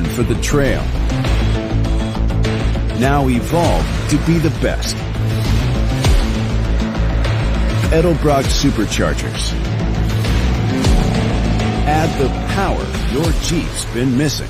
born for the trail. Now evolved to be the best. Edelbrock Superchargers. Add the power your Jeep's been missing.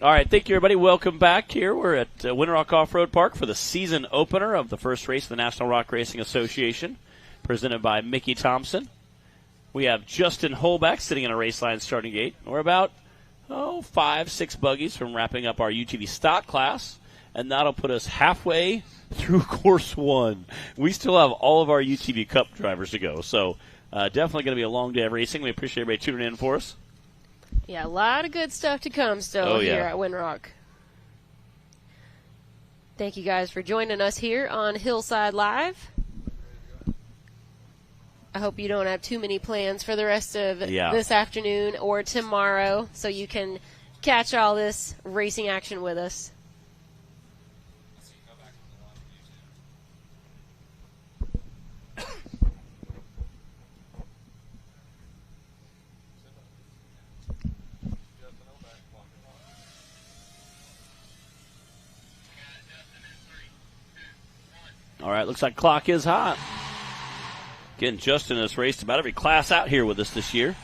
All right, thank you, everybody. Welcome back here. We're at Winter Rock Off-Road Park for the season opener of the first race of the National Rock Racing Association, presented by Mickey Thompson. We have Justin Holbeck sitting in a race line starting gate. We're about, 5-6 buggies from wrapping up our UTV stock class, and that'll put us halfway through Course 1. We still have all of our UTV Cup drivers to go, so definitely going to be a long day of racing. We appreciate everybody tuning in for us. Yeah, a lot of good stuff to come still here at Windrock. Thank you guys for joining us here on Hillside Live. I hope you don't have too many plans for the rest of this afternoon or tomorrow, so you can catch all this racing action with us. All right, looks like clock is hot. Again, Justin has raced about every class out here with us this year,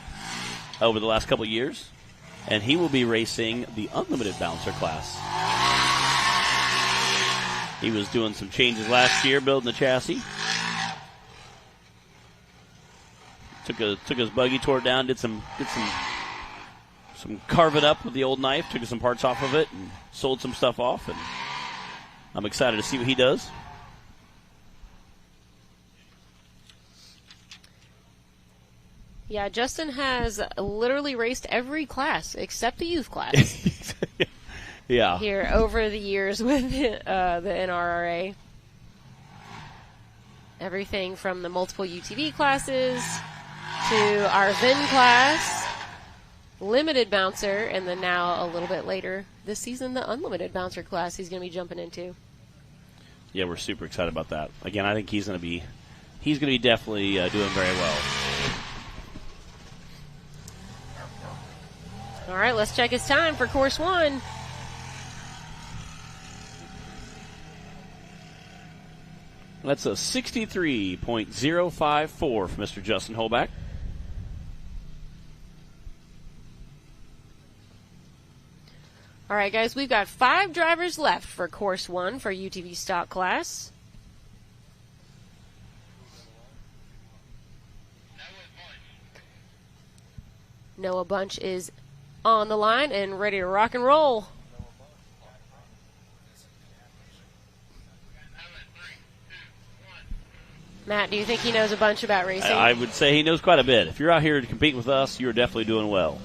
over the last couple of years. And he will be racing the unlimited bouncer class. He was doing some changes last year, building the chassis. Took his buggy, tore it down, did some carve it up with the old knife, took some parts off of it, and sold some stuff off. And I'm excited to see what he does. Yeah, Justin has literally raced every class except the youth class. Yeah. Here over the years with the NRRA. Everything from the multiple UTV classes to our VIN class, limited bouncer, and then now a little bit later this season, the unlimited bouncer class he's going to be jumping into. Yeah, we're super excited about that. Again, I think he's going to be definitely doing very well. All right, let's check his time for Course 1. That's a 63.054 for Mr. Justin Holbeck. All right, guys, we've got 5 drivers left for Course 1 for UTV stock class. Noah Bunch is on the line and ready to rock and roll. Matt, do you think he knows a bunch about racing? I would say he knows quite a bit. If you're out here to compete with us, you're definitely doing well.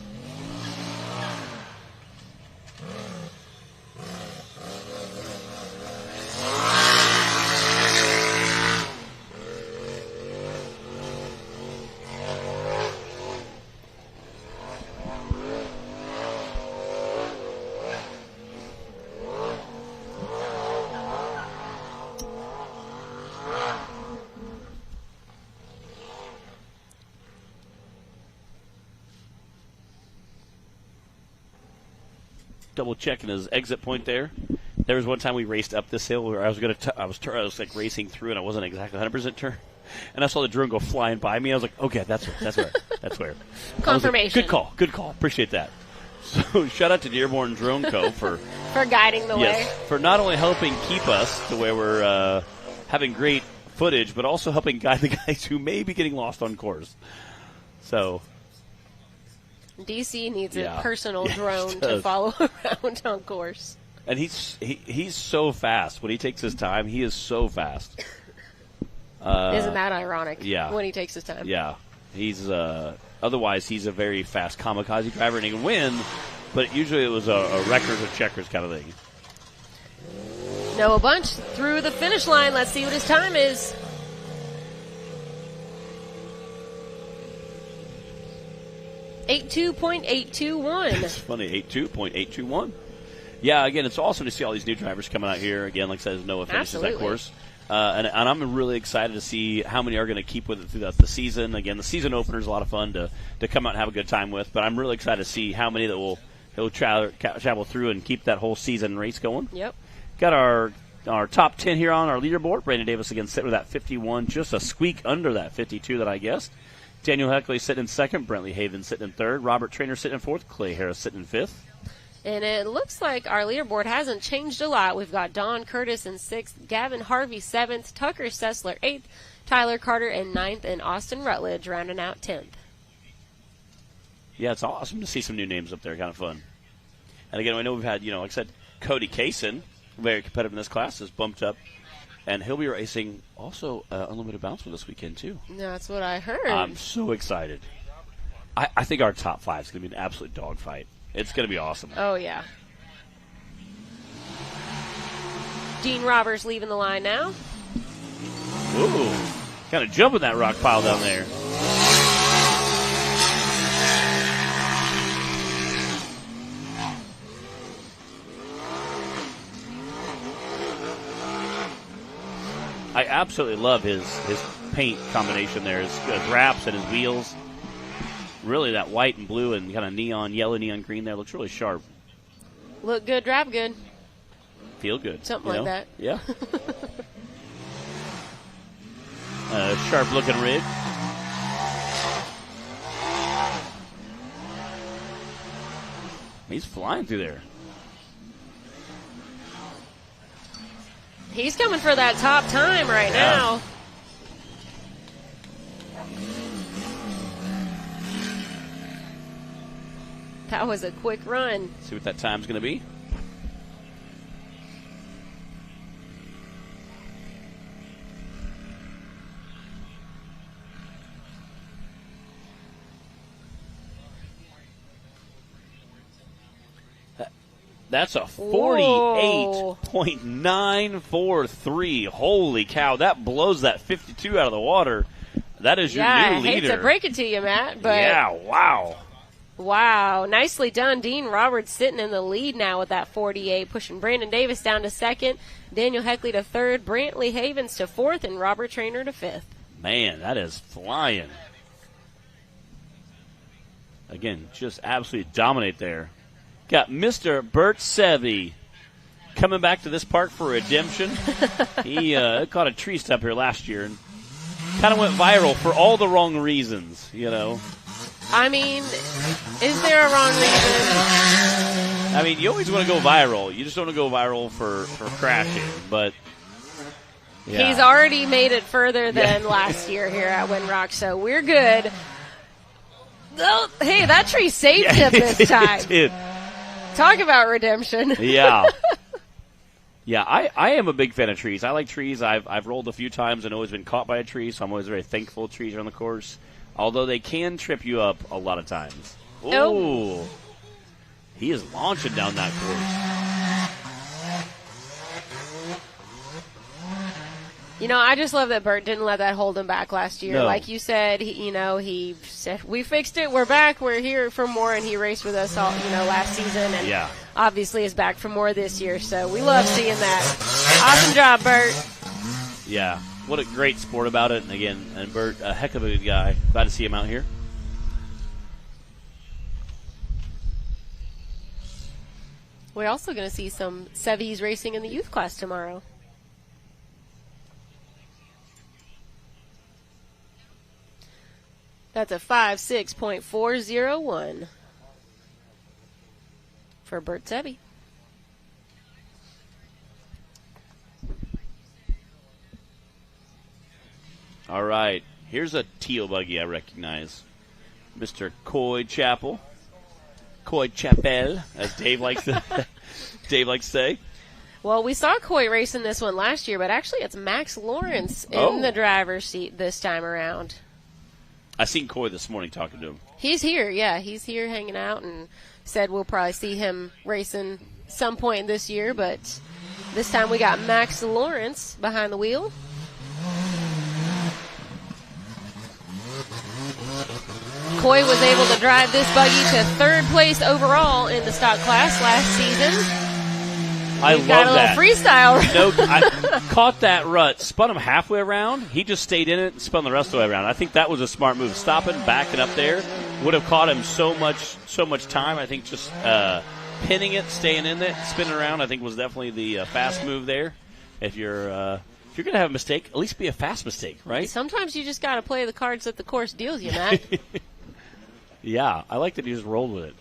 Double checking his exit point there. There was one time we raced up this hill where I was like racing through and I wasn't exactly 100% turn, and I saw the drone go flying by me. I was like, okay, that's where. Confirmation. Like, good call. Appreciate that. So shout out to Dearborn Drone Co. for guiding the way. For not only helping keep us to where we're having great footage, but also helping guide the guys who may be getting lost on course. So. DC needs a personal drone to follow around on course. And he's so fast. When he takes his time, he is so fast. Isn't that ironic? Yeah. When he takes his time. Yeah. He's otherwise he's a very fast kamikaze driver and he can win, but usually it was a records or checkers kind of thing. Noah Bunch through the finish line. Let's see what his time is. 82.821. It's funny, 82.821. Yeah, again, it's awesome to see all these new drivers coming out here. Again, like I said, Noah finishes that course. And I'm really excited to see how many are going to keep with it throughout the season. Again, the season opener is a lot of fun to come out and have a good time with. But I'm really excited to see how many that will travel through and keep that whole season race going. Yep. Got our top 10 here on our leaderboard. Brandon Davis again sitting with that 51, just a squeak under that 52 that I guessed. Daniel Heckley sitting in second. Brentley Haven sitting in third. Robert Traynor sitting in fourth. Clay Harris sitting in fifth. And it looks like our leaderboard hasn't changed a lot. We've got Don Curtis in 6th, Gavin Harvey 7th, Tucker Sessler 8th, Tyler Carter in 9th, and Austin Rutledge rounding out 10th. Yeah, it's awesome to see some new names up there. Kind of fun. And again, I know we've had, like I said, Cody Kaysen, very competitive in this class, has bumped up. And he'll be racing also Unlimited Bounce this weekend, too. That's what I heard. I'm so excited. I think our top 5 is going to be an absolute dogfight. It's going to be awesome. Oh, yeah. Dean Roberts leaving the line now. Ooh, kind of jumping that rock pile down there. I absolutely love his paint combination there, his wraps and his wheels. Really, that white and blue and kind of yellow neon green there looks really sharp. Look good, drive good. Feel good. Something like that. Yeah. Sharp looking rig. He's flying through there. He's coming for that top time right now. That was a quick run. See what that time's going to be. That's a 48.943. Holy cow, that blows that 52 out of the water. That is your new leader. I hate to break it to you, Matt, but yeah, wow. Wow, nicely done. Dean Roberts sitting in the lead now with that 48, pushing Brandon Davis down to second, Daniel Heckley to third, Brantley Havens to fourth, and Robert Traynor to fifth. Man, that is flying. Again, just absolutely dominate there. Got Mr. Bert Sevy coming back to this park for redemption. He caught a tree stub here last year and kind of went viral for all the wrong reasons, I mean, is there a wrong reason? I mean, you always want to go viral. You just don't want to go viral for crashing. But yeah. He's already made it further than last year here at Windrock, so we're good. Oh, hey, that tree saved him this time. It did. Talk about redemption. Yeah. Yeah, I am a big fan of trees. I like trees. I've rolled a few times and always been caught by a tree, so I'm always very thankful trees are on the course. Although they can trip you up a lot of times. Ooh. Oh. He is launching down that course. I just love that Bert didn't let that hold him back last year. No. Like you said, he said, we fixed it, we're back, we're here for more, and he raced with us all, last season, and obviously is back for more this year, so we love seeing that. Awesome job, Bert. Yeah, what a great sport about it, and Bert, a heck of a good guy. Glad to see him out here. We're also going to see some Sevys racing in the youth class tomorrow. That's a 5.6.401 for Bert Sevy. All right, here's a teal buggy I recognize. Mr. Coy Chapel. Coy Chapel, as Dave likes to say. Well, we saw Coy racing this one last year, but actually it's Max Lawrence in the driver's seat this time around. I seen Coy this morning talking to him. He's here, yeah. He's here hanging out and said we'll probably see him racing some point this year, but this time we got Max Lawrence behind the wheel. McCoy was able to drive this buggy to 3rd place overall in the stock class last season. I We've love got a that. little freestyle. No, I caught that rut, spun him halfway around. He just stayed in it and spun the rest of the way around. I think that was a smart move. Stopping, backing up there would have caught him so much time. I think just pinning it, staying in it, spinning around, I think was definitely the fast move there. If you're going to have a mistake, at least be a fast mistake, right? Sometimes you just got to play the cards that the course deals you, Matt. Yeah, I like that he just rolled with it.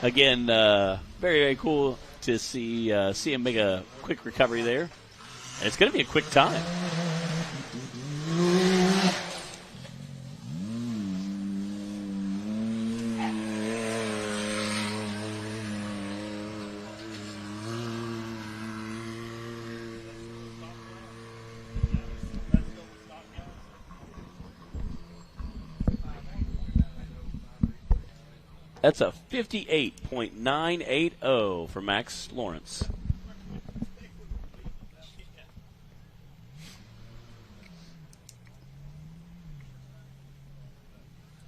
Again, very, very cool to see him make a quick recovery there. And it's going to be a quick time. That's a 58.980 for Max Lawrence.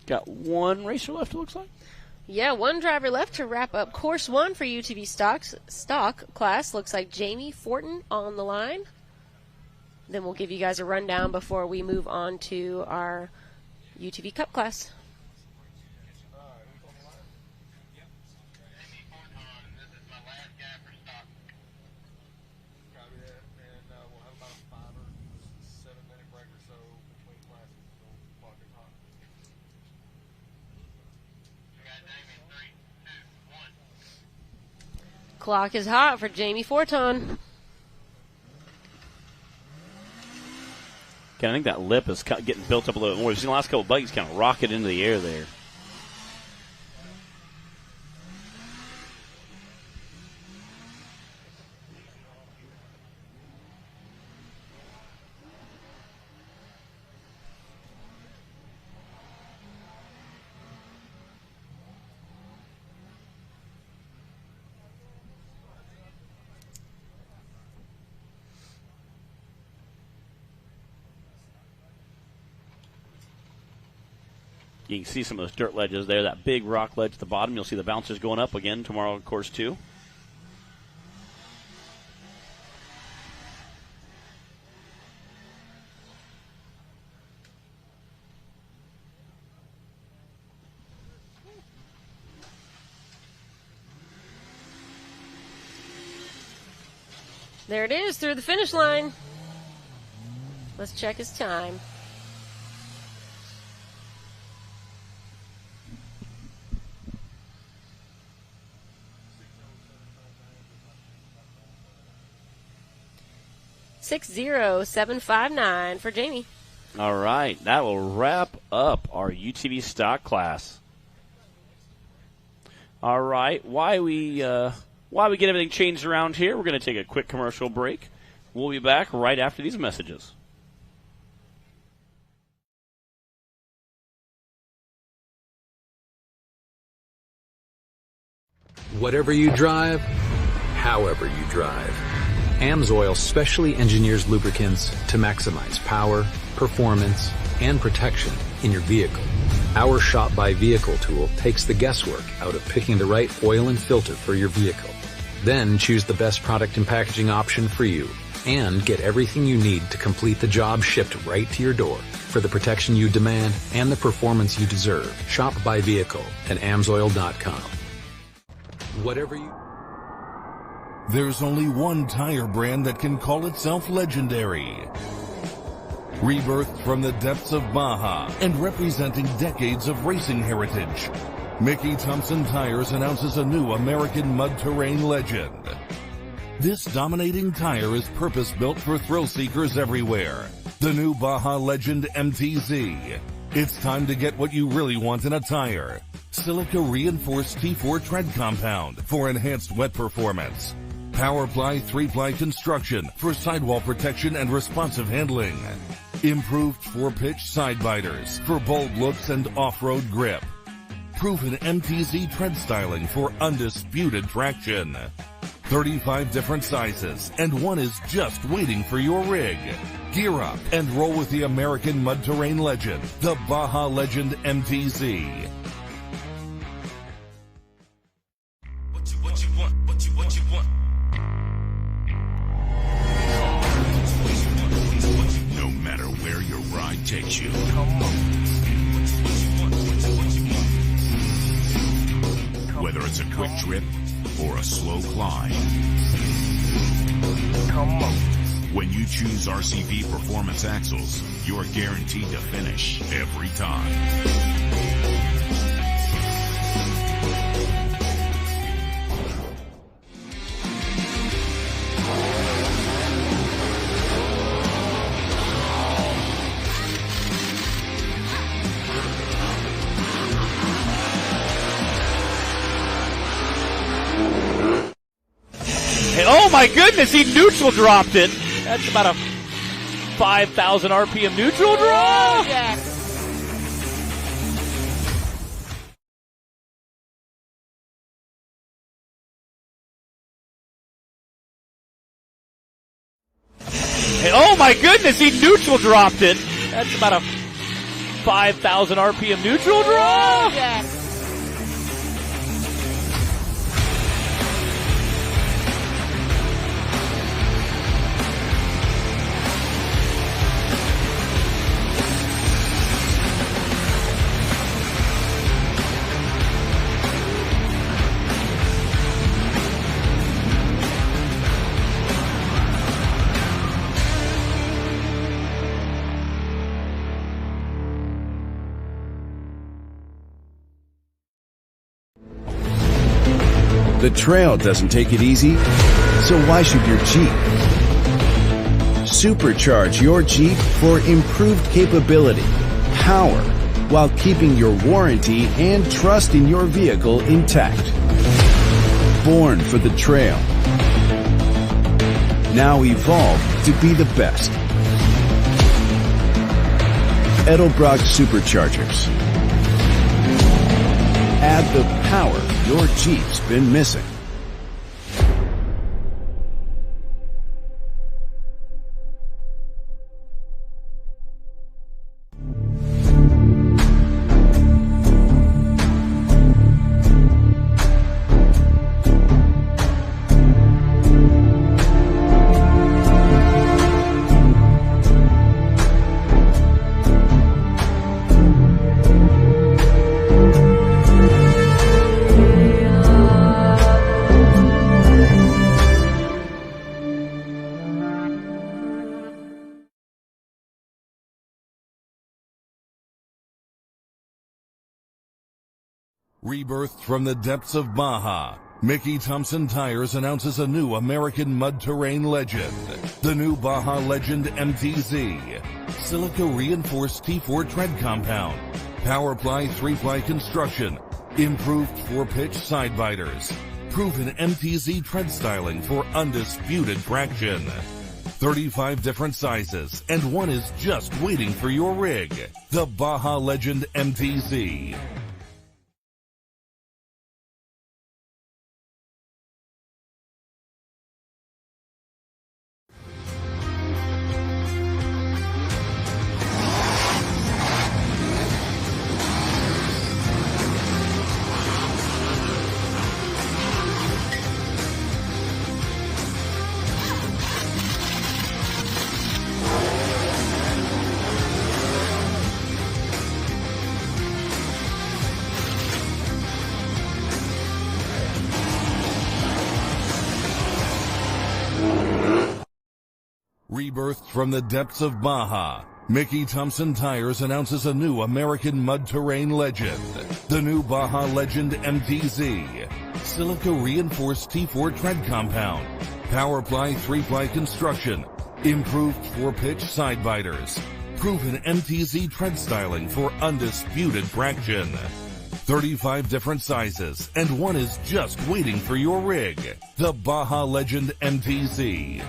Got one racer left, it looks like. Yeah, one driver left to wrap up course 1 for UTV stock class. Looks like Jamie Fortin on the line. Then we'll give you guys a rundown before we move on to our UTV Cup class. Clock is hot for Jamie Fortin. I think that lip is getting built up a little bit more. We've seen the last couple of buggies kind of rocket into the air there. You can see some of those dirt ledges there, that big rock ledge at the bottom. You'll see the bouncers going up again tomorrow in course 2. There it is, through the finish line. Let's check his time. $60759 for Jamie. All right, that will wrap up our UTV stock class. All right, while we get everything changed around here, we're going to take a quick commercial break. We'll be back right after these messages. Whatever you drive, however you drive, AMSOIL specially engineers lubricants to maximize power, performance, and protection in your vehicle. Our Shop by Vehicle tool takes the guesswork out of picking the right oil and filter for your vehicle. Then choose the best product and packaging option for you and get everything you need to complete the job shipped right to your door for the protection you demand and the performance you deserve. Shop by Vehicle at amsoil.com. Whatever you... There's only one tire brand that can call itself legendary. Rebirthed from the depths of Baja and representing decades of racing heritage, Mickey Thompson Tires announces a new American mud terrain legend. This dominating tire is purpose-built for thrill seekers everywhere. The new Baja Legend MTZ. It's time to get what you really want in a tire. Silica reinforced T4 tread compound for enhanced wet performance. PowerPly 3-ply construction for sidewall protection and responsive handling. Improved 4-pitch side biters for bold looks and off-road proven MTZ tread styling for undisputed traction. 35 different sizes, and one is just waiting for your rig. Gear up and roll with the American mud terrain legend, the Baja Legend MTZ. What you want? No matter where your ride takes you. Whether it's a quick trip or a slow climb. When you choose RCV Performance Axles, you're guaranteed to finish every time. Oh my goodness, he neutral dropped it. That's about a 5,000 RPM neutral drop. Yes. Oh my goodness, he neutral dropped it. That's about a 5,000 RPM neutral drop. Yes. The trail doesn't take it easy, so why should your Jeep? Supercharge your Jeep for improved capability, power, while keeping your warranty and trust in your vehicle intact. Born for the trail. Now evolved to be the best. Edelbrock Superchargers. Add the power your Jeep's been missing. Rebirthed from the depths of Baja, Mickey Thompson Tires announces a new American mud terrain legend. The new Baja Legend MTZ. Silica reinforced T4 tread compound. Powerply 3-ply construction. Improved 4-pitch side biters. Proven MTZ tread styling for undisputed traction. 35 different sizes, and one is just waiting for your rig. The Baja Legend MTZ. Rebirthed from the depths of Baja, Mickey Thompson Tires announces a new American mud terrain legend. The new Baja Legend MTZ. Silica reinforced T4 tread compound. Powerply 3-ply construction. Improved 4-pitch side biters. Proven MTZ tread styling for undisputed traction. 35 different sizes, and one is just waiting for your rig. The Baja Legend MTZ.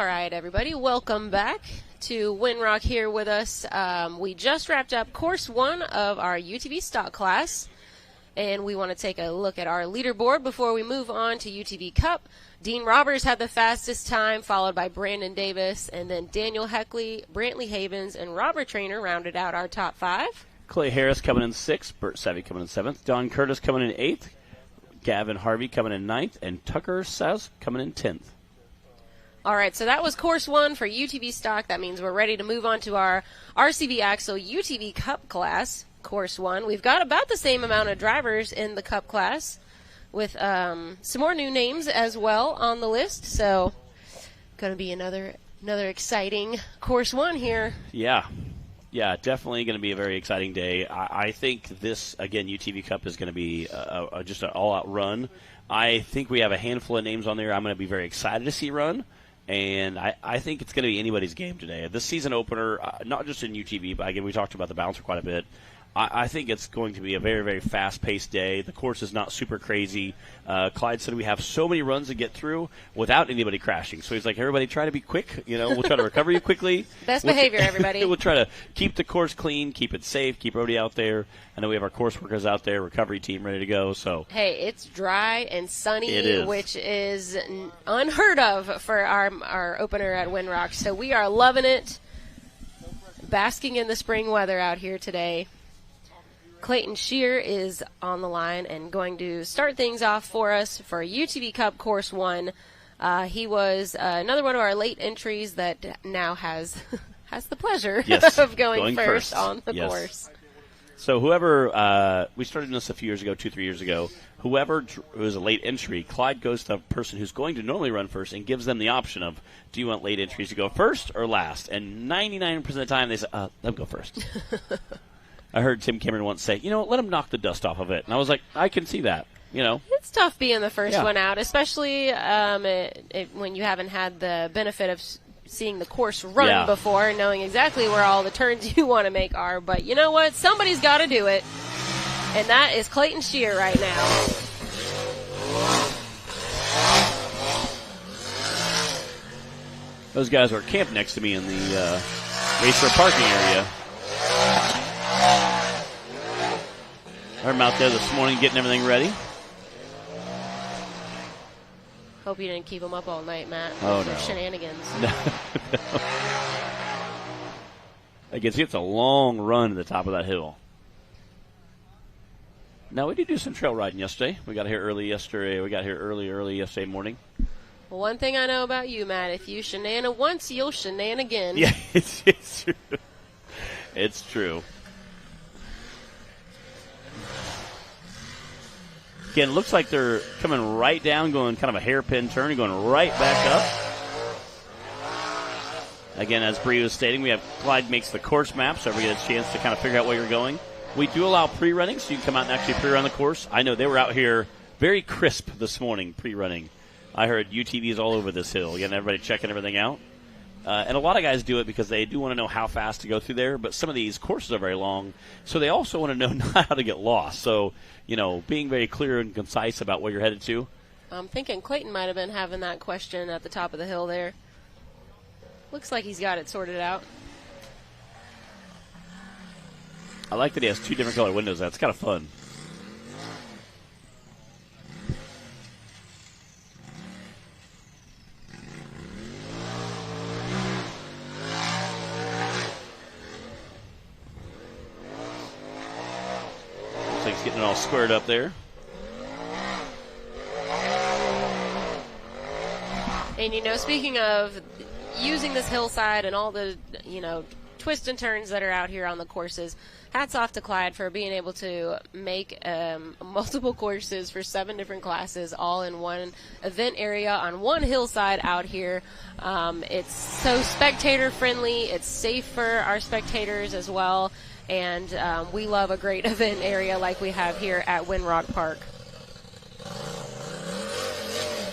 All right, everybody, welcome back to Winrock here with us. We just wrapped up course 1 of our UTV stock class, and we want to take a look at our leaderboard before we move on to UTV Cup. Dean Roberts had the fastest time, followed by Brandon Davis, and then Daniel Heckley, Brantley Havens, and Robert Trainer rounded out our top 5. Clay Harris coming in 6th, Bert Sevy coming in 7th, Don Curtis coming in 8th, Gavin Harvey coming in 9th, and Tucker Says coming in 10th. All right, so that was course 1 for UTV stock. That means we're ready to move on to our RCV Axle UTV Cup class, course 1. We've got about the same amount of drivers in the Cup class, with some more new names as well on the list. So, going to be another exciting course 1 here. Yeah, definitely going to be a very exciting day. I think this, again, UTV Cup is going to be just an all-out run. I think we have a handful of names on there I'm going to be very excited to see run. And I think it's going to be anybody's game today. This season opener, not just in UTV, but again, we talked about the bouncer quite a bit. I think it's going to be a very, very fast-paced day. The course is not super crazy. Clyde said we have so many runs to get through without anybody crashing. So he's like, everybody try to be quick. We'll try to recover you quickly. Best behavior, everybody. We'll try to keep the course clean, keep it safe, keep everybody out there. I know we have our course workers out there, recovery team ready to go. So hey, it's dry and sunny, it is. Which is unheard of for our opener at Winrock. So we are loving it, basking in the spring weather out here today. Clayton Shear is on the line and going to start things off for us for UTV Cup Course 1. He was another one of our late entries that now has the pleasure of going first on the course. So whoever, we started this a few years ago, 2-3 years ago, whoever was a late entry, Clyde goes to the person who's going to normally run first and gives them the option of, do you want late entries to go first or last? And 99% of the time they say, let them go first. I heard Tim Cameron once say, let him knock the dust off of it. And I was like, I can see that, It's tough being the first one out, especially when you haven't had the benefit of seeing the course run before and knowing exactly where all the turns you want to make are. But you know what? Somebody's got to do it. And that is Clayton Shear right now. Those guys are camped next to me in the racer parking area. I'm out there this morning getting everything ready. Hope you didn't keep them up all night, Matt. Oh, no. Shenanigans. No. I guess it's a long run to the top of that hill. Now, we did do some trail riding yesterday. We got here early yesterday. We got here early yesterday morning. Well, one thing I know about you, Matt, if you shenan once, you'll shenan again. Yeah, it's true. It's true. Again, it looks like they're coming right down, going kind of a hairpin turn, and going right back up. Again, as Bree was stating, we have Clyde makes the course map, so everybody gets a chance to kind of figure out where you're going. We do allow pre-running, so you can come out and actually pre-run the course. I know they were out here very crisp this morning pre-running. I heard UTVs all over this hill. Again, everybody checking everything out. And a lot of guys do it because they do want to know how fast to go through there, but some of these courses are very long, so they also want to know not how to get lost. So, being very clear and concise about where you're headed to. I'm thinking Clayton might have been having that question at the top of the hill there. Looks like he's got it sorted out. I like that he has 2 different color windows. That's kind of fun. Looks like he's getting it all squared up there. And, speaking of using this hillside and all the, twists and turns that are out here on the courses, hats off to Clyde for being able to make multiple courses for 7 different classes all in one event area on one hillside out here. It's so spectator friendly. It's safe for our spectators as well. And we love a great event area like we have here at Winrock Park.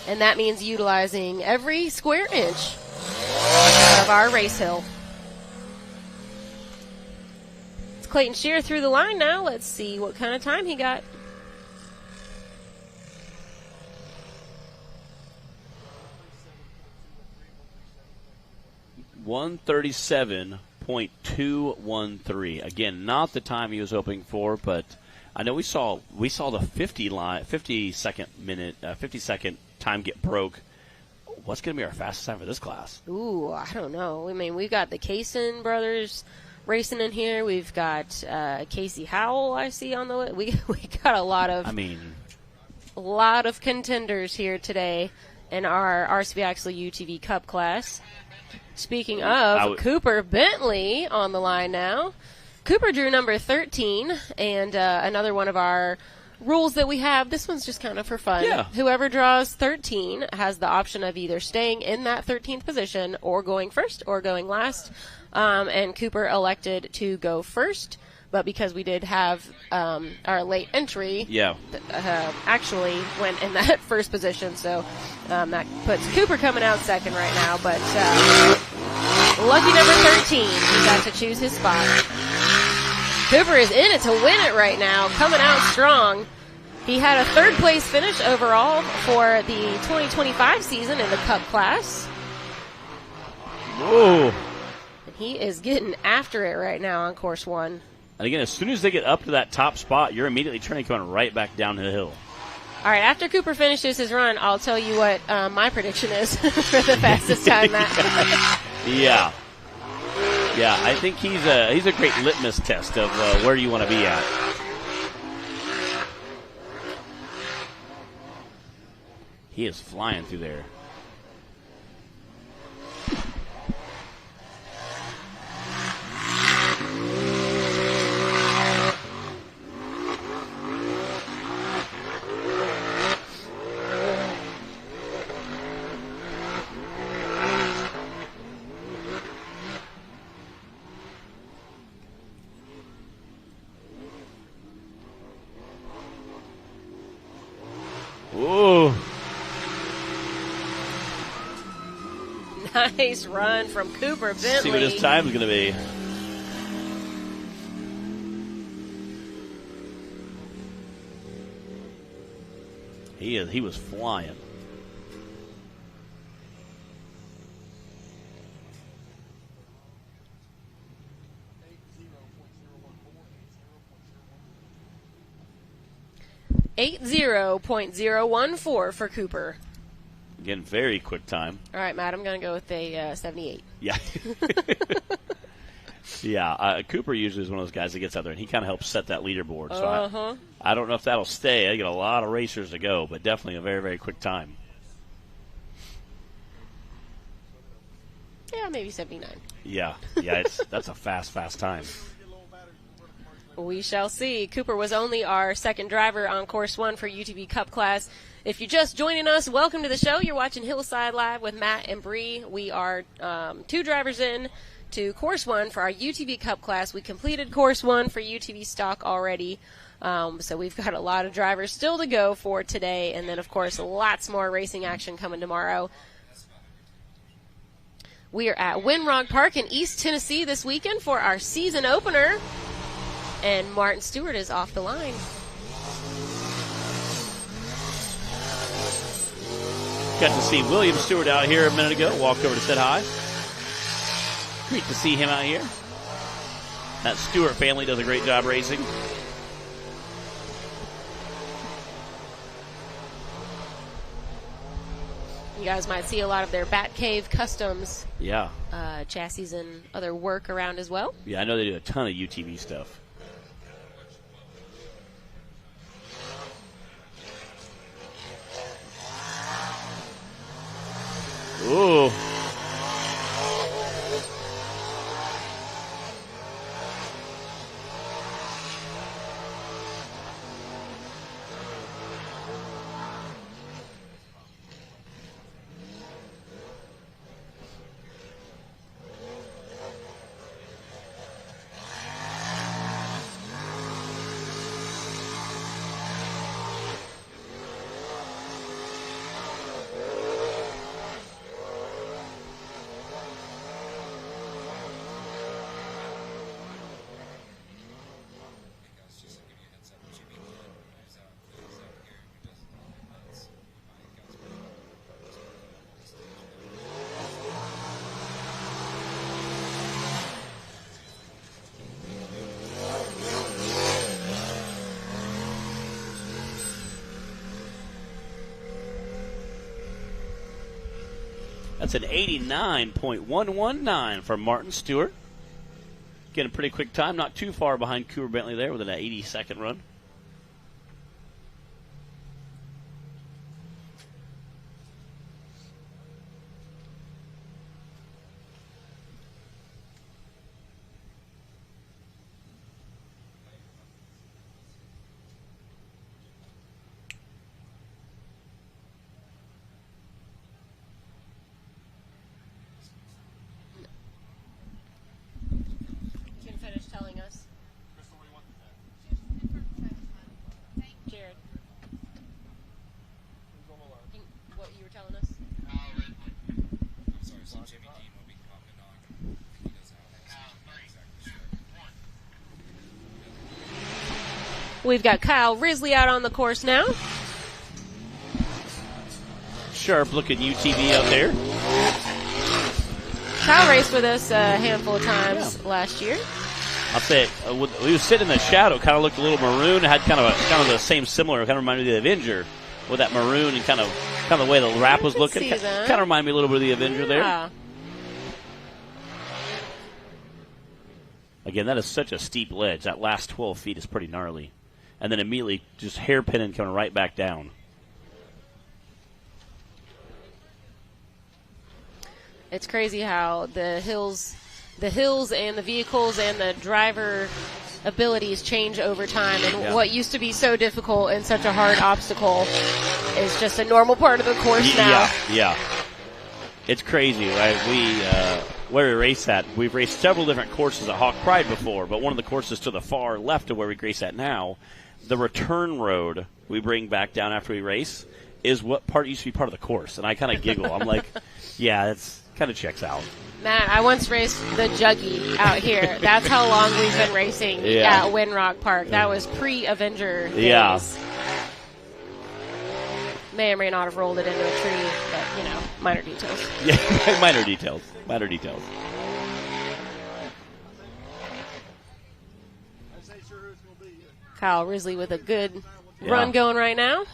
And that means utilizing every square inch of our race hill. It's Clayton Shear through the line now. Let's see what kind of time he got. 1:37.213. Again, not the time he was hoping for, but I know we saw the 50 second time get broke. What's going to be our fastest time for this class? Ooh, I don't know. I mean, we've got the Kaysen brothers racing in here. We've got Casey Howell, I see on the list. We got a lot of contenders here today in our RCB Axle UTV Cup class. Speaking of, Cooper Bentley on the line now. Cooper drew number 13, and another one of our rules that we have. This one's just kind of for fun. Yeah. Whoever draws 13 has the option of either staying in that 13th position or going first or going last. And Cooper elected to go first, but because we did have our late entry, actually went in that first position, so that puts Cooper coming out second right now. But lucky number 13, he got to choose his spot. Cooper is in it to win it right now, coming out strong. He had a third place finish overall for the 2025 season in the Cup class. Whoa. And he is getting after it right now on course 1. And again, as soon as they get up to that top spot, you're immediately turning coming right back down the hill. All right, after Cooper finishes his run, I'll tell you what my prediction is for the fastest time, Matt. Yeah, I think he's a great litmus test of where you want to be at. He is flying through there. Ooh. Nice run from Cooper Bentley. See what his time is going to be. He was flying. .014 for Cooper. Again, very quick time. All right, Matt, I'm going to go with a 78. Yeah. Yeah, Cooper usually is one of those guys that gets out there, and he kind of helps set that leaderboard. So I don't know if that'll stay. I get a lot of racers to go, but definitely a very, very quick time. Yeah, maybe 79. Yeah, that's a fast time. We shall see. Cooper was only our second driver on course 1 for UTV Cup class. If you're just joining us, welcome to the show. You're watching Hillside Live with Matt and Bree. We are 2 drivers in to course 1 for our UTV Cup class. We completed course 1 for UTV stock already. So we've got a lot of drivers still to go for today. And then, of course, lots more racing action coming tomorrow. We are at Winrock Park in East Tennessee this weekend for our season opener. And Martin Stewart is off the line. Got to see William Stewart out here a minute ago. Walked over to say hi. Great to see him out here. That Stewart family does a great job racing. You guys might see a lot of their Batcave Customs Yeah. chassis and other work around as well. Yeah, I know they do a ton of UTV stuff. Ooh. That's an 89.119 for Martin Stewart. Getting a pretty quick time, not too far behind Cooper Bentley there with an 82nd run. We've got Kyle Risley out on the course now. Sharp looking UTV out there. Kyle raced with us a handful of times last year. I'll say he was sitting in the shadow, kind of looked a little maroon, had kind of the same similar, kind of reminded me of the Avenger with that maroon and kind of the way the wrap was looking. Kind of reminded me a little bit of the Avenger there. Again, that is such a steep ledge. That last 12 feet is pretty gnarly. And then immediately just hairpinning coming right back down. It's crazy how the hills and the vehicles and the driver abilities change over time. And what used to be so difficult and such a hard obstacle is just a normal part of the course now. Yeah. It's crazy, right? Where we race at, we've raced several different courses at Hawk Pride before, but one of the courses to the far left of where we race at now, the return road we bring back down after we race is what part used to be part of the course. And I kind of giggle. I'm like, yeah, it's kind of checks out. Matt, I once raced the Juggy out here. That's how long we've been racing at Windrock Park. That was pre-Avenger days. Yeah. May or may not have rolled it into a tree, but, minor details. Yeah, minor details. Minor details. Kyle Risley with a good run going right now.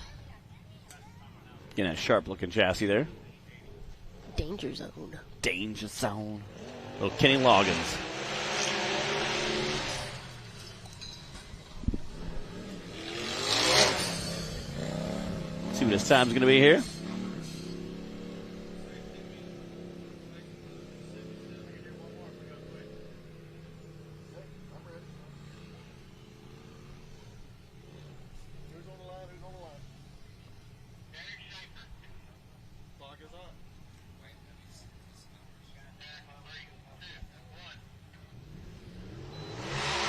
Getting a sharp-looking chassis there. Danger zone. Danger zone. Little Kenny Loggins. See what his time's going to be here.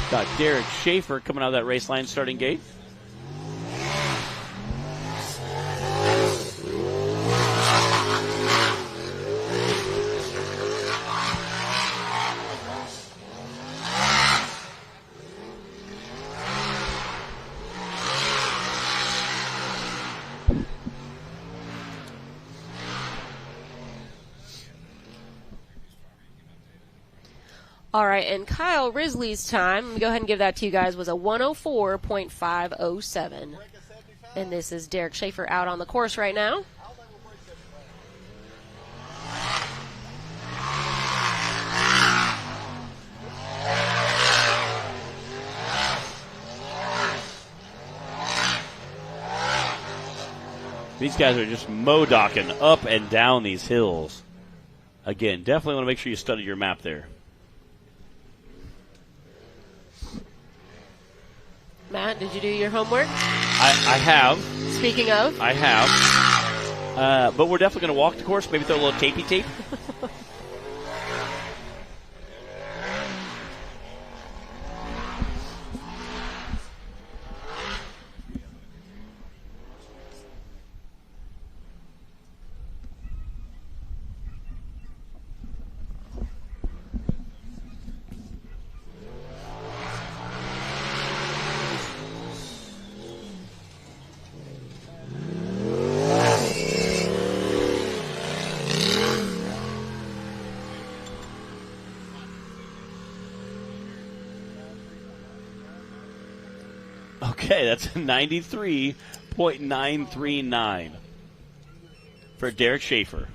Got Derek Schaefer coming out of that race line starting gate. All right, and Kyle Risley's time, let me go ahead and give that to you guys, was a 104.507. And this is Derek Schaefer out on the course right now. These guys are just mo-docking up and down these hills. Again, definitely want to make sure you study your map there. Matt, did you do your homework? I have. Speaking of? I have. But we're definitely going to walk the course, maybe throw a little tapey tape. Okay, that's 93.939 for Derek Schaefer.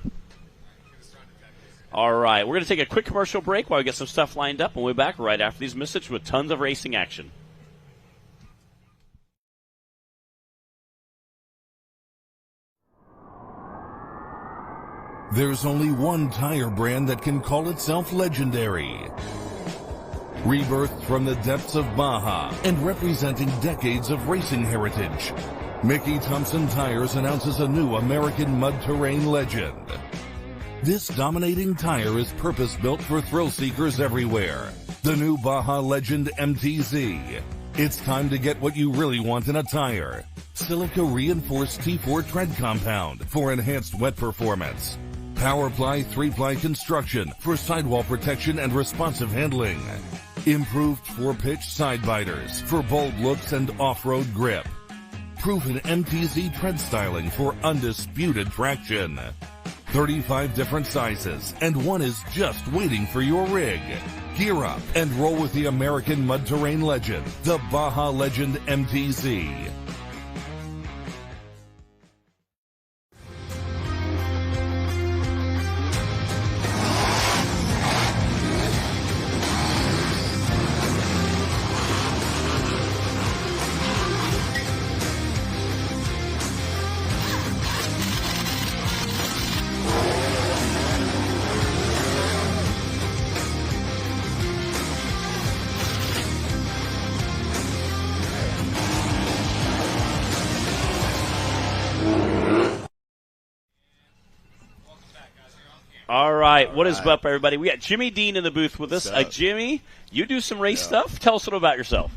All right, we're going to take a quick commercial break while we get some stuff lined up, and we'll be back right after these messages with tons of racing action. There's only one tire brand that can call itself legendary. Rebirthed from the depths of Baja and representing decades of racing heritage, Mickey Thompson Tires announces a new American mud terrain legend. This dominating tire is purpose-built for thrill seekers everywhere. The new Baja Legend MTZ. It's time to get what you really want in a tire. Silica reinforced T4 tread compound for enhanced wet performance. PowerPly 3-ply construction for sidewall protection and responsive handling. Improved 4-pitch side biters for bold looks and off-road grip. Proven MTZ tread styling for undisputed traction. 35 different sizes, and one is just waiting for your rig. Gear up and roll with the American mud terrain legend, the Baja Legend MTZ. All right, what is up, everybody? We got Jimmy Dean in the booth with us. Jimmy, you do some race stuff. Tell us a little about yourself.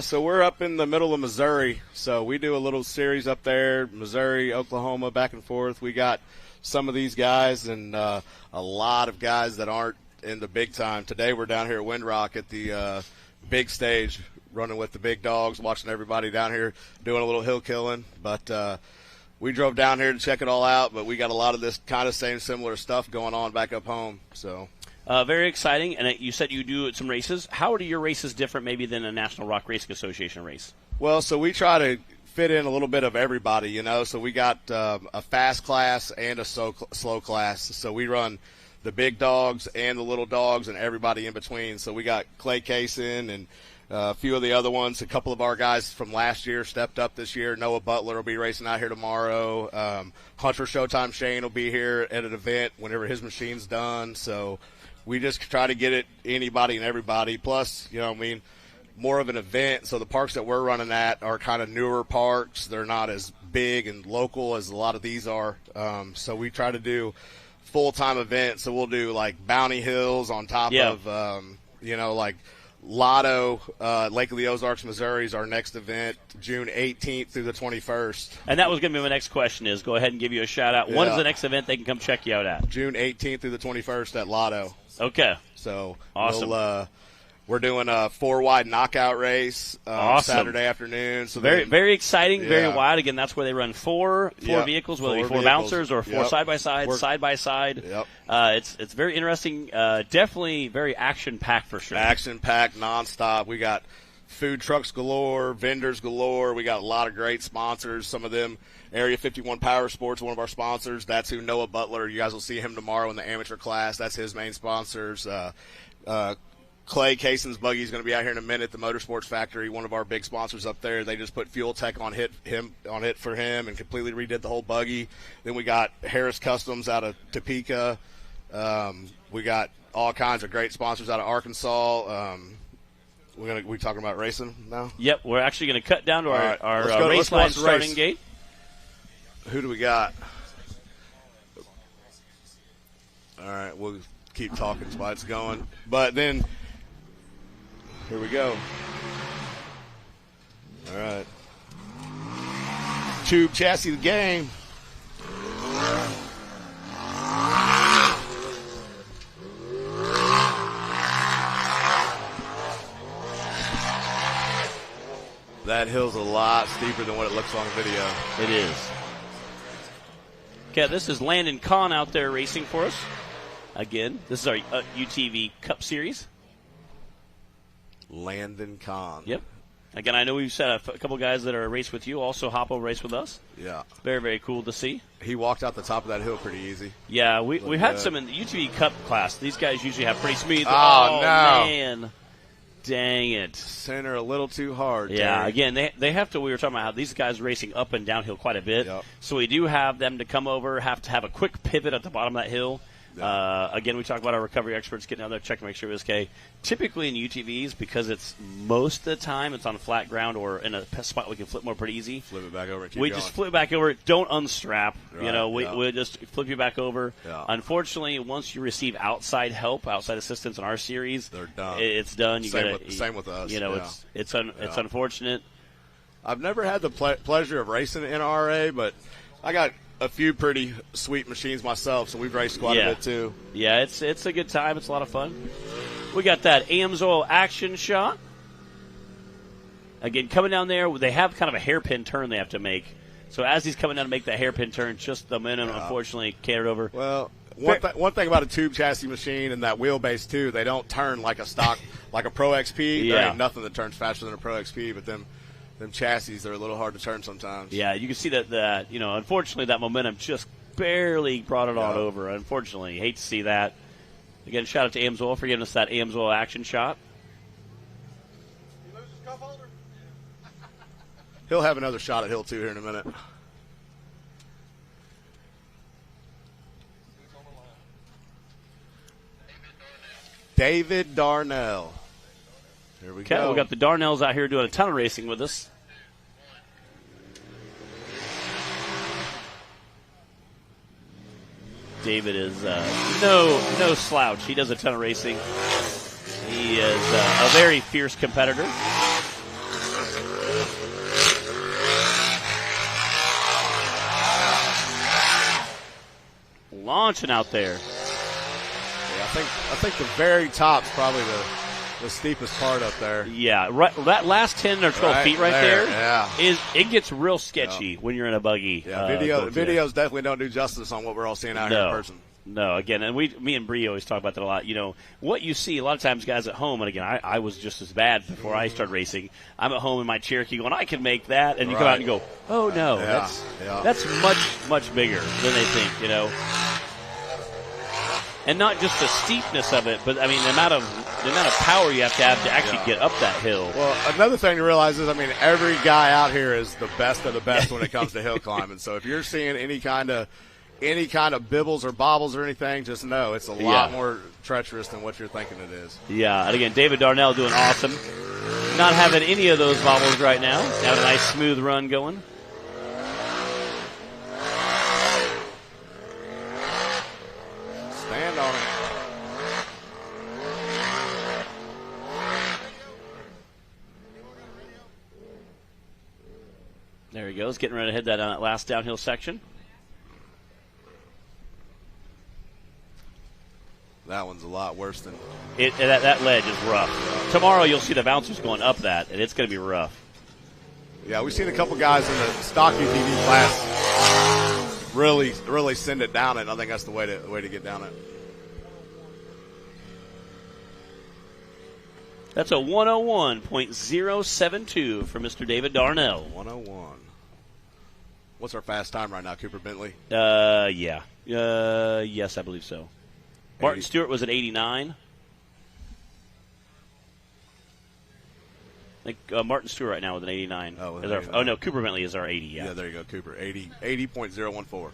So we're up in the middle of Missouri, so we do a little series up there, Missouri, Oklahoma, back and forth. We got some of these guys and a lot of guys that aren't in the big time. Today we're down here at Windrock at the big stage, running with the big dogs, watching everybody down here doing a little hill killing. But we drove down here to check it all out, but we got a lot of this kind of same similar stuff going on back up home. So very exciting. And you said you do some races. How are your races different maybe than a National Rock Racing Association race? Well, so we try to fit in a little bit of everybody, you know. So we got a fast class and a slow class. So we run the big dogs and the little dogs and everybody in between. So we got Clay Kaysen and a few of the other ones. A couple of our guys from last year stepped up this year. Noah Butler will be racing out here tomorrow. Hunter Showtime Shane will be here at an event whenever his machine's done. So we just try to get it anybody and everybody. Plus, you know what I mean, more of an event. So the parks that we're running at are kind of newer parks. They're not as big and local as a lot of these are. So we try to do full-time events. So we'll do like Bounty Hills on top of, you know, like Lotto, Lake of the Ozarks, Missouri is our next event, June 18th through the 21st. And that was going to be my next question is, go ahead and give you a shout-out. When is the next event they can come check you out at? June 18th through the 21st at Lotto. Okay. So awesome. We're doing a 4-wide knockout race Saturday afternoon. So very exciting, very wide. Again, that's where they run four vehicles, whether it be four bouncers or four side-by-sides, side-by-side. Yep. It's very interesting. Definitely very action-packed for sure. Action-packed, nonstop. We got food trucks galore, vendors galore. We got a lot of great sponsors. Some of them, Area 51 Power Sports, one of our sponsors. That's who Noah Butler. You guys will see him tomorrow in the amateur class. That's his main sponsors. Clay Kaysen's buggy is going to be out here in a minute. The Motorsports Factory, one of our big sponsors up there. They just put Fuel Tech on it for him and completely redid the whole buggy. Then we got Harris Customs out of Topeka. We got all kinds of great sponsors out of Arkansas. We talking about racing now? Yep, we're actually going to cut down to our race line starting gate. Who do we got? All right, we'll keep talking while it's going. But then, here we go. All right. Tube chassis the game. That hill's a lot steeper than what it looks on video. It is. Okay, this is Landon Kahn out there racing for us. Again, this is our UTV Cup Series. Landon Kahn. Yep. Again, I know we've set a couple guys that are race with you also hop over race with us. Yeah. Very, very cool to see. He walked out the top of that hill pretty easy. Yeah, we had some in the UTV Cup class. These guys usually have pretty smooth. Oh, no. Man. Dang it. Center a little too hard. Yeah, Terry. again, they have to, we were talking about how these guys are racing up and downhill quite a bit. Yep. So we do have them to come over, have to have a quick pivot at the bottom of that hill. Again, we talk about our recovery experts getting out there, checking to make sure it was okay. Typically in UTVs, because it's most of the time it's on flat ground or in a spot we can flip more pretty easy. Flip it back over and keep we going. just flip back over. Don't unstrap. Right, We'll just flip you back over. Yeah. Unfortunately, once you receive outside help, outside assistance in our series, they're done. It's done. You Same with us. It's unfortunate. I've never had the pleasure of racing NRRA, but I got a few pretty sweet machines myself, so we've raced quite a bit too. Yeah, it's a good time. It's a lot of fun. We got that AMSOIL action shot. Again, coming down there, they have kind of a hairpin turn they have to make. So as he's coming down to make that hairpin turn, just the minimum, unfortunately, catered over. Well, one thing about a tube chassis machine and that wheelbase too, they don't turn like a stock, like a Pro XP. There ain't nothing that turns faster than a Pro XP, but them chassis, they're a little hard to turn sometimes. Yeah, you can see that unfortunately that momentum just barely brought it on over. Unfortunately, hate to see that. Again, shout out to AMSOIL for giving us that AMSOIL action shot. He lose his cup holder? He'll have another shot at hill 2 here in a minute. David Darnell. Here we go. Okay, we got the Darnells out here doing a ton of racing with us. David is no slouch. He does a ton of racing. He is a very fierce competitor. Launching out there. Yeah, I think the very top's probably the steepest part up there. Yeah, right. That last 10 or 12 feet right there, yeah. It gets real sketchy when you're in a buggy. Yeah, videos definitely don't do justice on what we're all seeing out here in person. No, again, and me and Bree always talk about that a lot. You know, what you see a lot of times, guys at home, and again, I was just as bad before I started racing. I'm at home in my Cherokee going, I can make that, and you come out and you go, oh no, that's much bigger than they think, you know. And not just the steepness of it, but I mean the amount of power you have to actually get up that hill. Well, another thing to realize is, I mean, every guy out here is the best of the best when it comes to hill climbing. So if you're seeing any kind of bibbles or bobbles or anything, just know it's a lot more treacherous than what you're thinking it is. Yeah, and again, David Darnell doing awesome. Not having any of those bobbles right now. Having a nice smooth run going. Stand on it. There he goes, getting ready to hit that last downhill section. That one's a lot worse than that ledge is rough. Tomorrow you'll see the bouncers going up that, and it's going to be rough. Yeah, we've seen a couple guys in the stock UTV class really send it down, and I think that's the way to get down it. That's a 101.072 for Mr. David Darnell. 101. What's our fast time right now, Cooper Bentley? Yes, I believe so. Martin Stewart was at 89. I think Martin Stewart right now with an 89. No, Cooper Bentley is our 80. Yeah, there you go, Cooper. 80.014.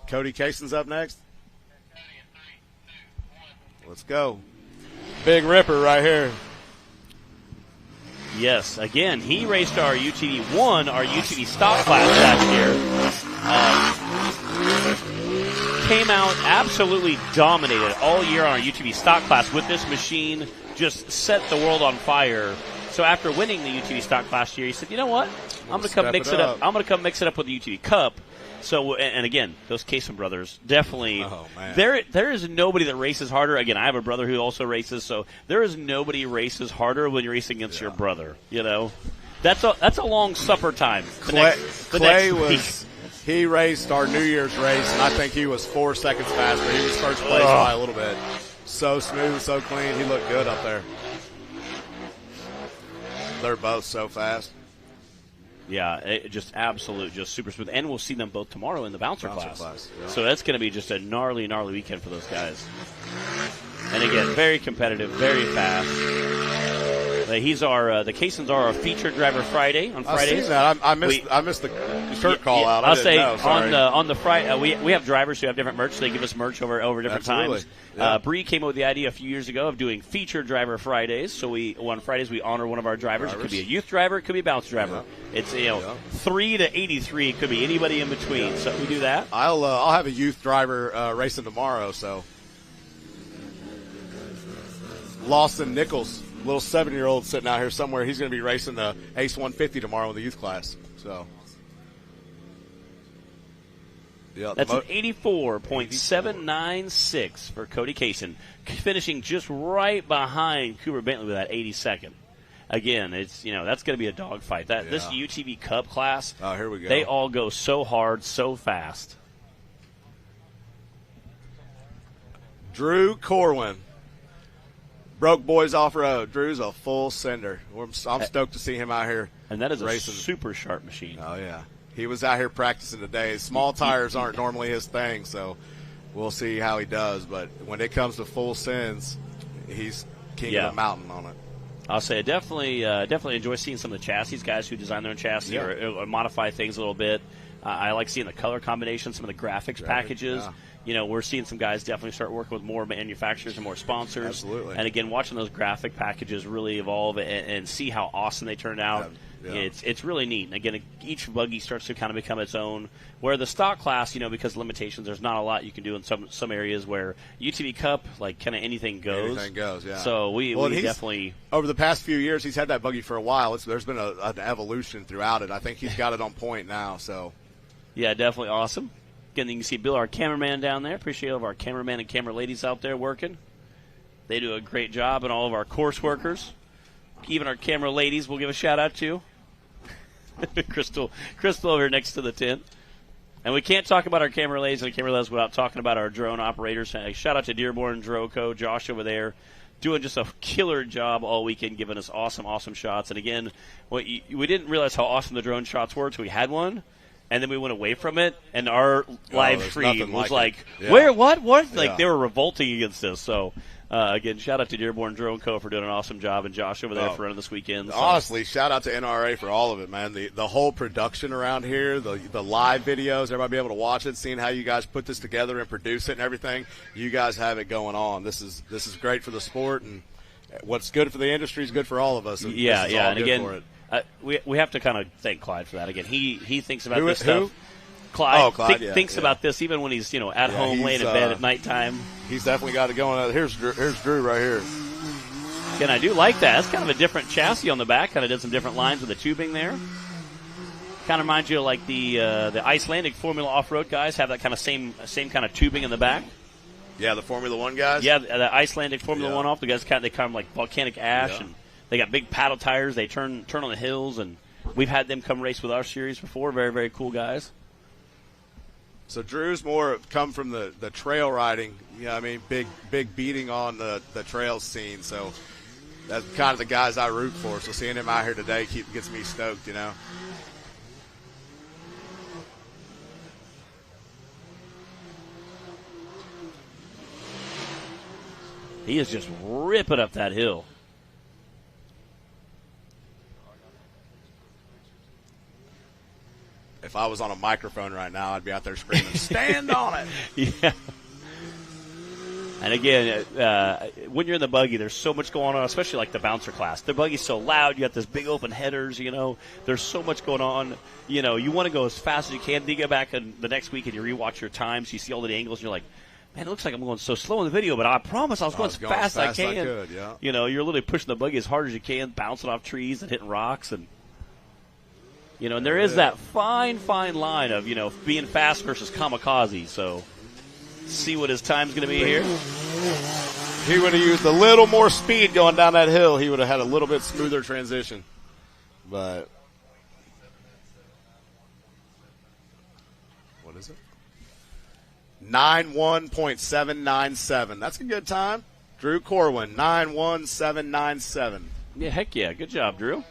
Cody Cason's up next. Let's go. Big Ripper right here. Yes, again, he raced our UTV 1, our UTV stock class last year. Came out, absolutely dominated all year on our UTV stock class with this machine. Just set the world on fire. So after winning the UTV stock last year, he said, "You know what? I'm going to come mix it up. I'm going to come mix it up with the UTV Cup." So, and again, those Cason brothers definitely. Oh, man. There is nobody that races harder. Again, I have a brother who also races, so there is nobody races harder when you're racing against your brother. You know, that's a long supper time. He raced our New Year's race, and I think he was 4 seconds faster. He was first place by a little bit. So smooth, so clean. He looked good up there. They're both so fast. Yeah, just super smooth. And we'll see them both tomorrow in the bouncer class. Yeah. So that's going to be just a gnarly weekend for those guys. And again, very competitive, very fast. The Casons are our featured driver Friday on Fridays. I've seen that. I missed the shirt call out. I'll say on the Friday we have drivers who have different merch. So they give us merch over different times. Yeah. Bree came up with the idea a few years ago of doing featured driver Fridays. So on Fridays we honor one of our drivers. It could be a youth driver. It could be a bounce driver. Yeah. It's 3 to 83. It could be anybody in between. Yeah. So we do that. I'll have a youth driver racing tomorrow. So Lawson Nichols, little 7-year-old sitting out here somewhere. He's going to be racing the Ace 150 tomorrow in the youth class. So, yeah, that's an 84.796 for Cody Cason, finishing just right behind Cooper Bentley with that 82nd. Again, it's that's going to be a dogfight. This UTV Cup class. Oh, here we go. They all go so hard, so fast. Drew Corwin. Broke Boys Off-Road. Drew's a full sender. I'm stoked to see him out here. And that is racing. A super sharp machine. Oh, yeah. He was out here practicing today. Small tires aren't normally his thing, so we'll see how he does. But when it comes to full sends, he's king of the mountain on it. I'll say I definitely enjoy seeing some of the chassis guys who design their own chassis or modify things a little bit. I like seeing the color combination, some of the graphics packages. Yeah. We're seeing some guys definitely start working with more manufacturers and more sponsors. Absolutely. And again, watching those graphic packages really evolve and see how awesome they turn out. Yeah. It's really neat. And again, each buggy starts to kind of become its own. Where the stock class, because limitations, there's not a lot you can do in some areas where UTV Cup, like kind of anything goes. Anything goes, yeah. So we definitely. Over the past few years, he's had that buggy for a while. There's been an evolution throughout it. I think he's got it on point now. So. Yeah, definitely awesome. Again, you can see Bill, our cameraman down there. Appreciate all of our cameraman and camera ladies out there working. They do a great job, and all of our course workers. Even our camera ladies we'll give a shout-out to. Crystal over here next to the tent. And we can't talk about our camera ladies and camera ladies without talking about our drone operators. Shout-out to Dearborn Droco, Josh over there, doing just a killer job all weekend, giving us awesome shots. And again, we didn't realize how awesome the drone shots were until we had one. And then we went away from it, and our live stream was where, what? Like, they were revolting against this. So, again, shout out to Dearborn Drone Co. for doing an awesome job, and Josh over there for running this weekend. So. Honestly, shout out to NRRA for all of it, man. The whole production around here, the live videos, everybody be able to watch it, seeing how you guys put this together and produce it and everything. You guys have it going on. This is great for the sport, and what's good for the industry is good for all of us. Yeah, and again, we have to kind of thank Clyde for that. Again, he thinks about this stuff. Clyde thinks about this even when he's at home laying in bed at nighttime. He's definitely got it going. Here's Drew right here. And I do like that. It's kind of a different chassis on the back. Kind of did some different lines with the tubing there. Kind of reminds you of like the Icelandic Formula Off-Road guys have that kind of same kind of tubing in the back. Yeah, the Formula One guys. Yeah, the Icelandic Formula One off. The guys they come like volcanic ash and. They got big paddle tires. They turn on the hills, and we've had them come race with our series before. Very, very cool guys. So Drew's more come from the trail riding, big beating on the trail scene. So that's kind of the guys I root for. So seeing him out here today gets me stoked, He is just ripping up that hill. If I was on a microphone right now, I'd be out there screaming, "Stand on it!" Yeah. And again, when you're in the buggy, there's so much going on, especially like the bouncer class. The buggy's so loud. You got this big open headers. There's so much going on. You want to go as fast as you can. Then you go back and the next week and you rewatch your times. You see all the angles. And you're like, man, it looks like I'm going so slow in the video, but I promise I was going as fast as I can. I could, yeah. You know, you're literally pushing the buggy as hard as you can, bouncing off trees and hitting rocks. And, you know, and there is that fine line of, you know, being fast versus kamikaze. So see what his time's going to be here. He would have used a little more speed going down that hill. He would have had a little bit smoother transition. But what is it? 91.797. That's a good time. Drew Corwin, 91797. Yeah, heck yeah. Good job, Drew.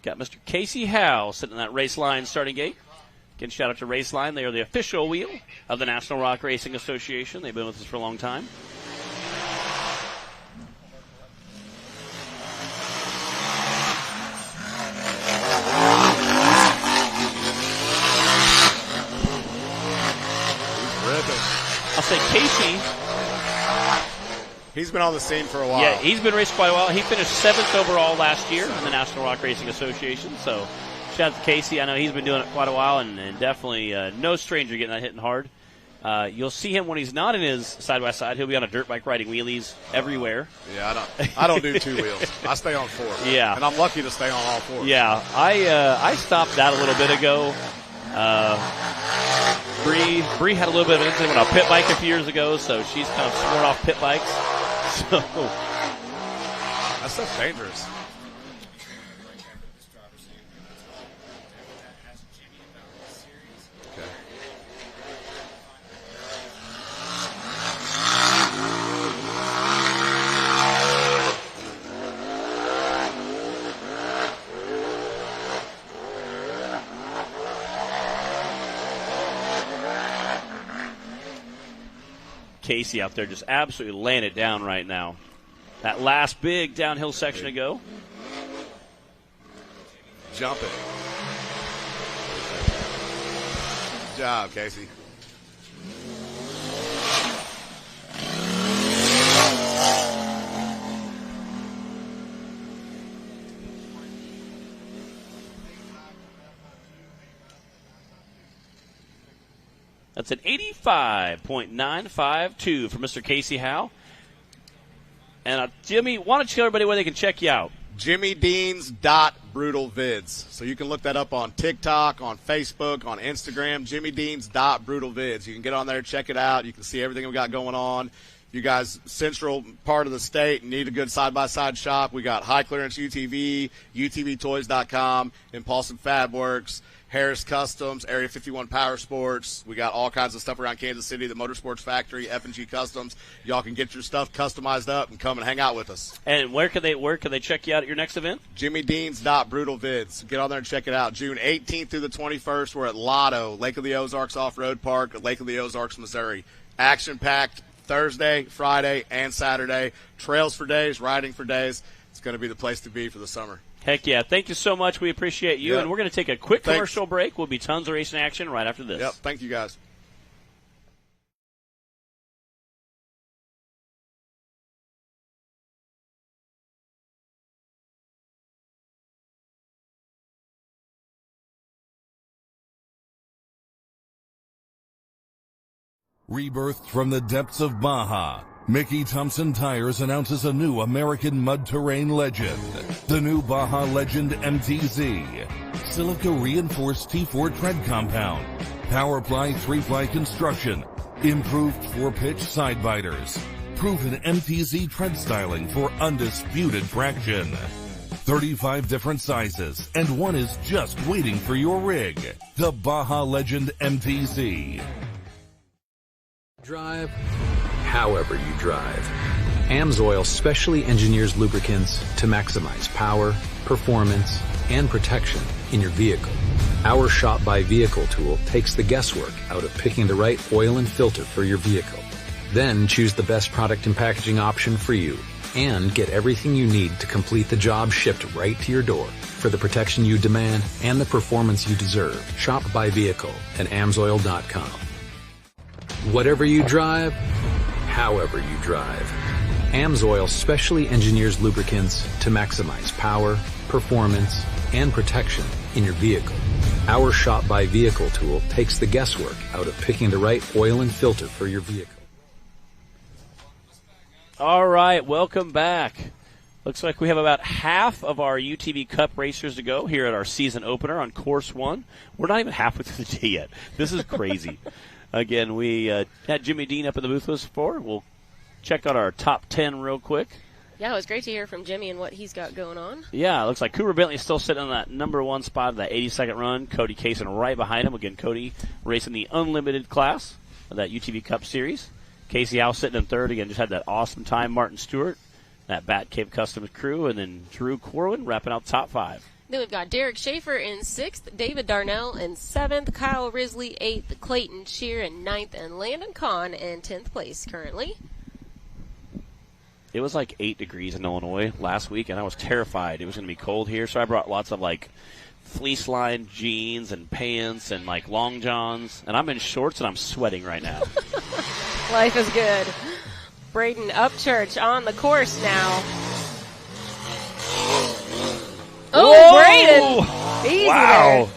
Got Mr. Casey Howe sitting in that race line starting gate. Again, shout out to Raceline. They are the official wheel of the National Rock Racing Association. They've been with us for a long time. I'll say Casey. He's been on the scene for a while. Yeah, he's been racing quite a while. He finished 7th overall last year in the National Rock Racing Association. So shout out to Casey. I know he's been doing it quite a while, and definitely no stranger getting that hitting hard. You'll see him when he's not in his side-by-side. He'll be on a dirt bike riding wheelies everywhere. Yeah, I don't do 2 wheels. I stay on 4. Yeah. And I'm lucky to stay on all 4. Yeah, I stopped that a little bit ago. Bree had a little bit of an incident on a pit bike a few years ago, so she's kind of sworn off pit bikes. So that stuff's dangerous. Okay. Casey out there just absolutely laying it down right now. That last big downhill section to go. Jump it. Good job, Casey. That's an 85.952 for Mr. Casey Howe. And Jimmy, why don't you tell everybody where they can check you out? JimmyDeans.BrutalVids. So you can look that up on TikTok, on Facebook, on Instagram, JimmyDeans.BrutalVids. You can get on there, check it out. You can see everything we got going on. You guys, central part of the state, need a good side-by-side shop. We got High Clearance UTV, UTVtoys.com, Impulsive Fab Works, Harris Customs, Area 51 Power Sports. We got all kinds of stuff around Kansas City, the Motorsports Factory, F&G Customs. Y'all can get your stuff customized up and come and hang out with us. And where can they check you out at your next event? JimmyDeans.BrutalVids. Get on there and check it out. June 18th through the 21st, we're at Lotto, Lake of the Ozarks Off-Road Park at Lake of the Ozarks, Missouri. Action-packed Thursday, Friday, and Saturday. Trails for days, riding for days. It's going to be the place to be for the summer. Heck yeah. Thank you so much. We appreciate you. Yep. And we're going to take a quick commercial break. We'll be tons of racing action right after this. Yep. Thank you, guys. Rebirthed from the depths of Baja, Mickey Thompson Tires announces a new American mud terrain legend. The new Baja Legend MTZ. Silica reinforced T4 tread compound. Powerply 3-ply construction. Improved 4-pitch side biters. Proven MTZ tread styling for undisputed traction. 35 different sizes, and one is just waiting for your rig. The Baja Legend MTZ. Drive however you drive. AMSOIL specially engineers lubricants to maximize power, performance, and protection in your vehicle. Our Shop by Vehicle tool takes the guesswork out of picking the right oil and filter for your vehicle. Then choose the best product and packaging option for you and get everything you need to complete the job shipped right to your door for the protection you demand and the performance you deserve. Shop by Vehicle at AMSOIL.com. Whatever you drive, however you drive. AMSOIL specially engineers lubricants to maximize power, performance, and protection in your vehicle. Our Shop by Vehicle tool takes the guesswork out of picking the right oil and filter for your vehicle. All right, welcome back. Looks like we have about half of our UTV Cup racers to go here at our season opener on Course 1. We're not even halfway through the day yet. This is crazy. Again, we had Jimmy Dean up in the booth with us before. We'll check out our top 10 real quick. Yeah, it was great to hear from Jimmy and what he's got going on. Yeah, it looks like Cooper Bentley's still sitting on that number 1 spot of that 82nd run. Cody Kaysen right behind him. Again, Cody racing the unlimited class of that UTV Cup series. Casey Howe sitting in 3rd. Again, just had that awesome time. Martin Stewart, that Bat Cave Customs crew, and then Drew Corwin wrapping out top 5. Then we've got Derek Schaefer in 6th, David Darnell in 7th, Kyle Risley 8th, Clayton Shear in 9th, and Landon Kahn in 10th place currently. It was like 8 degrees in Illinois last week, and I was terrified it was going to be cold here, so I brought lots of, like, fleece-lined jeans and pants and, like, long johns, and I'm in shorts and I'm sweating right now. Life is good. Braden Upchurch on the course now. Oh, Braden! Easy wow. there.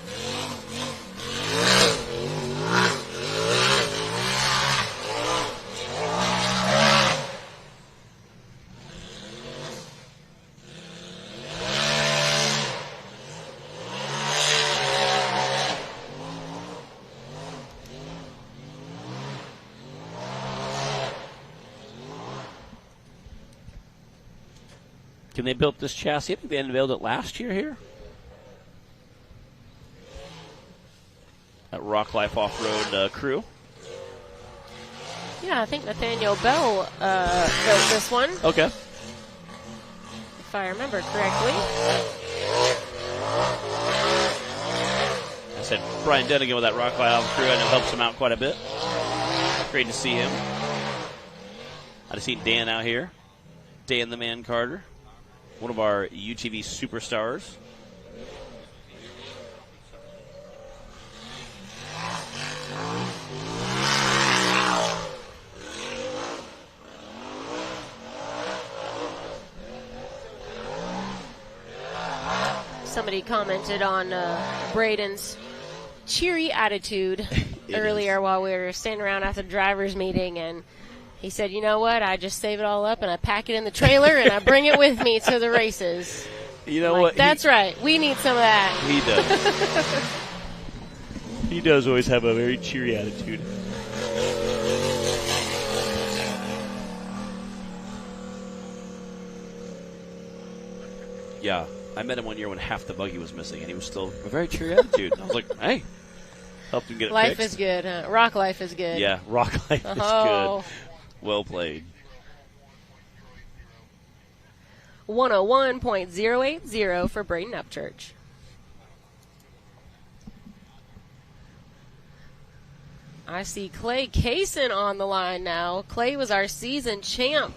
Can they build this chassis? I think they unveiled it last year here. That Rock Life Off-Road crew. Yeah, I think Nathaniel Bell built this one. Okay. If I remember correctly. I said Brian Dunnigan with that Rock Life Off crew. I know helps him out quite a bit. Great to see him. I've seen Dan out here. Dan the Man Carter. One of our UTV superstars. Somebody commented on Braden's cheery attitude earlier while we were standing around at the driver's meeting, and he said, you know what, I just save it all up and I pack it in the trailer and I bring it with me to the races. You know what? That's right. We need some of that. He does. He does always have a very cheery attitude. Yeah. I met him one year when half the buggy was missing, and he was still a very cheery attitude. I was like, hey, helped him get it Life fixed. is good, huh? Rock life is good. Yeah, rock life is good. Well played. 101.080 for Braden Upchurch. I see Clay Kaysen on the line now. Clay was our season champ,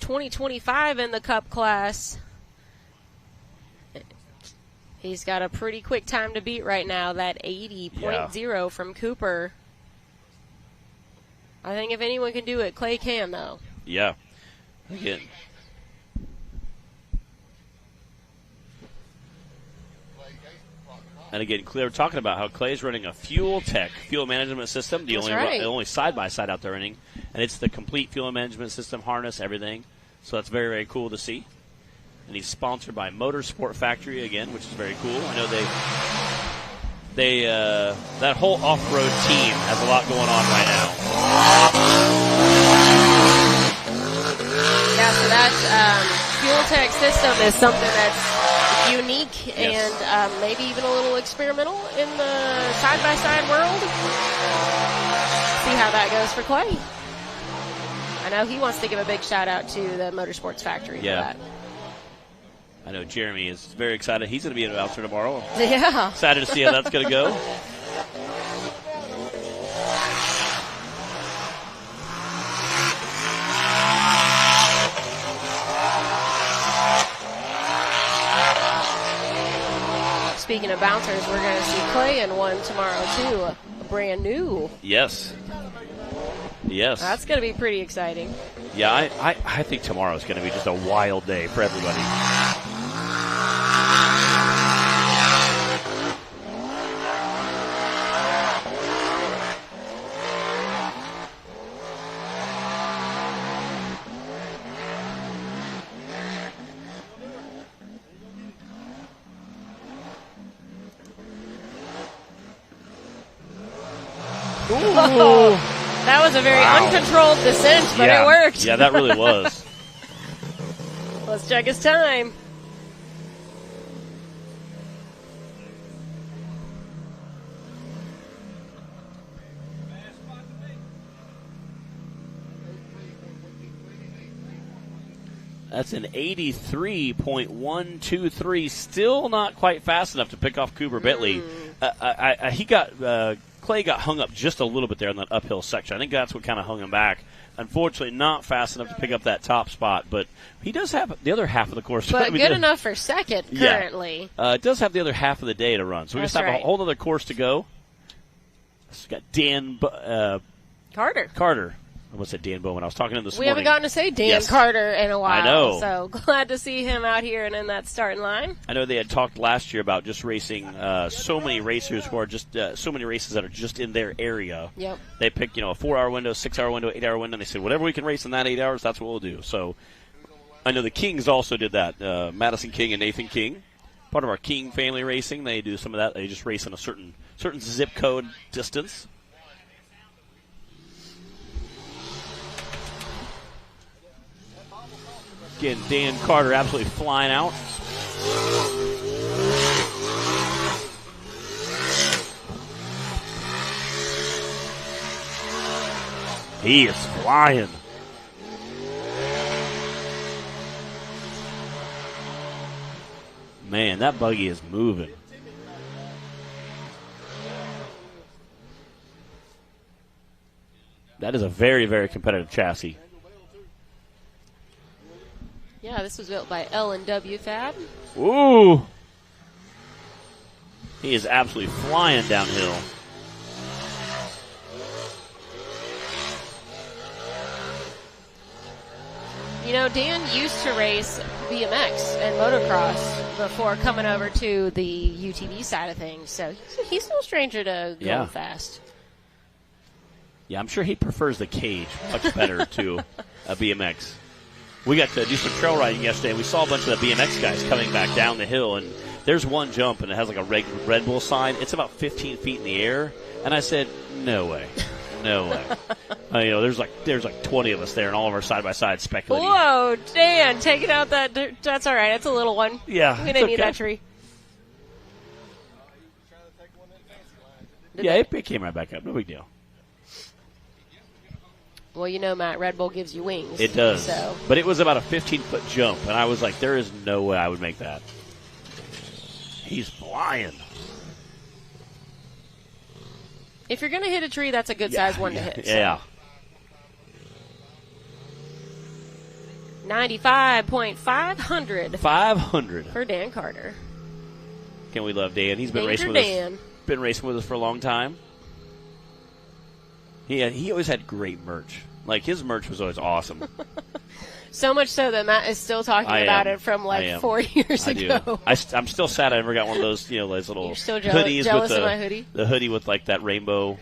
2025 in the Cup class. He's got a pretty quick time to beat right now, that 80.0 from Cooper. I think if anyone can do it, Clay can, though. Yeah. Again. And again, we're talking about how Clay's running a fuel management system, the only side-by-side out there running. And it's the complete fuel management system, harness, everything. So that's very, very cool to see. And he's sponsored by Motorsport Factory again, which is very cool. I know they that whole off-road team has a lot going on right now. Yeah, so that Fuel Tech system is something that's unique and maybe even a little experimental in the side-by-side world. See how that goes for Clay. I know he wants to give a big shout-out to the Motorsports Factory for that. I know Jeremy is very excited. He's going to be an announcer tomorrow. Yeah. Excited to see how that's going to go. Speaking of bouncers, we're going to see Clay in one tomorrow, too. A brand new. Yes. Yes. That's going to be pretty exciting. Yeah, I think tomorrow is going to be just a wild day for everybody. Whoa. That was a very uncontrolled descent, but it worked. Yeah, that really was. Let's check his time. That's an 83.123. Still not quite fast enough to pick off Cooper Bentley. Clay got hung up just a little bit there in that uphill section. I think that's what kind of hung him back. Unfortunately, not fast enough to pick up that top spot, but he does have the other half of the course. But good enough for second currently. It does have the other half of the day to run, so we just have a whole other course to go. We've got Dan Carter. I almost said Dan Bowman. I was talking to him this morning. We haven't gotten to say Dan Carter in a while. I know. So glad to see him out here and in that starting line. I know they had talked last year about just racing so many racers who are just so many races that are just in their area. Yep. They pick, a 4-hour window, 6-hour window, 8-hour window, and they said whatever we can race in that 8 hours, that's what we'll do. So I know the Kings also did that. Madison King and Nathan King, part of our King family racing. They do some of that. They just race in a certain zip code distance. Again, Dan Carter absolutely flying out. He is flying. Man, that buggy is moving. That is a very, very competitive chassis. Yeah, this was built by L&W Fab. Ooh. He is absolutely flying downhill. Dan used to race BMX and motocross before coming over to the UTV side of things, so he's no stranger to going fast. Yeah, I'm sure he prefers the cage much better to a BMX. We got to do some trail riding yesterday. We saw a bunch of the BMX guys coming back down the hill, and there's one jump, and it has like a Red Bull sign. It's about 15 feet in the air, and I said, no way. No way. There's like 20 of us there, and all of our side-by-side speculating. Whoa, Dan, taking out that's all right. It's a little one. Yeah, we didn't need that tree. Yeah, it came right back up. No big deal. Well, Matt, Red Bull gives you wings. It does. So. But it was about a 15-foot jump, and I was like, there is no way I would make that. He's flying. If you're going to hit a tree, that's a good size one to hit. Yeah. 95.500. 500 for Dan Carter. Can we love Dan? He's been racing with us. Been racing with us for a long time. He always had great merch. Like, his merch was always awesome. So much so that Matt is still talking about it from 4 years ago. I'm still sad I never got one of those, those little hoodies jealous with of my hoodie? The hoodie with like that rainbow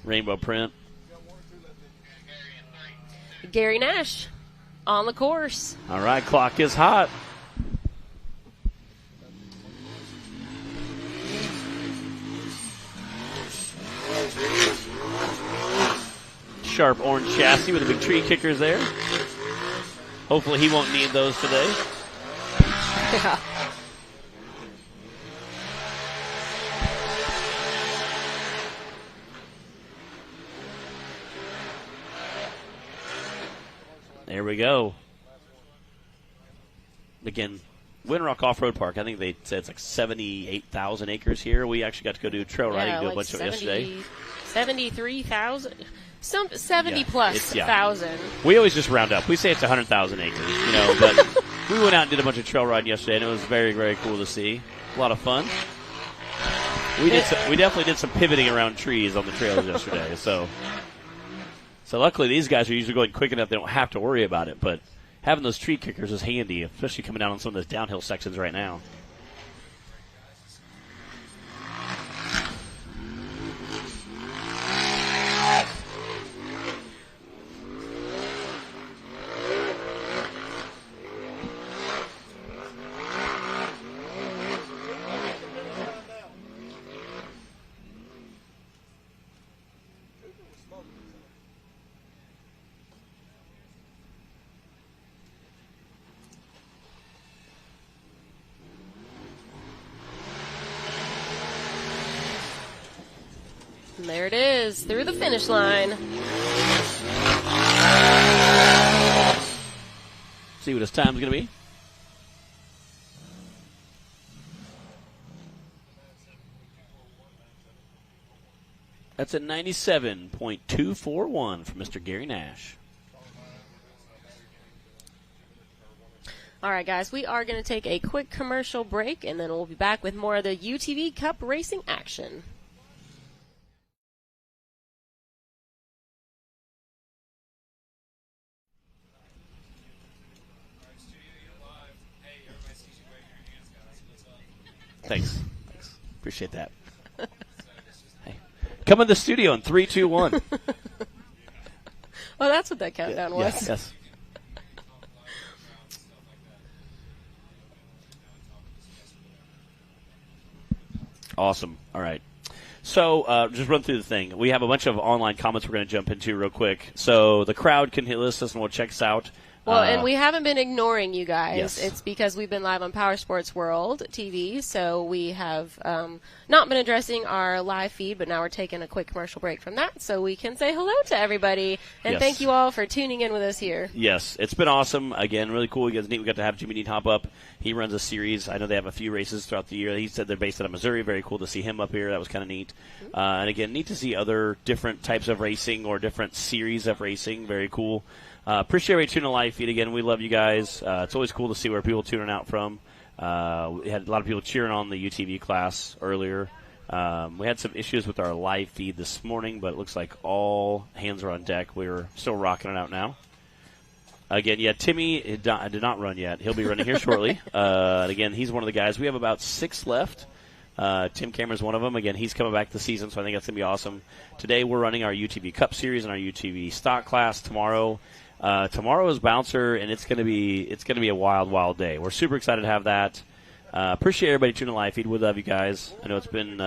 print. Gary Nash on the course. All right, clock is hot. Sharp orange chassis with the big tree kickers there. Hopefully he won't need those today. Yeah. There we go. Again, Windrock Off-Road Park, I think they said it's like 78,000 acres here. We actually got to go do trail riding, do a bunch of it yesterday. 73,000. 70 plus thousand. We always just round up. We say it's 100,000 acres, but we went out and did a bunch of trail riding yesterday, and it was very, very cool to see. A lot of fun. We definitely did some pivoting around trees on the trails yesterday. So luckily these guys are usually going quick enough they don't have to worry about it. But having those tree kickers is handy, especially coming down on some of those downhill sections right now. And there it is, through the finish line. See what his time's going to be. That's a 97.241 for Mr. Gary Nash. All right, guys, we are going to take a quick commercial break, and then we'll be back with more of the UTV Cup racing action. Thanks. Appreciate that. Hey, come in the studio in 3, 2, 1. Oh, that's what that countdown was. Yes. Awesome. All right. So just run through the thing. We have a bunch of online comments we're going to jump into real quick. So the crowd can list us and will check us out. Well, and we haven't been ignoring you guys. Yes. It's because we've been live on Power Sports World TV, so we have not been addressing our live feed, but now we're taking a quick commercial break from that so we can say hello to everybody. And Yes. Thank you all for tuning in with us here. Yes, it's been awesome. Again, really cool. We got to have Jimmy Dean hop up. He runs a series. I know they have a few races throughout the year. He said they're based out of Missouri. Very cool to see him up here. That was kind of neat. And again, neat to see other different types of racing or different series of racing. Very cool. Appreciate everybody tuning in live feed again. We love you guys. It's always cool to see where people tuning out from. We had a lot of people cheering on the UTV class earlier. We had some issues with our live feed this morning, but it looks like all hands are on deck. We're still rocking it out now. Again, yeah, Timmy did not run yet. He'll be running here shortly. And again, he's one of the guys. We have about 6 left. Tim Cameron's one of them. Again, he's coming back this season, so I think that's going to be awesome. Today we're running our UTV Cup Series and our UTV Stock class. Tomorrow is Bouncer, and it's going to be a wild, wild day. We're super excited to have that. Appreciate everybody tuning in live feed. We love you guys. I know it's been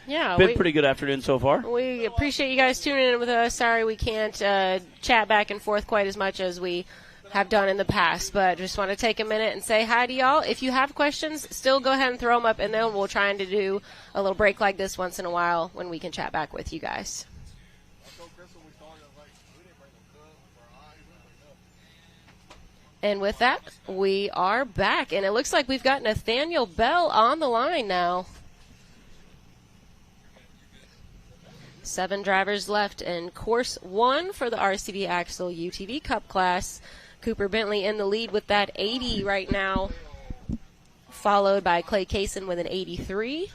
pretty good afternoon so far. We appreciate you guys tuning in with us. Sorry we can't chat back and forth quite as much as we have done in the past, but just want to take a minute and say hi to y'all. If you have questions, still go ahead and throw them up, and then we'll try to do a little break like this once in a while when we can chat back with you guys. And with that, we are back, and it looks like we've got Nathaniel Bell on the line now. 7 drivers left in course 1 for the RCV Axle UTV Cup class. Cooper Bentley in the lead with that 80 right now, followed by Clay Kaysen with an 83.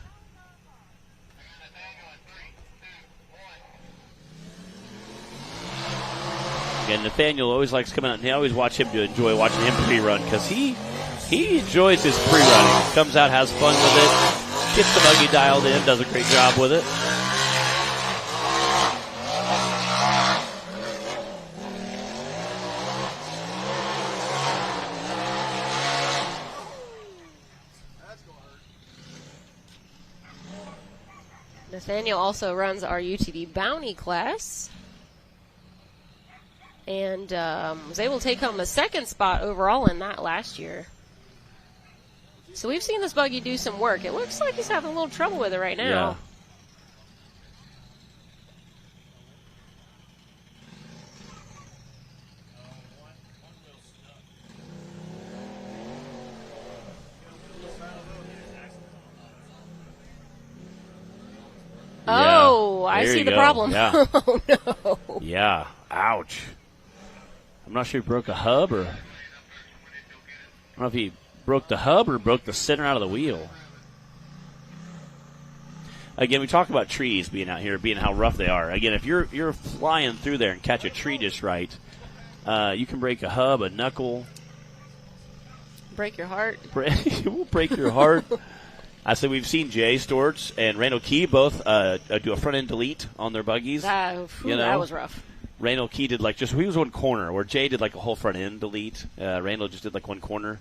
Again, Nathaniel always likes coming out, and I always enjoy watching him pre-run because he enjoys his pre-running. Comes out, has fun with it, gets the buggy dialed in, does a great job with it. Nathaniel also runs our UTV Bounty class and was able to take home a 2nd spot overall in that last year. So we've seen this buggy do some work. It looks like he's having a little trouble with it right now. Yeah. Oh, I There see you the go. problem. Yeah. Oh, no. Yeah. Ouch. I'm not sure if he broke a hub or... I don't know if he broke the hub or broke the center out of the wheel. Again, we talk about trees being out here, being how rough they are. Again, if you're flying through there and catch a tree just right, you can break a hub, a knuckle. Break your heart. It will break your heart. I said we've seen Jay Storch and Randall Key both do a front end delete on their buggies. That was rough. Randall Key did he was one corner, where Jay did like a whole front end delete. Randall just did like one corner.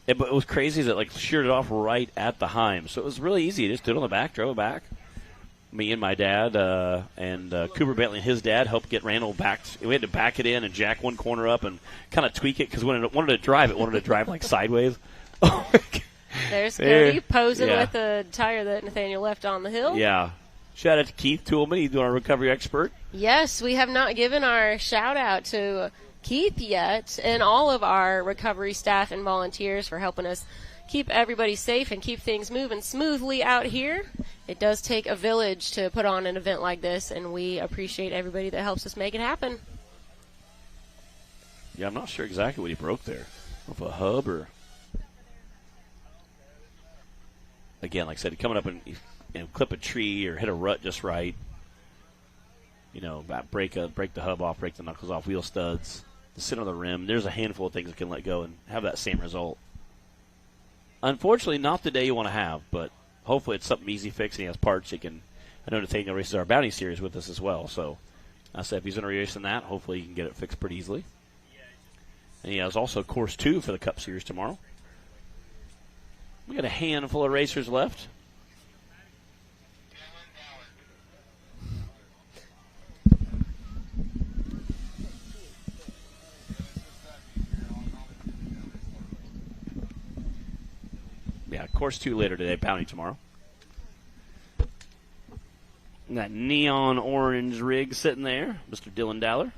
But it was crazy that like sheared it off right at the Heim. So it was really easy. Just did it on the back, drove it back. Me and my dad and Cooper Bentley and his dad helped get Randall back. We had to back it in and jack one corner up and kind of tweak it because when it wanted to drive like sideways. Oh my God. There's Cody posing with the tire that Nathaniel left on the hill. Yeah. Shout out to Keith Toolman. He's our recovery expert. Yes, we have not given our shout out to Keith yet, and all of our recovery staff and volunteers for helping us keep everybody safe and keep things moving smoothly out here. It does take a village to put on an event like this, and we appreciate everybody that helps us make it happen. Yeah, I'm not sure exactly what he broke there. Off a hub or... Again, like I said, coming up and clip a tree or hit a rut just right. Break the hub off, break the knuckles off, wheel studs, the center of the rim. There's a handful of things that can let go and have that same result. Unfortunately, not the day you want to have, but hopefully it's something easy fix and he has parts he can. I know Nathaniel races our bounty series with us as well, so I said if he's going to race in that, hopefully he can get it fixed pretty easily. And he has also course 2 for the Cup Series tomorrow. We got a handful of racers left. Yeah, course 2 later today, bounty tomorrow. And that neon orange rig sitting there, Mr. Dylan Dowler.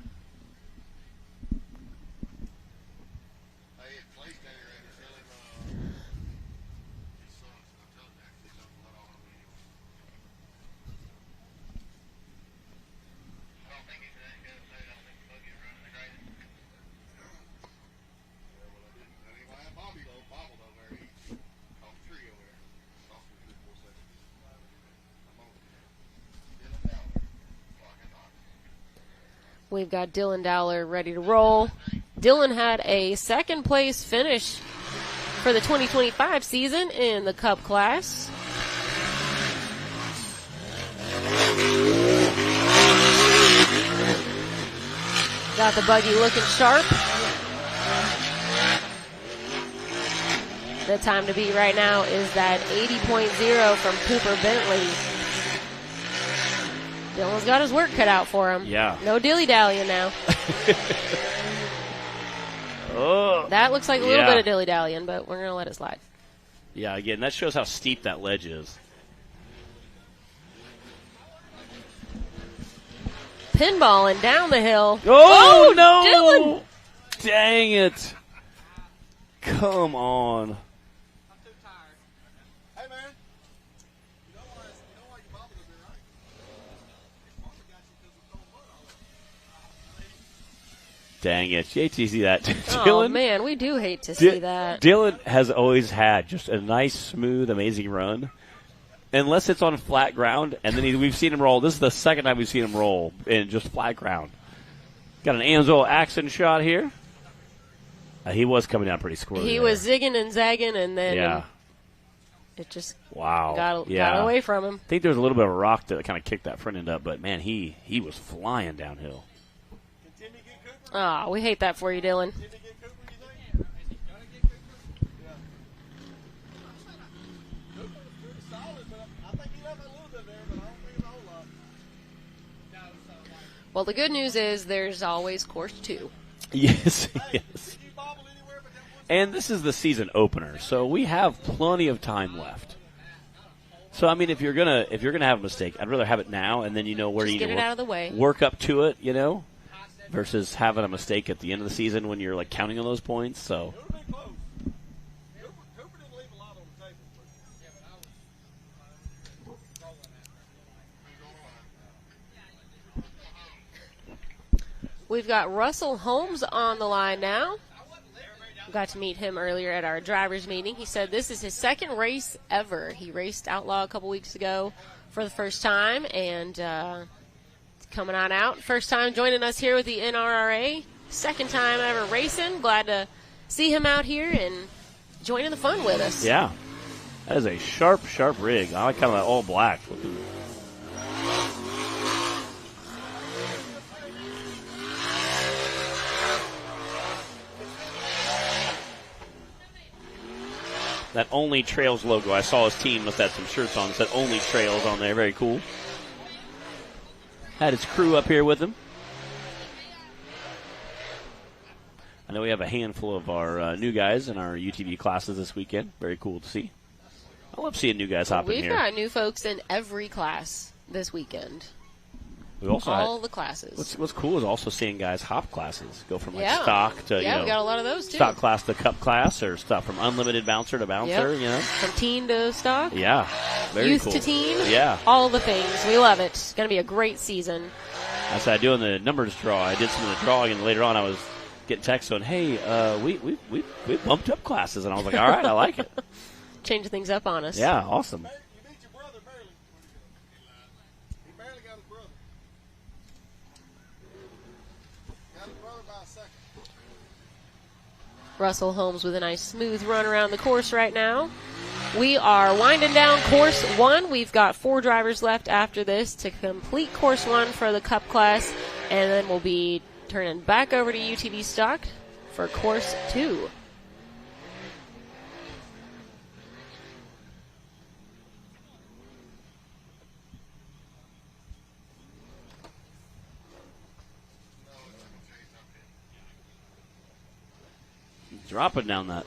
We've got Dylan Dowler ready to roll. Dylan had a second place finish for the 2025 season in the Cup class. Got the buggy looking sharp. The time to beat right now is that 80.0 from Cooper Bentley. Dylan's got his work cut out for him. Yeah. No dilly-dallying now. Oh, that looks like a little bit of dilly-dallying, but we're going to let it slide. Yeah, again, that shows how steep that ledge is. Pinballing down the hill. Oh no! Dylan! Dang it. Come on. Dang it. You hate to see that. Oh, Dylan, man, we do hate to see that. Dylan has always had just a nice, smooth, amazing run. Unless it's on flat ground, and then we've seen him roll. This is the second time we've seen him roll in just flat ground. Got an Amsoil accent shot here. He was coming down pretty squirrely. He was zigging and zagging, and then it just got away from him. I think there was a little bit of a rock that kind of kicked that front end up, but, man, he was flying downhill. Oh, we hate that for you, Dylan. Well, the good news is there's always course 2. Yes, yes. And this is the season opener, so we have plenty of time left. So I mean, if you're gonna have a mistake, I'd rather have it now, and then you know where just you get need it to out of the way. Work up to it, versus having a mistake at the end of the season when you're counting on those points. So. We've got Russell Holmes on the line now. Got to meet him earlier at our drivers meeting. He said this is his second race ever. He raced Outlaw a couple weeks ago for the first time, and coming on out. First time joining us here with the NRRA. Second time ever racing. Glad to see him out here and joining the fun with us. Yeah. That is a sharp, sharp rig. I like kind of that all black looking. That Only Trails logo. I saw his team must have some shirts on that said Only Trails on there. Very cool. Had his crew up here with him. I know we have a handful of our new guys in our UTV classes this weekend. Very cool to see. I love seeing new guys hop in here. We've got new folks in every class this weekend. We also all had, the classes. What's cool is also seeing guys hop classes, go from like Yeah. stock to we got a lot of those too. stock class to cup class, or stuff from unlimited bouncer to bouncer. Yep. You know, From teen to stock. yeah, very Youth cool. to teen. Yeah, All the things. We love it. It's going to be a great season. that's what I do in the numbers draw. I did some of the drawing, and later on I was getting texts going, "Hey, we bumped up classes," and I was like, "All right, I like it." Change things up on us. Yeah, awesome. You beat your brother barely. He barely got his brother. Got his brother by a second. Russell Holmes with a nice smooth run around the course right now. We are winding down course 1. We've got 4 drivers left after this to complete course 1 for the cup class, and then we'll be turning back over to UTV stock for course 2. Dropping down that.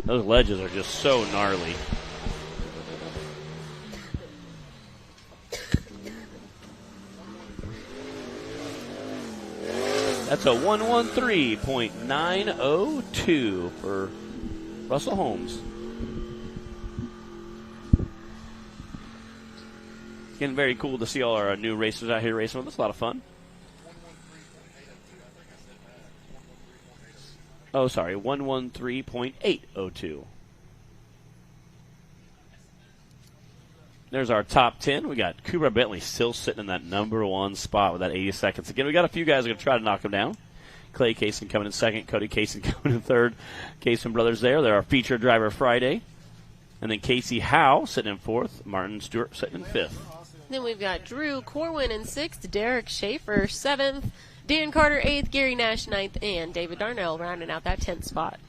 Those ledges are just so gnarly. That's a 113.902 for Russell Holmes. It's getting very cool to see all our new racers out here racing with us. A lot of fun. Oh, sorry, 113.802. There's our top 10. We got Cooper Bentley still sitting in that number 1 spot with that 80 seconds. Again, we got a few guys that are going to try to knock him down. Clay Kaysen coming in second, Cody Kaysen coming in third. Kaysen brothers there. They're our feature driver Friday. And then Casey Howe sitting in fourth, Martin Stewart sitting in fifth. Then we've got Drew Corwin in 6th, Derek Schaefer 7th, Dan Carter 8th, Gary Nash 9th, and David Darnell rounding out that 10th spot.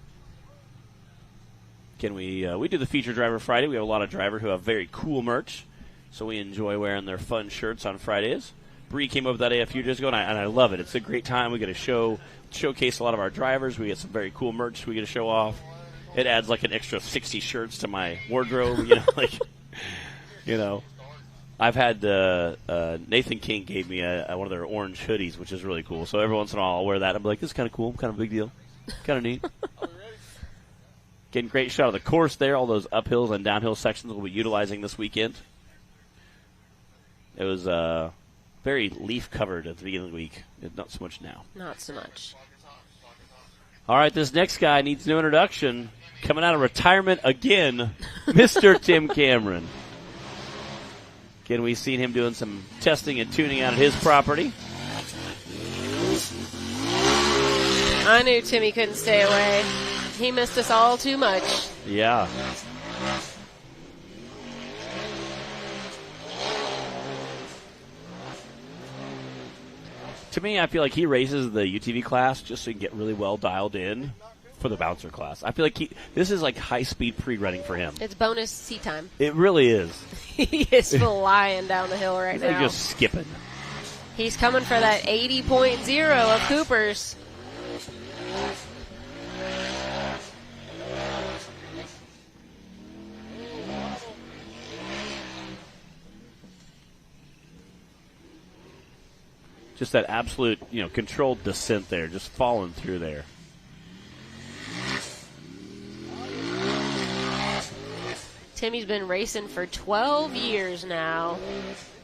Can we do the feature driver Friday? We have a lot of drivers who have very cool merch, so we enjoy wearing their fun shirts on Fridays. Bree came up with that a few years ago, and I love it. It's a great time. We get to showcase a lot of our drivers. We get some very cool merch we get to show off. It adds like an extra 60 shirts to my wardrobe, I've had Nathan King gave me one of their orange hoodies, which is really cool. So every once in a while I'll wear that. I'm like, this is kind of cool, kind of a big deal, kind of neat. Getting a great shot of the course there. All those uphills and downhill sections we'll be utilizing this weekend. It was very leaf covered at the beginning of the week. Not so much now. Not so much. All right, this next guy needs no introduction. Coming out of retirement again, Mr. Tim Cameron. Again, we've seen him doing some testing and tuning out at his property. I knew Timmy couldn't stay away. He missed us all too much. Yeah. To me, I feel like he races the UTV class just so he can get really well dialed in for the bouncer class. I feel like this is like high-speed pre-running for him. It's bonus seat time. It really is. He is flying down the hill right He's now. like just skipping. He's coming for that 80.0 of Cooper's. Just that absolute, controlled descent there, just falling through there. Timmy's been racing for 12 years now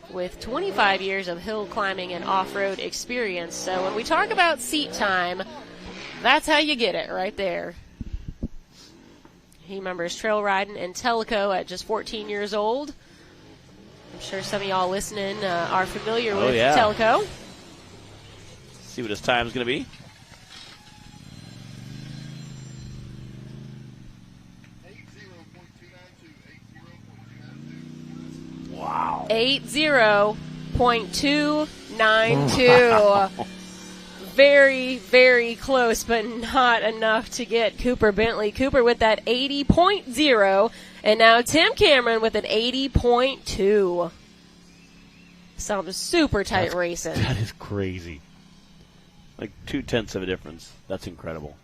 with 25 years of hill climbing and off-road experience. So when we talk about seat time, that's how you get it right there. He remembers trail riding in Tellico at just 14 years old. I'm sure some of y'all listening are familiar with Tellico. See what his time's going to be. Wow. 80.292. Wow. Very, very close, but not enough to get Cooper Bentley. Cooper with that 80.0, and now Tim Cameron with an 80.2. Some super tight racing. That is crazy. Like 0.2 of a difference. That's incredible.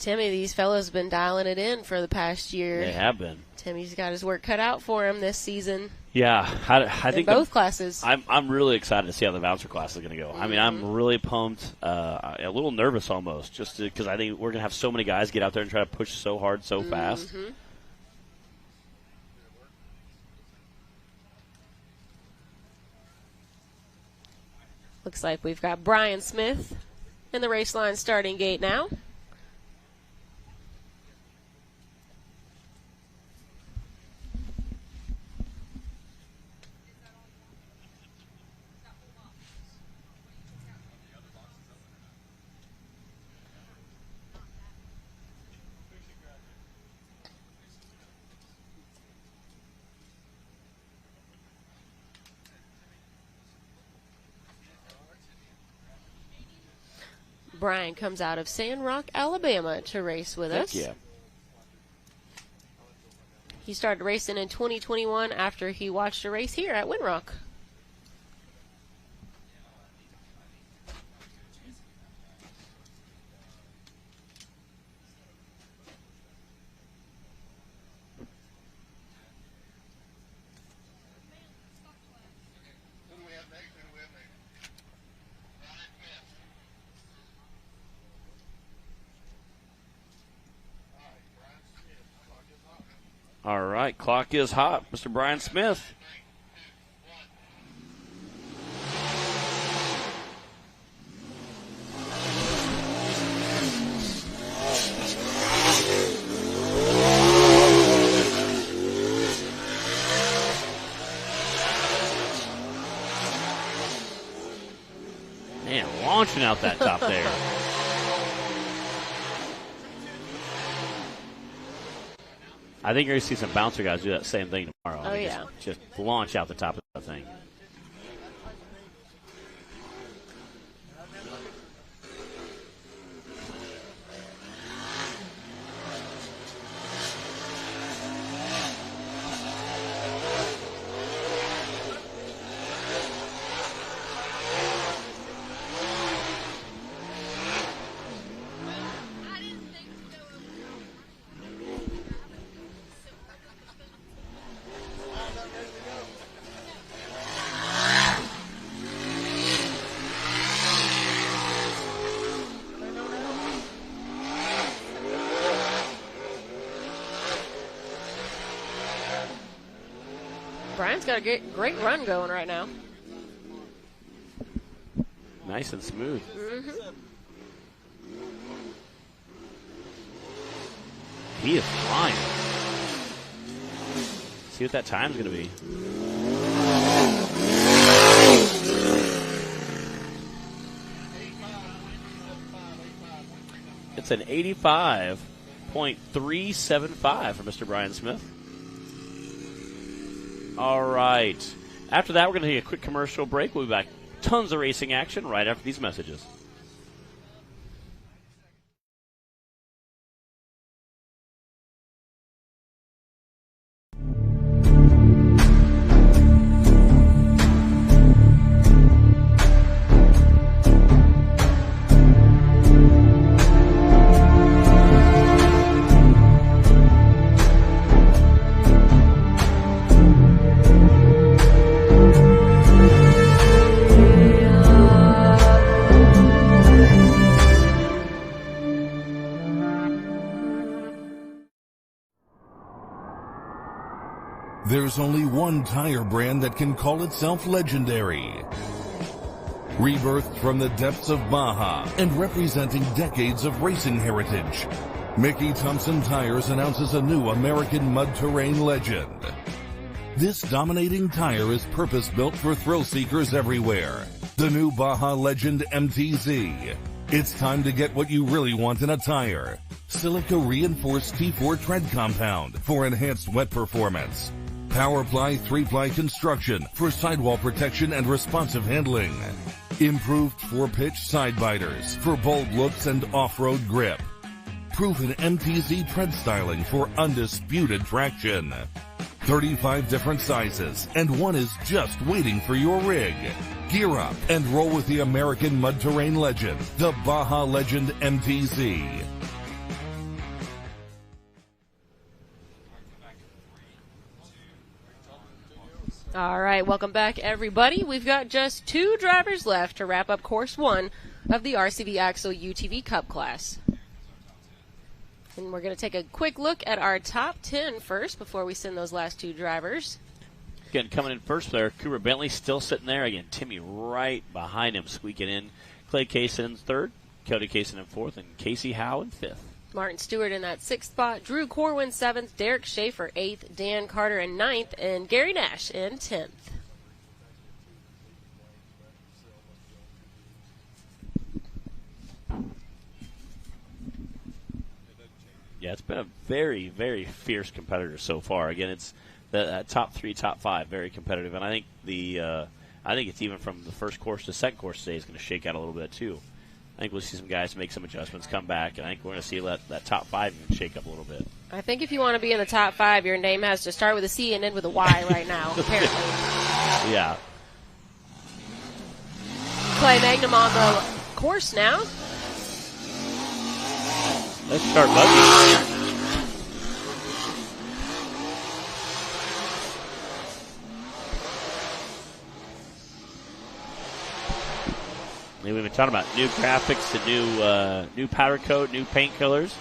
Timmy, these fellows have been dialing it in for the past year. They have been. Timmy's got his work cut out for him this season. Yeah, I think both classes. I'm really excited to see how the bouncer class is going to go. I mean, I'm really pumped, a little nervous almost, just because I think we're going to have so many guys get out there and try to push so hard, so fast. Looks like we've got Brian Smith in the race line starting gate now. Brian comes out of Sandrock, Alabama to race with us. Yeah. He started racing in 2021 after he watched a race here at Winrock. All right, clock is hot. Mr. Brian Smith. Man, launching out that top there. I think you're going to see some bouncer guys do that same thing tomorrow. Oh, yeah. Just launch out the top of that thing. Brian's got a great run going right now. Nice and smooth. He is flying. See what that time's going to be. It's an 85.375 for Mr. Brian Smith. All right. After that, we're going to take a quick commercial break. We'll be back. Tons of racing action right after these messages. There's only one tire brand that can call itself legendary. Rebirthed from the depths of Baja and representing decades of racing heritage, Mickey Thompson Tires announces a new American mud terrain legend. This dominating tire is purpose-built for thrill seekers everywhere. The new Baja Legend MTZ. It's time to get what you really want in a tire. Silica reinforced T4 tread compound for enhanced wet performance. Powerply 3-ply construction for sidewall protection and responsive handling. Improved 4-pitch side biters for bold looks and off-road grip. Proven MTZ tread styling for undisputed traction. 35 different sizes, and one is just waiting for your rig. Gear up and roll with the American mud terrain legend, the Baja Legend MTZ. All right, welcome back, everybody. We've got just 2 drivers left to wrap up Course 1 of the RCV Axle UTV Cup class. And we're going to take a quick look at our top 10 first before we send those last 2 drivers. Again, coming in first there, Cooper Bentley still sitting there. Again, Timmy right behind him, squeaking in. Clay Kaysen in third, Cody Kaysen in fourth, and Casey Howe in fifth. Martin Stewart in that 6th spot, Drew Corwin 7th, Derek Schaefer 8th, Dan Carter in 9th, and Gary Nash in 10th. Yeah, it's been a very, very fierce competitor so far. Again, it's the top 3, top 5, very competitive, and I think I think it's even from the first course to the second course today is going to shake out a little bit too. I think we'll see some guys make some adjustments, come back, and I think we're going to see that top 5 even shake up a little bit. I think if you want to be in the top 5, your name has to start with a C and end with a Y right now, apparently. Yeah. Clay Magnum on the course now. Let's start buggy. We've been talking about new graphics, the new powder coat, new paint colors.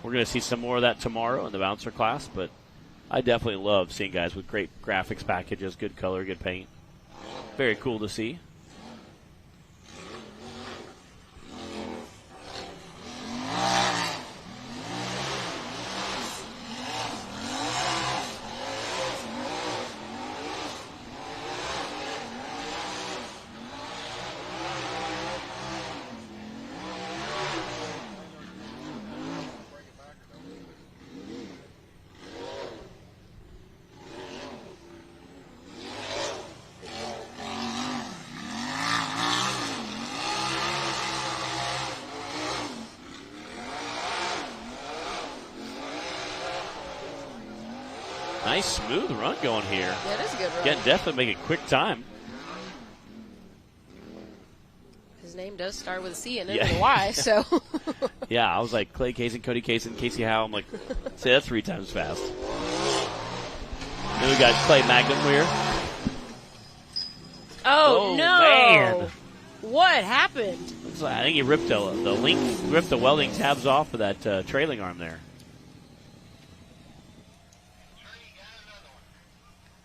We're going to see some more of that tomorrow in the bouncer class, but I definitely love seeing guys with great graphics packages, good color, good paint. Very cool to see. Nice smooth run going here. Yeah, it is a good run. Again, definitely make a quick time. His name does start with a C and end with a Y, so. Yeah, I was like Clay Kaysen, Cody Kaysen, Casey Howe. I'm like, say that 3 times fast. Then we got Clay Magnum here. Oh no! Man. What happened? Looks like, I think he ripped the welding tabs off of that trailing arm there.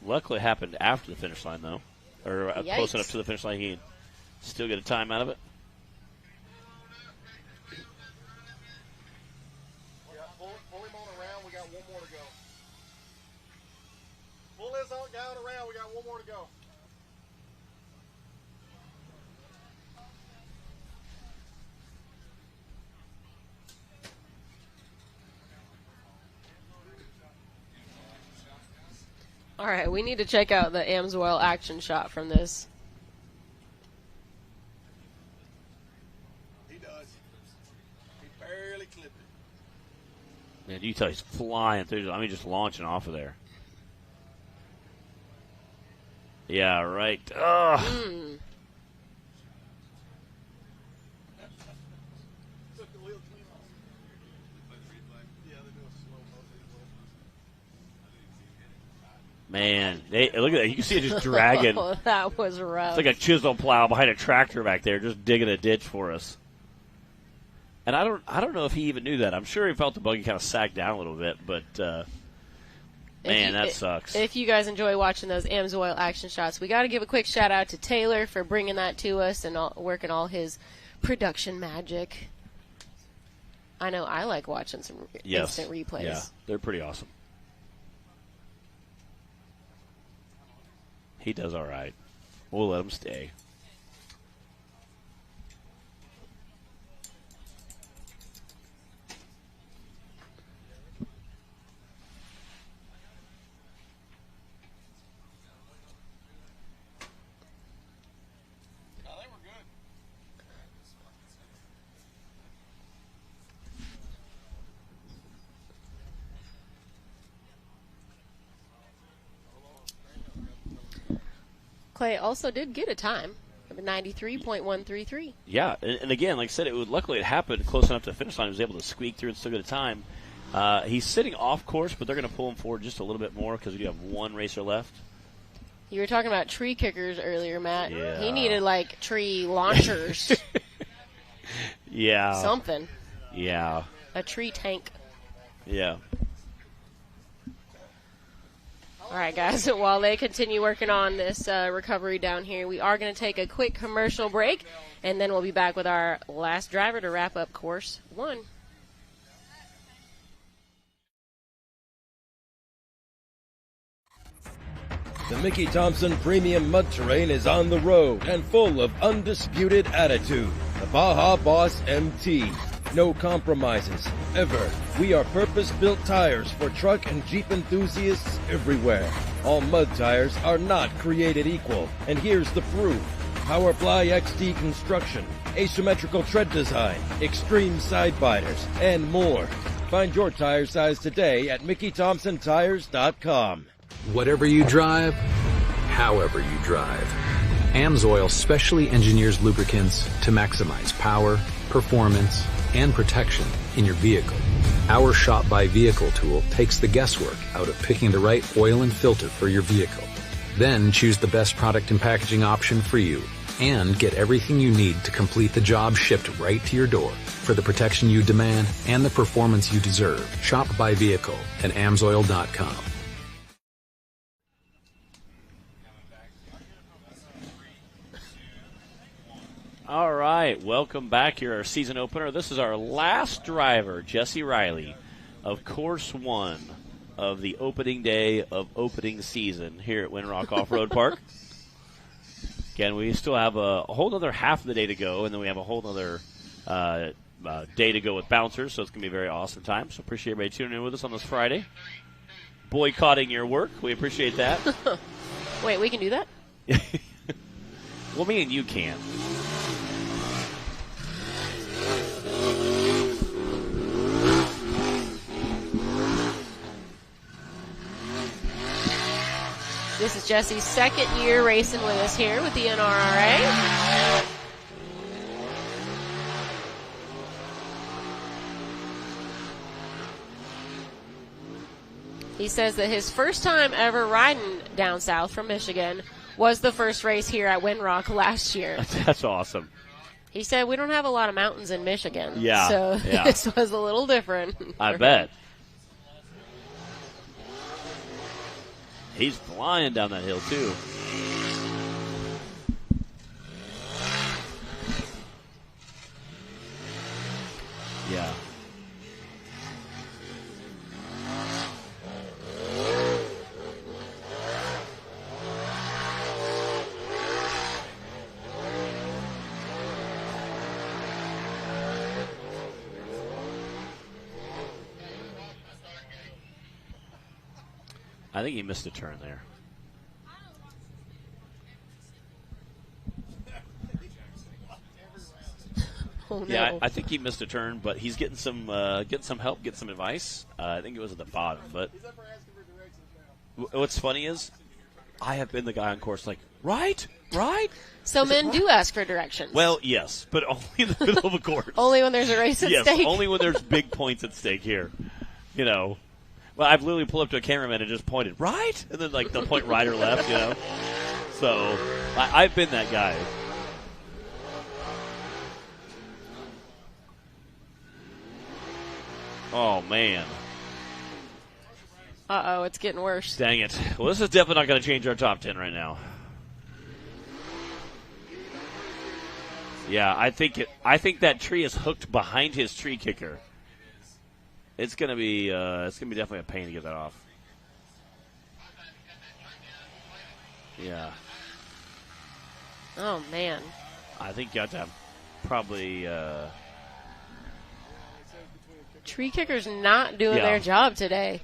Luckily, it happened after the finish line, though. Or close enough to the finish line, he can still get a time out of it. Yeah, pull him on around. We got 1 more to go. Pull this guy on around. We got 1 more to go. All right, we need to check out the Amsoil action shot from this. He does. He barely clipped it. Man, you tell he's flying through. I mean, just launching off of there. Yeah, right. Ugh. Took the wheel clean off. Yeah, they do a slow motion. Man, look at that. You can see it just dragging. Oh, that was rough. It's like a chisel plow behind a tractor back there, just digging a ditch for us. And I don't know if he even knew that. I'm sure he felt the buggy kind of sag down a little bit, but man, that sucks. If you guys enjoy watching those Amsoil action shots, we got to give a quick shout out to Taylor for bringing that to us and working all his production magic. I know I like watching some instant replays. Yeah, they're pretty awesome. He does all right. We'll let him stay. I think we're good. Clay also did get a time of 93.133. Yeah, and again, like I said, luckily it happened close enough to the finish line. He was able to squeak through and still get a time. He's sitting off course, but they're going to pull him forward just a little bit more because we do have 1 racer left. You were talking about tree kickers earlier, Matt. Yeah. He needed, like, tree launchers. Yeah. Something. Yeah. A tree tank. Yeah. All right, guys, while they continue working on this recovery down here, we are going to take a quick commercial break, and then we'll be back with our last driver to wrap up Course 1. The Mickey Thompson Premium Mud Terrain is on the road and full of undisputed attitude. The Baja Boss MT. No compromises, ever. We are purpose-built tires for truck and Jeep enthusiasts everywhere. All mud tires are not created equal, and here's the proof. Powerfly XD construction, asymmetrical tread design, extreme side biters, and more. Find your tire size today at MickeyThompsonTires.com. Whatever you drive, however you drive, AMSOIL specially engineers lubricants to maximize power, performance, and protection in your vehicle. Our Shop by Vehicle tool takes the guesswork out of picking the right oil and filter for your vehicle. Then choose the best product and packaging option for you and get everything you need to complete the job shipped right to your door for the protection you demand and the performance you deserve. Shop by Vehicle at AMSOIL.com. All right, welcome back here, our season opener. This is our last driver, Jesse Riley, of Course 1 of the opening day of opening season here at Winrock Off-Road Park. Again, we still have a whole other half of the day to go, and then we have a whole other day to go with bouncers, so it's going to be a very awesome time. So appreciate everybody tuning in with us on this Friday. Boycotting your work, we appreciate that. Wait, we can do that? Well, me and you can. This is Jesse's second year racing with us here with the NRRA. He says that his first time ever riding down south from Michigan was the first race here at Winrock last year. That's awesome. He said we don't have a lot of mountains in Michigan. Yeah. So yeah. This was a little different. I bet. He's flying down that hill, too. Yeah. I think he missed a turn there. Oh, no. Yeah, I think he missed a turn, but he's getting some help, getting some advice. I think it was at the bottom. But what's funny is I have been the guy on course like, right? So men do ask for directions. Well, yes, but only in the middle of a course. Only when there's a race at stake. Yes, only when there's big points at stake here. You know. Well, I've literally pulled up to a cameraman and just pointed, right? And then, like, they'll point right or left, you know? So, I've been that guy. Oh, man. Uh-oh, it's getting worse. Dang it. Well, this is definitely not going to change our top 10 right now. Yeah, I think that tree is hooked behind his tree kicker. It's gonna be definitely a pain to get that off. Yeah. Oh man. I think you have to have probably. Tree kicker's not doing their job today.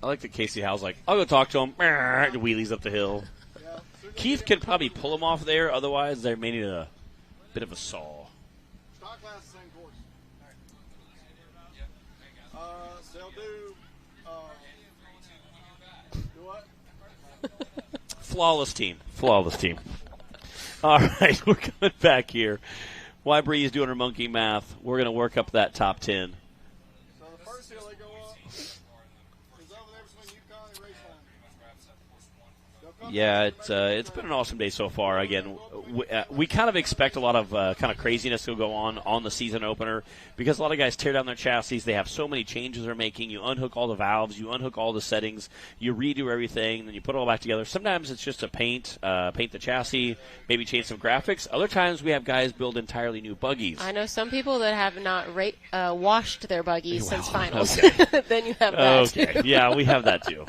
I like that Casey Howell's like, I'll go talk to him. Wheelies up the hill. Keith can probably pull him off there. Otherwise, they may need a bit of a saw. Stock class, same course. They'll do what? Flawless team. All right, we're coming back here. Why Bree's doing her monkey math. We're going to work up that top 10. So the first hill they go up is over there between Yukon and Raceline. Yeah, it's been an awesome day so far. Again, we kind of expect a lot of kind of craziness to go on the season opener because a lot of guys tear down their chassis. They have so many changes they're making. You unhook all the valves, you unhook all the settings, you redo everything, then you put it all back together. Sometimes it's just a paint the chassis, maybe change some graphics. Other times we have guys build entirely new buggies. I know some people that have not washed their buggies since finals. Okay. Then you have that. Okay, yeah, we have that too.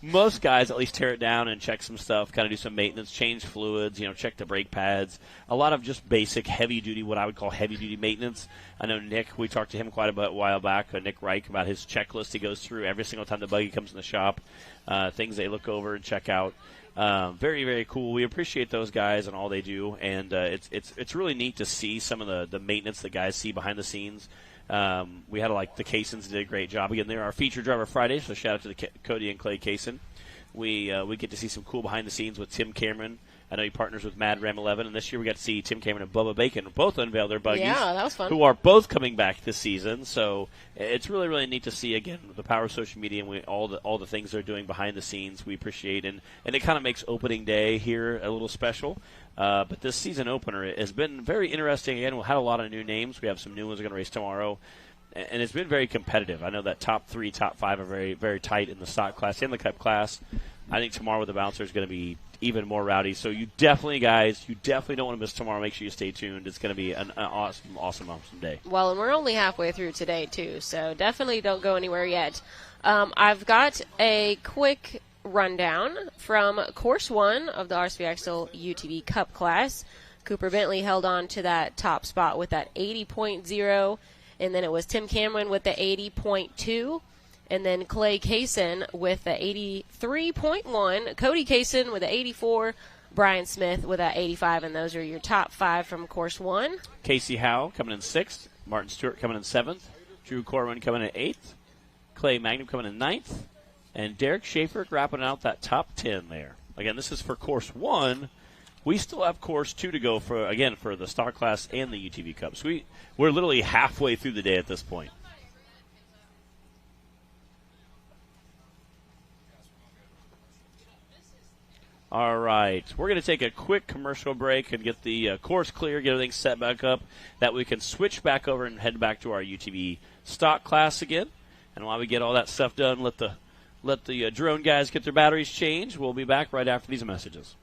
Most guys at least tear it down and check some stuff, kind of do some maintenance, change fluids, check the brake pads. A lot of just basic heavy-duty, what I would call heavy-duty maintenance. I know Nick, we talked to him quite a while back, Nick Reich, about his checklist he goes through every single time the buggy comes in the shop, things they look over and check out. Very, very cool. We appreciate those guys and all they do, and it's really neat to see some of the maintenance that guys see behind the scenes. We had the Kaysons did a great job. Again, they're our feature driver Friday, so shout out to the Cody and Clay Kayson. We get to see some cool behind the scenes with Tim Cameron. I know he partners with Mad Ram 11, and this year we got to see Tim Cameron and Bubba Bacon both unveil their buggies. Yeah, that was fun. Who are both coming back this season. So it's really, really neat to see, again, the power of social media and all the things they're doing behind the scenes. We appreciate and it kind of makes opening day here a little special. But this season opener has been very interesting. Again, we had a lot of new names. We have some new ones going to race tomorrow. And it's been very competitive. I know that top 3, top 5 are very, very tight in the stock class and the cup class. I think tomorrow with the bouncer is going to be even more rowdy. So you definitely don't want to miss tomorrow. Make sure you stay tuned. It's going to be an awesome day. Well, and we're only halfway through today, too, so definitely don't go anywhere yet. I've got a quick rundown from Course 1 of the RSV Axle UTV Cup class. Cooper Bentley held on to that top spot with that 80.0, and then it was Tim Cameron with the 80.2. And then Clay Kayson with the 83.1, Cody Kayson with the 84, Brian Smith with that 85, and those are your top 5 from Course 1. Casey Howe coming in 6th, Martin Stewart coming in 7th, Drew Corwin coming in 8th, Clay Magnum coming in 9th, and Derek Schaefer wrapping out that top 10 there. Again, this is for Course 1. We still have Course 2 to go for the stock class and the UTV Cup. So we're literally halfway through the day at this point. All right, we're going to take a quick commercial break and get the course clear, get everything set back up, that we can switch back over and head back to our UTV stock class again. And while we get all that stuff done, let the drone guys get their batteries changed. We'll be back right after these messages.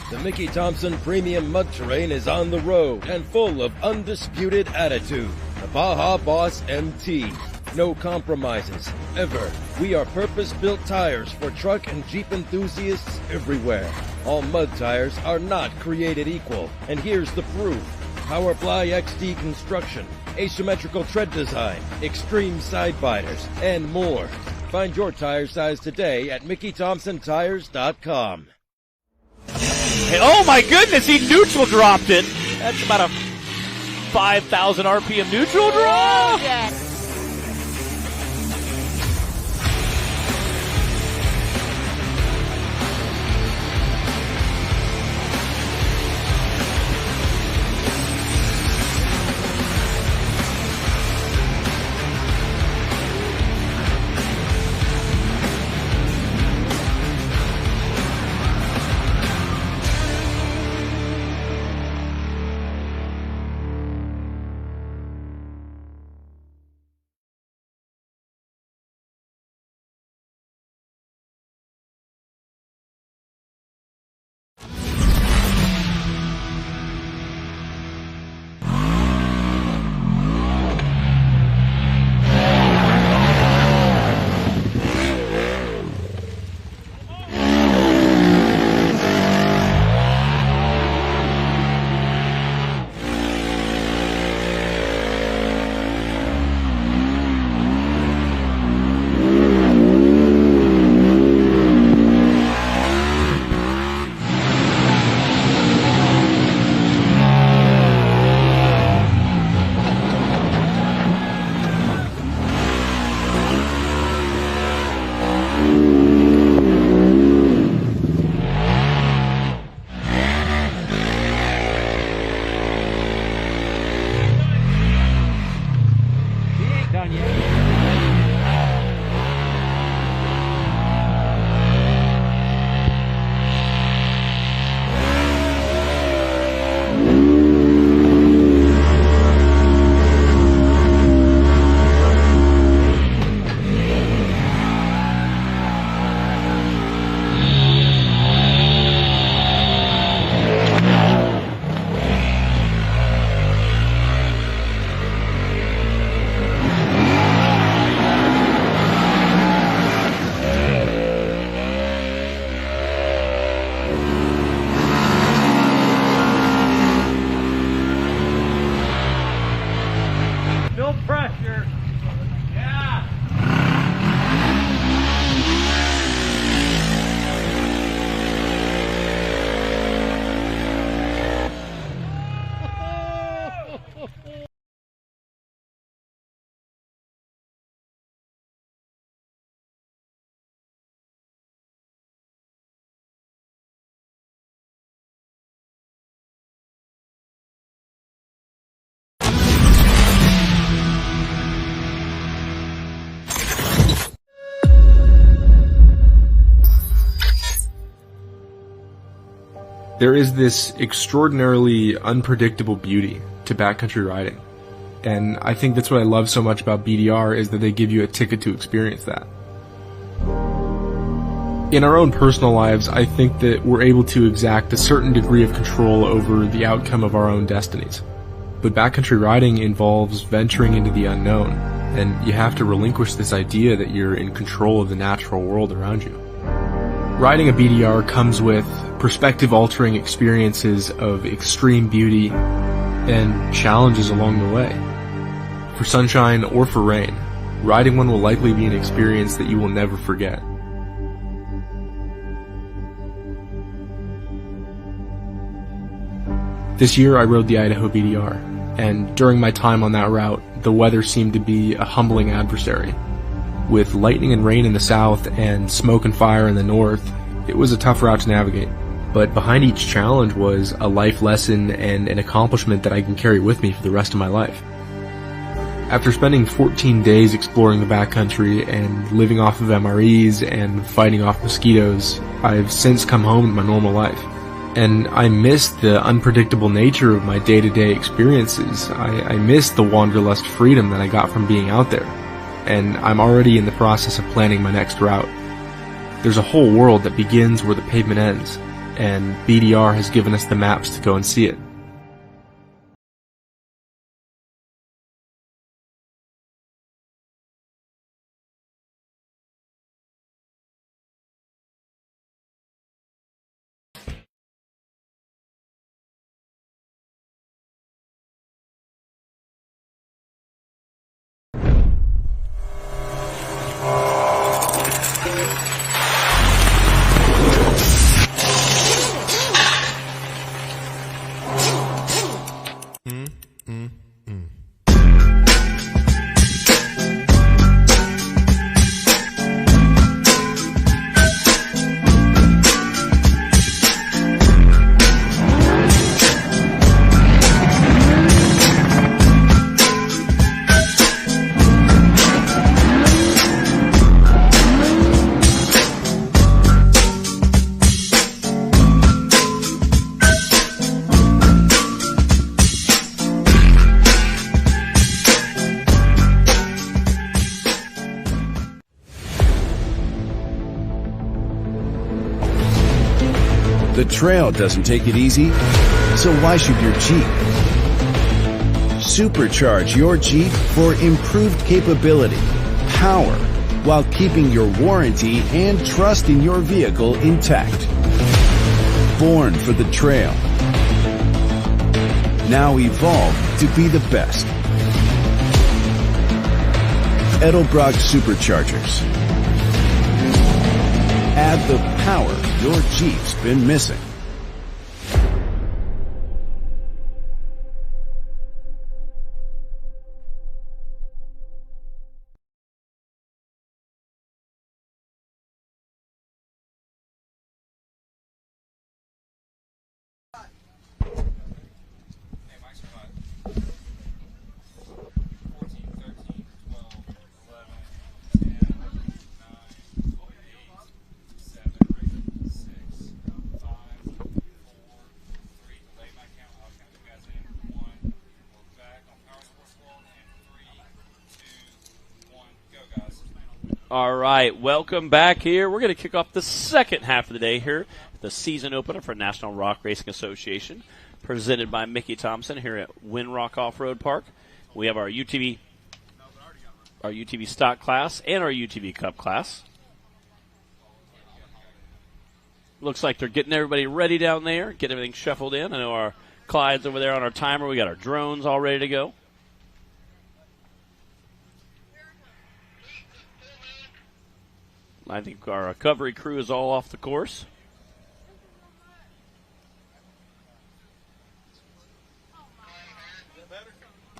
The Mickey Thompson Premium Mud Terrain is on the road and full of undisputed attitude. The Baja Boss MT. No compromises, ever. We are purpose-built tires for truck and Jeep enthusiasts everywhere. All mud tires are not created equal, and here's the proof. Powerfly XD construction, asymmetrical tread design, extreme side biters, and more. Find your tire size today at MickeyThompsonTires.com. Hey, oh my goodness, he neutral dropped it. That's about a 5,000 RPM neutral drop. Yes. There is this extraordinarily unpredictable beauty to backcountry riding. And I think that's what I love so much about BDR, is that they give you a ticket to experience that. In our own personal lives, I think that we're able to exact a certain degree of control over the outcome of our own destinies. But backcountry riding involves venturing into the unknown, and you have to relinquish this idea that you're in control of the natural world around you. Riding a BDR comes with perspective-altering experiences of extreme beauty and challenges along the way. For sunshine or for rain, riding one will likely be an experience that you will never forget. This year I rode the Idaho BDR, and during my time on that route, the weather seemed to be a humbling adversary. With lightning and rain in the south and smoke and fire in the north, it was a tough route to navigate. But behind each challenge was a life lesson and an accomplishment that I can carry with me for the rest of my life. After spending 14 days exploring the backcountry and living off of MREs and fighting off mosquitoes, I've since come home to my normal life. And I miss the unpredictable nature of my day-to-day experiences. I miss the wanderlust freedom that I got from being out there. And I'm already in the process of planning my next route. There's a whole world that begins where the pavement ends, and BDR has given us the maps to go and see it. The trail doesn't take it easy, so why should your Jeep? Supercharge your Jeep for improved capability, power, while keeping your warranty and trust in your vehicle intact. Born for the trail. Now evolved to be the best. Edelbrock Superchargers. Add the power your Jeep's been missing. All right, welcome back here. We're going to kick off the second half of the day here, the season opener for National Rock Racing Association, presented by Mickey Thompson here at Windrock Off-Road Park. We have our UTV stock class and our UTV Cup class. Looks like they're getting everybody ready down there, getting everything shuffled in. I know our Clyde's over there on our timer. We got our drones all ready to go. I think our recovery crew is all off the course.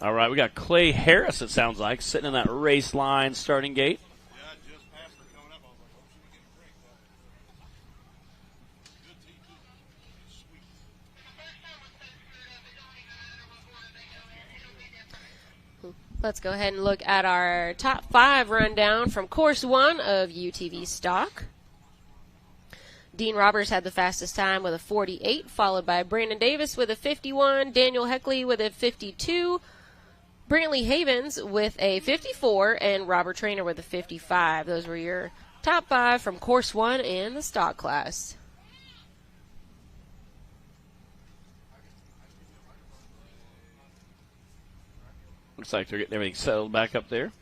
All right, we got Clay Harris, it sounds like, sitting in that race line starting gate. Yeah, just passed her coming up. I was like, oh, should we get a break? Good team, too. Sweet. Let's go ahead and look at our top 5 rundown from Course 1 of UTV Stock. Dean Roberts had the fastest time with a 48, followed by Brandon Davis with a 51, Daniel Heckley with a 52, Brantley Havens with a 54, and Robert Traynor with a 55. Those were your top 5 from Course 1 and the stock class. Looks like they're getting everything settled back up there.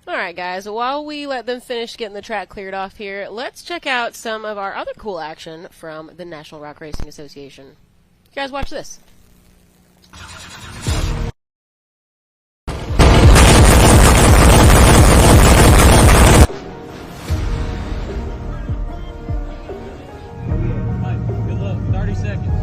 Alright guys, while we let them finish getting the track cleared off here, let's check out some of our other cool action from the National Rock Racing Association. You guys watch this. Good luck. 30 seconds.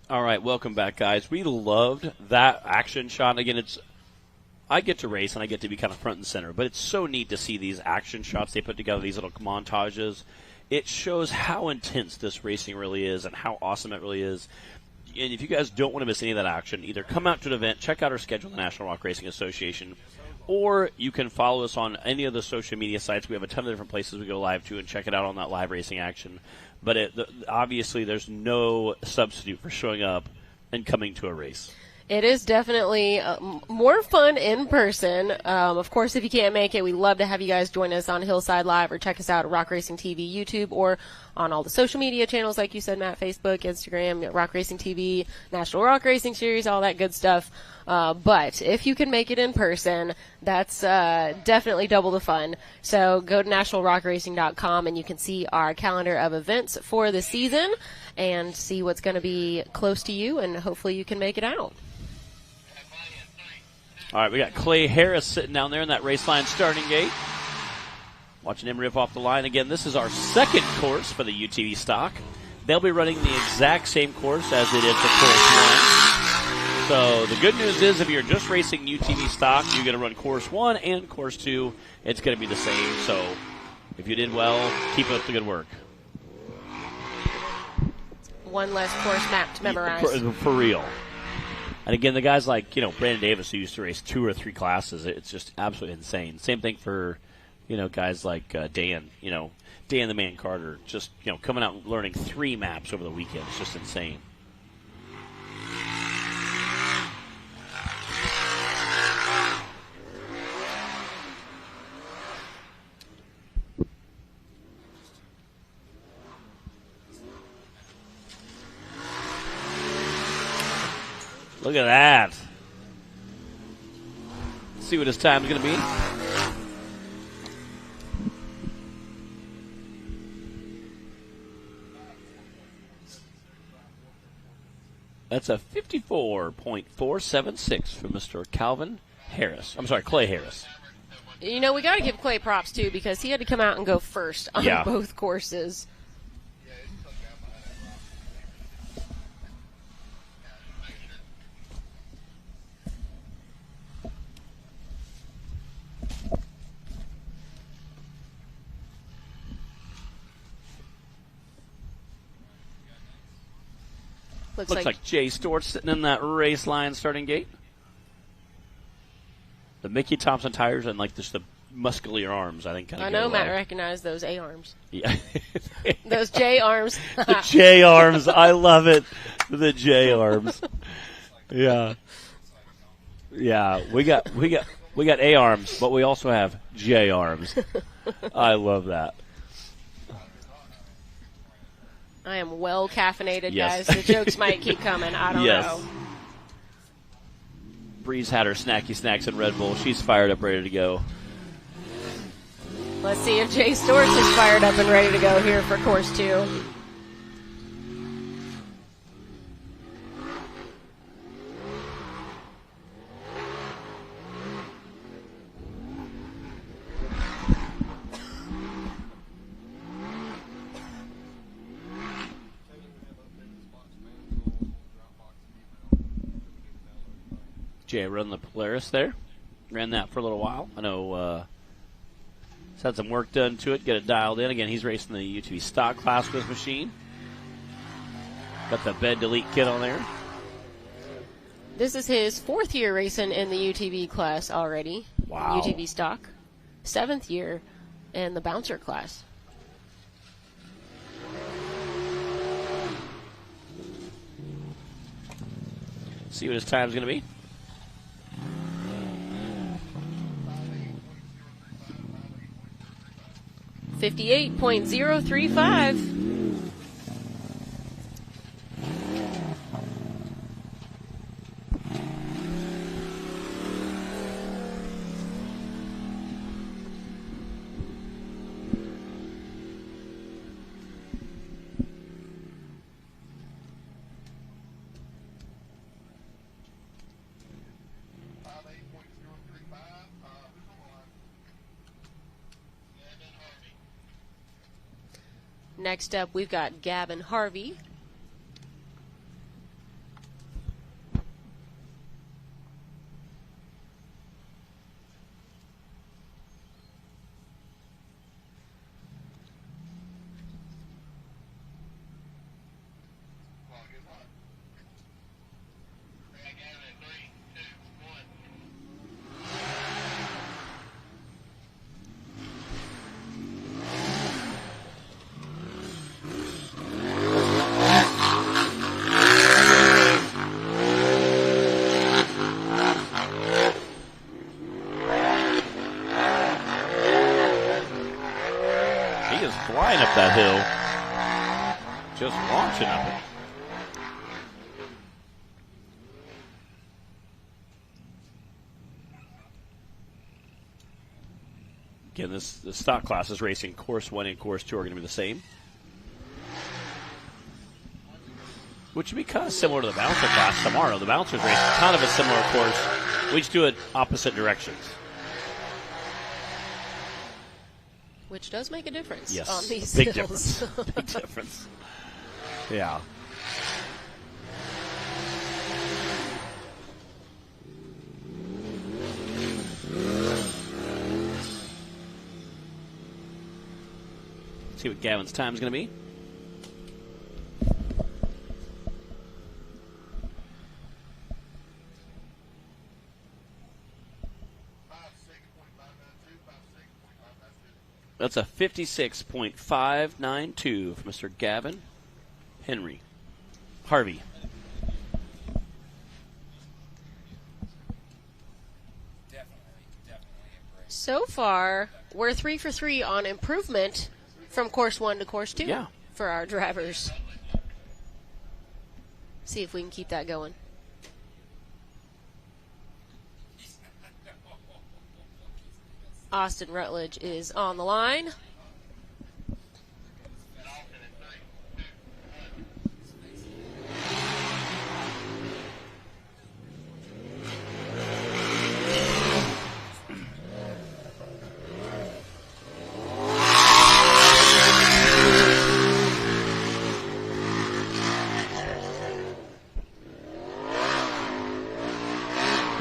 All right, welcome back, guys. We loved that action shot. Again, I get to race and I get to be kind of front and center, but it's so neat to see these action shots they put together, these little montages. It shows how intense this racing really is and how awesome it really is. And if you guys don't want to miss any of that action, either come out to an event, check out our schedule in the National Rock Racing Association, or you can follow us on any of the social media sites. We have a ton of different places we go live to and check it out on that live racing action. But obviously there's no substitute for showing up and coming to a race. It is definitely more fun in person. Of course, if you can't make it, we'd love to have you guys join us on Hillside Live or check us out at Rock Racing TV YouTube or on all the social media channels, like you said, Matt, Facebook, Instagram, Rock Racing TV, National Rock Racing Series, all that good stuff. But if you can make it in person, that's definitely double the fun. So go to nationalrockracing.com and you can see our calendar of events for the season and see what's going to be close to you, and hopefully you can make it out. All right, we got Clay Harris sitting down there in that race line starting gate. Watching him rip off the line. Again, this is our second course for the UTV stock. They'll be running the exact same course as they did for course 1. So the good news is if you're just racing UTV stock, you're going to run course 1 and course 2. It's going to be the same. So if you did well, keep up the good work. One less course map to memorize. For real. And again, the guys like, Brandon Davis, who used to race 2 or 3 classes, it's just absolutely insane. Same thing for, guys like Dan, Dan the Man Carter, just, coming out and learning 3 maps over the weekend. It's just insane. Look at that. Let's see what his time's going to be. That's a 54.476 for Mr. Calvin Harris. I'm sorry, Clay Harris. We got to give Clay props, too, because he had to come out and go first on both courses. Looks like Jay Stewart sitting in that race line starting gate. The Mickey Thompson tires and just the muscular arms, I think. I know Matt recognized those A arms. Yeah, those J arms. The J arms, I love it. The J arms. Yeah, we got A arms, but we also have J arms. I love that. I am well caffeinated, yes. guys. The jokes might keep coming. I don't know. Bree's had her snacky snacks and Red Bull. She's fired up, ready to go. Let's see if Jay Storch is fired up and ready to go here for course 2. Jay run the Polaris there. Ran that for a little while. I know he's had some work done to it, get it dialed in. Again, he's racing the UTV stock class with his machine. Got the bed delete kit on there. This is his 4th year racing in the UTV class already. Wow. UTV stock. 7th year in the bouncer class. See what his time's going to be. 58.035. Next up, we've got Gavin Harvey. is flying up that hill. Just launching up it. Again, the stock classes racing Course 1 and Course 2 are going to be the same. Which would be kind of similar to the bouncer class tomorrow. The bouncers race kind of a similar course. We just do it opposite directions. Which does make a difference Yes, on these big hills. difference. Big difference. Yeah. See what Gavin's time is going to be. That's a 56.592 for Mr. Gavin Harvey. So far, we're 3 for 3 on improvement from Course 1 to Course 2 for our drivers. See if we can keep that going. Austin Rutledge is on the line.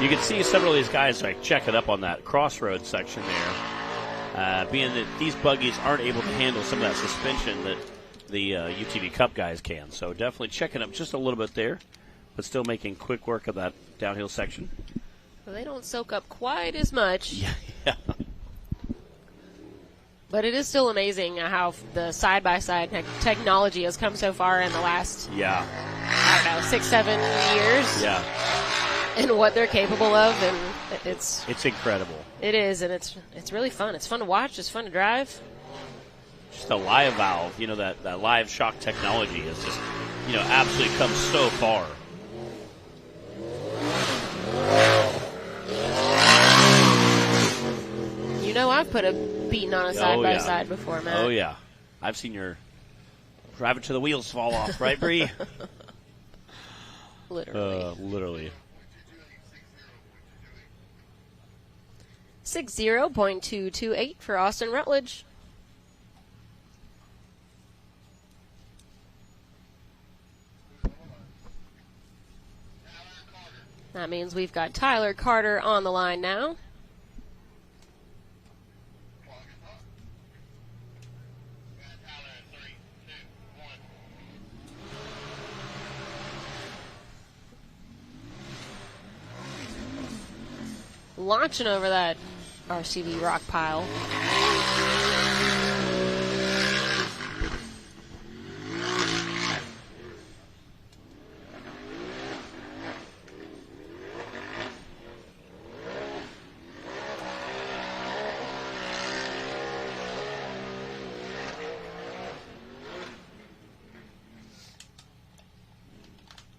You can see several of these guys like checking up on that crossroads section there, being that these buggies aren't able to handle some of that suspension that the UTV Cup guys can. So definitely checking up just a little bit there, but still making quick work of that downhill section. Well, they don't soak up quite as much. Yeah. But it is still amazing how the side-by-side technology has come so far in the last, I don't know, 6-7 years. Yeah. And what they're capable of, and it's incredible. It is, and it's really fun. It's fun to watch. It's fun to drive. Just a live valve, that live shock technology has just, absolutely come so far. I've put a beating on a side-by-side before, Matt. Oh, yeah. I've seen your drive it to the wheels fall off, right, Bree? Literally. 60.228 for Austin Rutledge. That means we've got Tyler Carter on the line now. Launching over that RCV rock pile.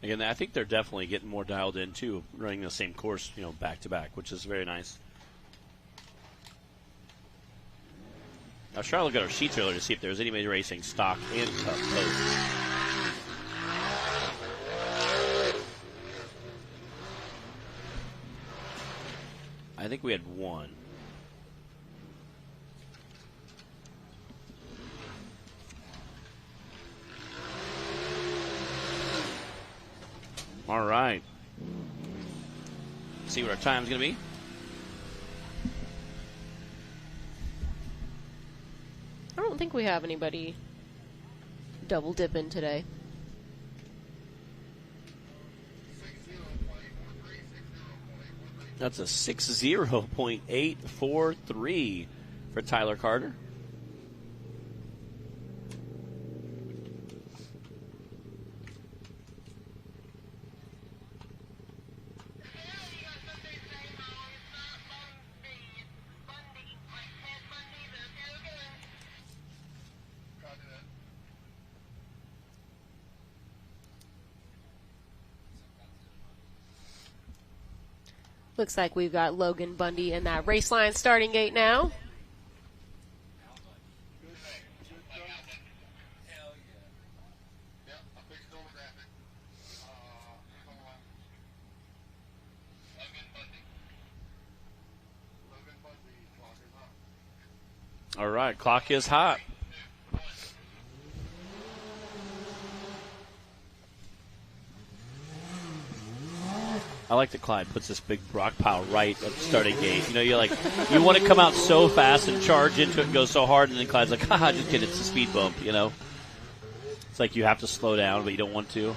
Again, I think they're definitely getting more dialed in, too, running the same course, back to back, which is very nice. I was trying to look at our sheets earlier to see if there was anybody racing stock and cup both. I think we had one. All right. See what our time's going to be. I don't think we have anybody double dipping today. That's a 60.843 for Tyler Carter. Looks like we've got Logan Bundy in that race line starting gate now. All right, clock is hot. I like that Clyde puts this big rock pile right at the starting gate. You know, you want to come out so fast and charge into it and go so hard, and then Clyde's like, haha, just kidding, it's a speed bump, you know. It's like you have to slow down, but you don't want to.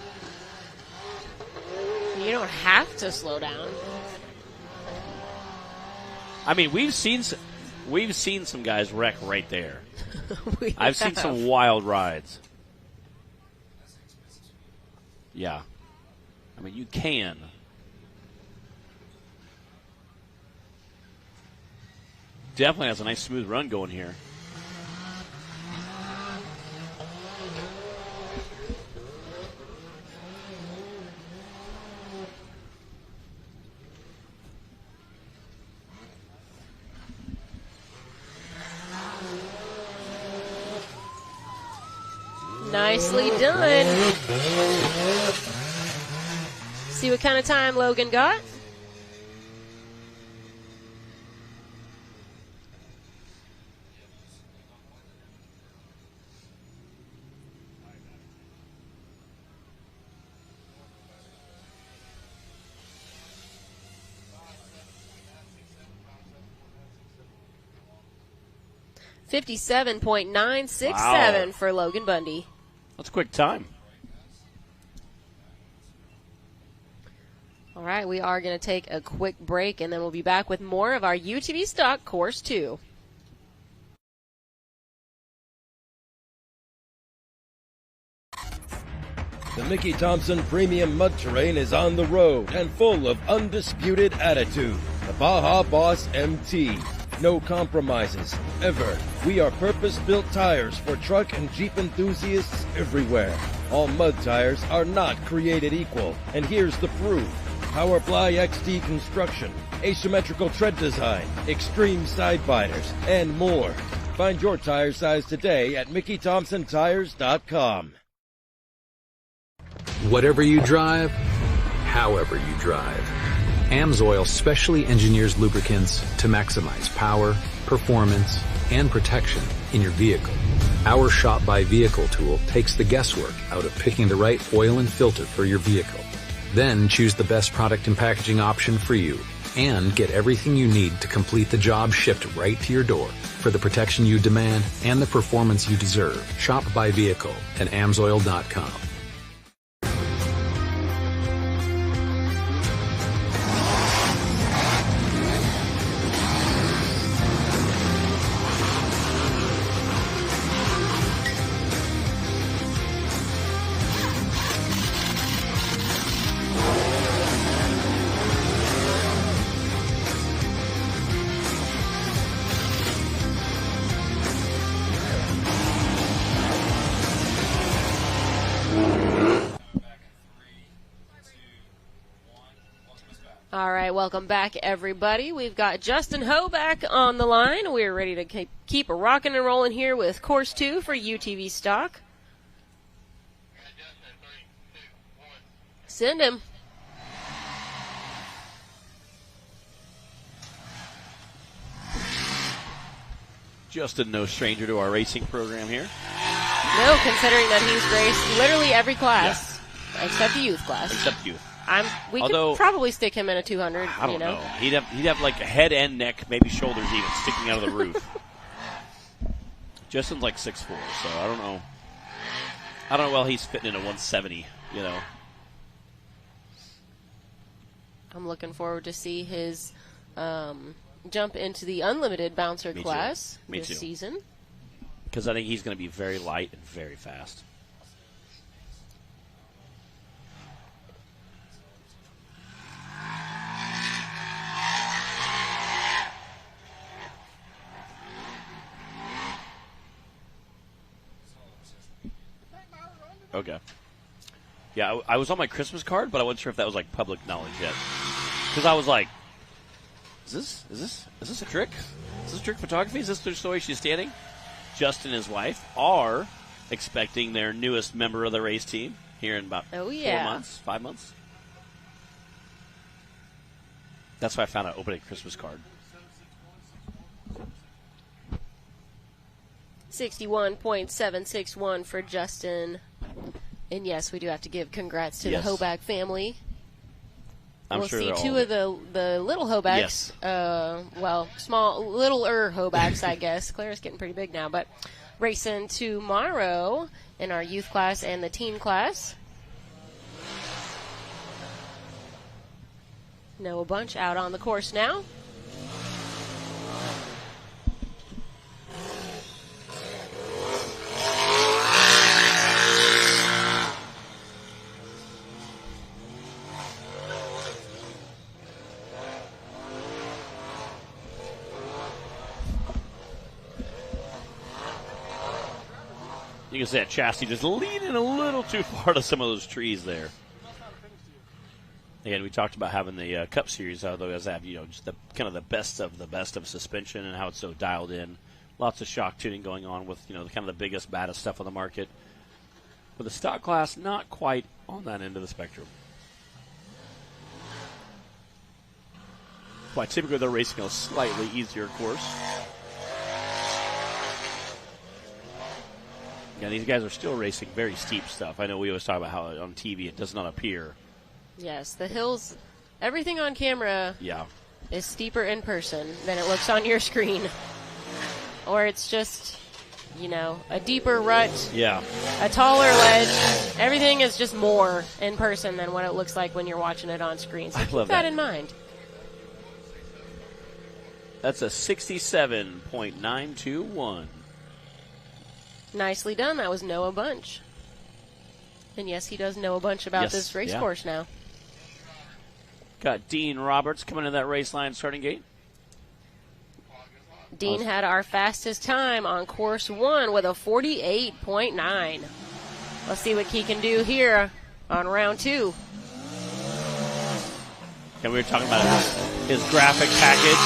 You don't have to slow down. I mean, we've seen some guys wreck right there. I've seen some wild rides. Yeah. I mean, you can. Definitely has a nice smooth run going here. Nicely done. See what kind of time Logan got? .967 for Logan Bundy. That's a quick time. All right, we are going to take a quick break, and then we'll be back with more of our UTV Stock Course 2. The Mickey Thompson Premium Mud Terrain is on the road and full of undisputed attitude. The Baja Boss MT. No compromises, ever. We are purpose-built tires for truck and Jeep enthusiasts everywhere. All mud tires are not created equal, and here's the proof. Powerfly XT construction, asymmetrical tread design, extreme side biters, and more. Find your tire size today at MickeyThompsonTires.com. Whatever you drive, however you drive, AMSOIL specially engineers lubricants to maximize power, performance, and protection in your vehicle. Our Shop by Vehicle tool takes the guesswork out of picking the right oil and filter for your vehicle. Then choose the best product and packaging option for you and get everything you need to complete the job shipped right to your door for the protection you demand and the performance you deserve. Shop by Vehicle at AMSOIL.com. All right, welcome back, everybody. We've got Justin Ho back on the line. We're ready to keep rocking and rolling here with Course 2 for UTV Stock. Send him. Justin, no stranger to our racing program here. No, considering that he's raced literally every class, except the youth class. Except youth. We could probably stick him in a 200. I don't know. He'd have like a head and neck, maybe shoulders even sticking out of the roof. Justin's like 6'4", so I don't know. I don't know. Well, he's fitting in a 170. You know. I'm looking forward to see his jump into the unlimited bouncer class this season. Because I think he's going to be very light and very fast. Okay. Yeah, I was on my Christmas card, but I wasn't sure if that was like public knowledge yet. Because I was like, Is this a trick? Is this trick photography? Is this the way she's standing? Justin and his wife are expecting their newest member of the race team here in about 4 months, 5 months. That's why I found out opening a Christmas card. 61.761 for Justin. And yes, we do have to give congrats to the Hoback family. I'm we'll sure see two of the little Hobacks. Well, littler Hobacks, I guess. Claire's getting pretty big now, but racing tomorrow in our youth class and the teen class. Noah Bunch out on the course now. You can see that chassis just leaning a little too far to some of those trees there. Again, we talked about having the Cup Series, although as that, just the kind of the best of suspension and how it's so dialed in. Lots of shock tuning going on with, the kind of the biggest, baddest stuff on the market. But the stock class, not quite on that end of the spectrum. Why typically they're racing a slightly easier course. Yeah, these guys are still racing very steep stuff. I know we always talk about how on TV it does not appear. Yes, the hills, everything on camera Yeah. is steeper in person than it looks on your screen. Or it's just, a deeper rut, Yeah. a taller ledge. Everything is just more in person than what it looks like when you're watching it on screen. So keep that in mind. That's a 67.921. Nicely done. That was Noah Bunch. And yes, he does know a bunch about this race course now. Got Dean Roberts coming to that race line starting gate. Dean had our fastest time on course 1 with a 48.9. Let's see what he can do here on round 2. And we were talking about his graphic package.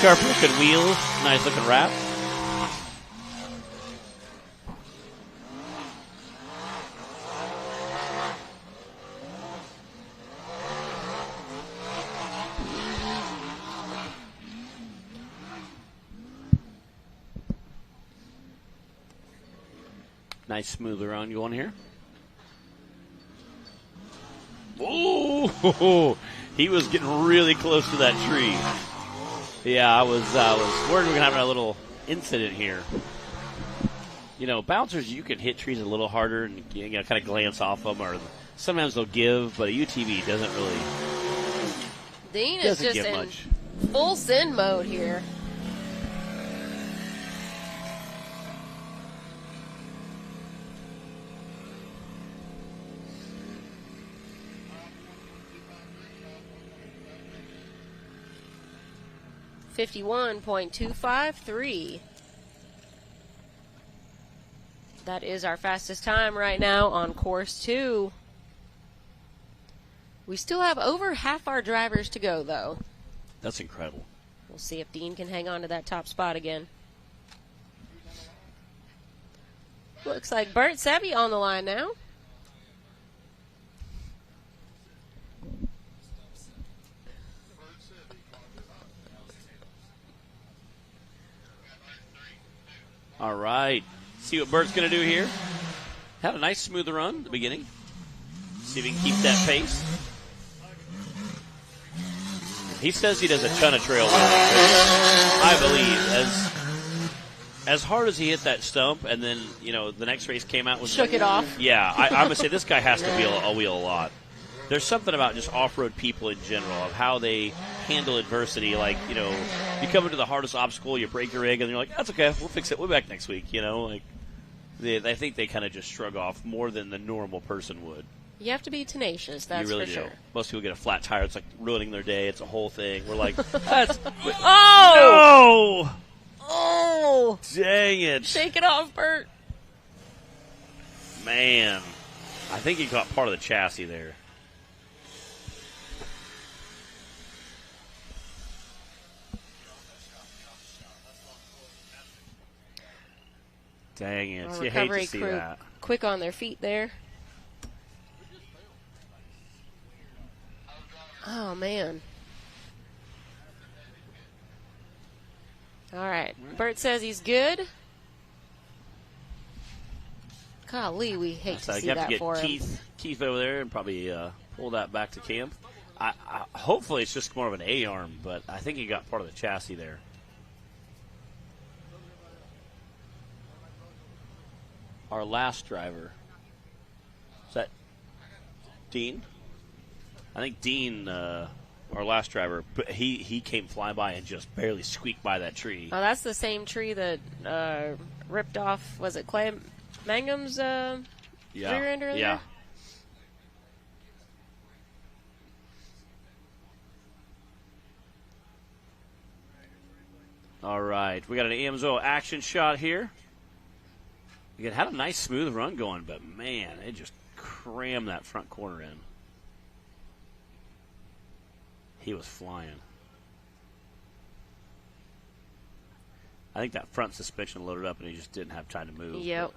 Sharp looking wheels, nice looking wrap. Nice smooth around going here. Oh, he was getting really close to that tree. Yeah, I was worried we were going to have a little incident here. Bouncers, you can hit trees a little harder and kind of glance off them, or sometimes they'll give, but a UTV doesn't really. Dean is just in full sin mode here. .253. That is our fastest time right now on course 2. We still have over half our drivers to go, though. That's incredible. We'll see if Dean can hang on to that top spot again. Looks like Bert Sevy on the line now. All right. See what Bert's going to do here. Had a nice smooth run at the beginning. See if he can keep that pace. He says he does a ton of trail running. I believe as hard as he hit that stump, and then the next race came out with shook it off. Yeah, I'm gonna say this guy has to wheel a lot. There's something about just off-road people in general of how they handle adversity. Like, you come into the hardest obstacle, you break your rig, and you're like, that's okay, we'll fix it. We'll be back next week. I think they kind of just shrug off more than the normal person would. You have to be tenacious, that's you really for do. sure. Most people get a flat tire. It's like ruining their day. It's a whole thing. We're like, that's... Oh! No! Oh! Dang it. Shake it off, Bert. Man. I think he caught part of the chassis there. Dang it. Our You hate recovery to see crew that. quick on their feet there. Oh, man. All right. Bert says he's good. Golly, we hate to see you have that to for get him. Keith over there and probably pull that back to camp. Hopefully it's just more of an A-arm, but I think he got part of the chassis there. Our last driver. Is that Dean? I think Dean, our last driver, he came flying by and just barely squeaked by that tree. Oh, that's the same tree that ripped off, was it Clay Magnum's rear end earlier? Yeah. All right, we got an Amsoil action shot here. It had a nice smooth run going, but man, it just crammed that front corner in. He was flying. I think that front suspension loaded up and he just didn't have time to move. Yep.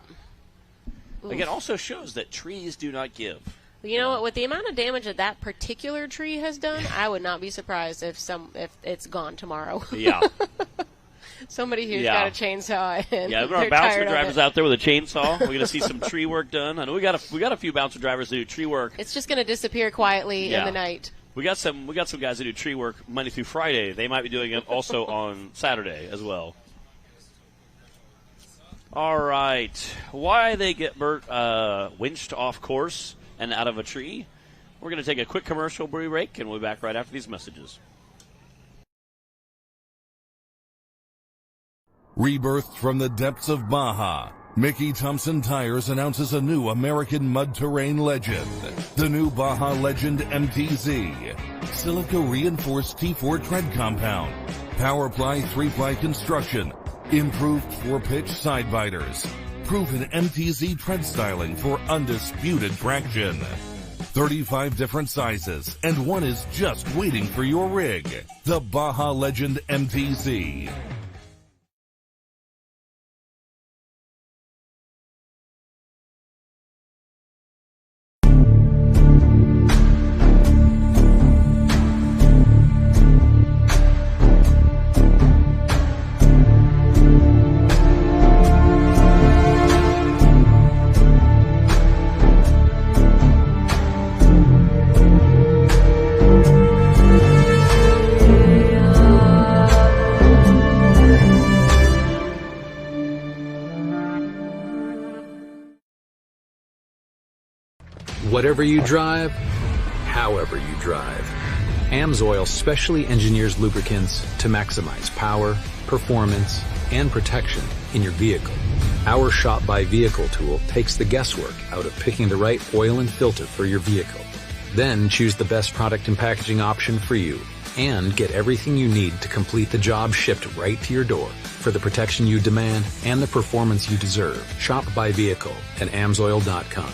Again, also shows that trees do not give. You know what? With the amount of damage that particular tree has done, I would not be surprised if it's gone tomorrow. Yeah. Somebody who's got a chainsaw and yeah, they're our bouncer tired drivers of it. out there with a chainsaw. We're going to see some tree work done. I know we got a few bouncer drivers that do tree work. It's just going to disappear quietly in the night. We got some guys that do tree work Monday through Friday. They might be doing it also on Saturday as well. All right. Why they get Bert winched off course and out of a tree? We're going to take a quick commercial break, and we'll be back right after these messages. Rebirthed from the depths of Baja, Mickey Thompson Tires announces a new American mud terrain legend. The new Baja Legend MTZ. Silica reinforced T4 tread compound. Powerply 3-ply construction. Improved 4-pitch side biters. Proven MTZ tread styling for undisputed traction. 35 different sizes, and one is just waiting for your rig. The Baja Legend MTZ. Whatever you drive, however you drive. AMSOIL specially engineers lubricants to maximize power, performance, and protection in your vehicle. Our Shop by Vehicle tool takes the guesswork out of picking the right oil and filter for your vehicle. Then choose the best product and packaging option for you and get everything you need to complete the job shipped right to your door for the protection you demand and the performance you deserve. Shop by Vehicle at AMSOIL.com.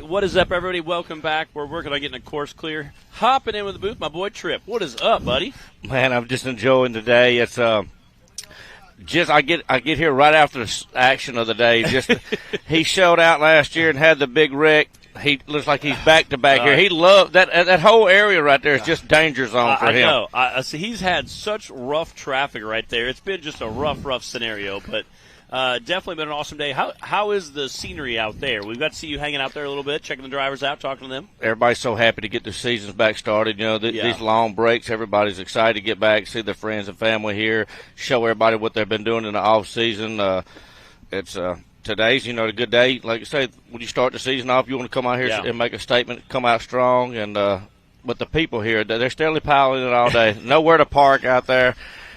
What is up, everybody? Welcome back. We're working on getting a course clear. Hopping in with the booth, my boy Trip. What is up, buddy? Man, I'm just enjoying the day. It's just I get here right after the action of the day. Just he showed out last year and had the big wreck. He looks like he's back to back here. He loved that whole area right there is just danger zone for him. I know. See, he's had such rough traffic right there. It's been just a rough scenario, but definitely been an awesome day. How is the scenery out there? We've got to see you hanging out there a little bit, checking the drivers out, talking to them. Everybody's so happy to get their seasons back started. You know, these long breaks, everybody's excited to get back, see their friends and family here, show everybody what they've been doing in the off season. Today's, a good day. Like I say, when you start the season off, you want to come out here and make a statement, come out strong. And but the people here, they're steadily piling it all day. Nowhere to park out there.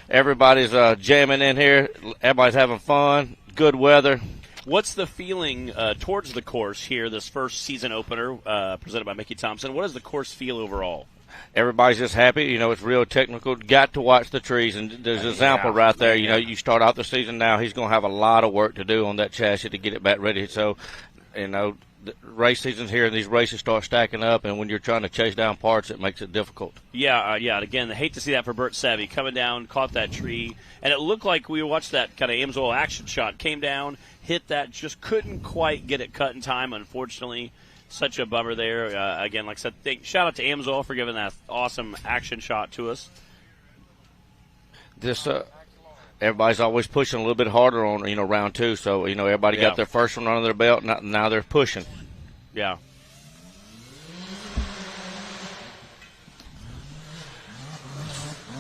Everybody's jamming in here. Everybody's having fun. Good weather. What's the feeling towards the course here, this first season opener presented by Mickey Thompson? What does the course feel overall? Everybody's just happy. It's real technical. Got to watch the trees, and there's an example right there. You start out the season now, he's going to have a lot of work to do on that chassis to get it back ready. So, the race season's here, and these races start stacking up, and when you're trying to chase down parts, it makes it difficult. Yeah. And again, I hate to see that for Bert Sevy. Coming down, caught that tree, and it looked like we watched that kind of AMSOIL action shot. Came down, hit that, just couldn't quite get it cut in time, unfortunately. Such a bummer there. Again, like I said, shout out to AMSOIL for giving that awesome action shot to us. Everybody's always pushing a little bit harder on round two. So everybody got their first one under their belt. Now they're pushing. Yeah.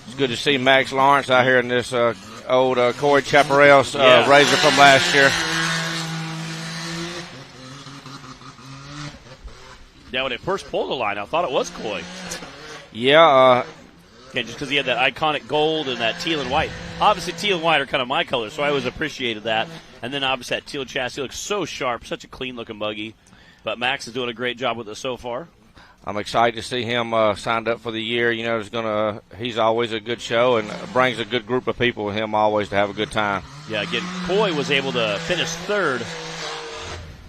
It's good to see Max Lawrence out here in this old Corey Chaparral's Razor from last year. Yeah, when it first pulled the line, I thought it was Coy. Yeah. Just because he had that iconic gold and that teal and white. Obviously, teal and white are kind of my colors, so I always appreciated that. And then, obviously, that teal chassis looks so sharp, such a clean-looking buggy. But Max is doing a great job with it so far. I'm excited to see him signed up for the year. He's always a good show and brings a good group of people with him always to have a good time. Yeah, again, Coy was able to finish third.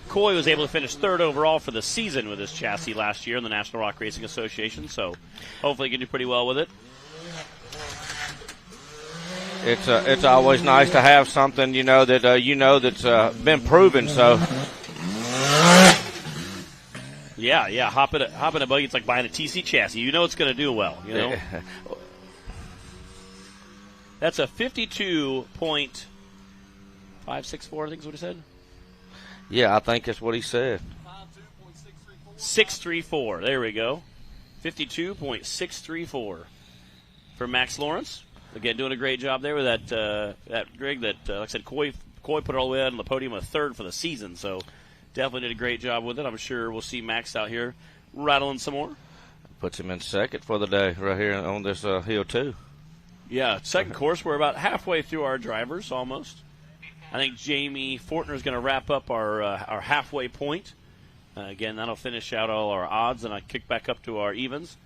Coy was able to finish third overall for the season with his chassis last year in the National Rock Racing Association, so hopefully he can do pretty well with it. It's always nice to have something that's been proven. So yeah, hop in a buggy. It's like buying a TC chassis. It's going to do well. That's a 52.564. I think is what he said. Yeah, I think that's what he said. 634. There we go. 52.634 for Max Lawrence. Again, doing a great job there with that rig that, like I said, Coy put it all the way out on the podium a third for the season. So definitely did a great job with it. I'm sure we'll see Max out here rattling some more. Puts him in second for the day right here on this hill, too. Yeah, second course. We're about halfway through our drivers almost. I think Jamie Fortner is going to wrap up our halfway point. Again, that'll finish out all our odds, and I kick back up to our evens.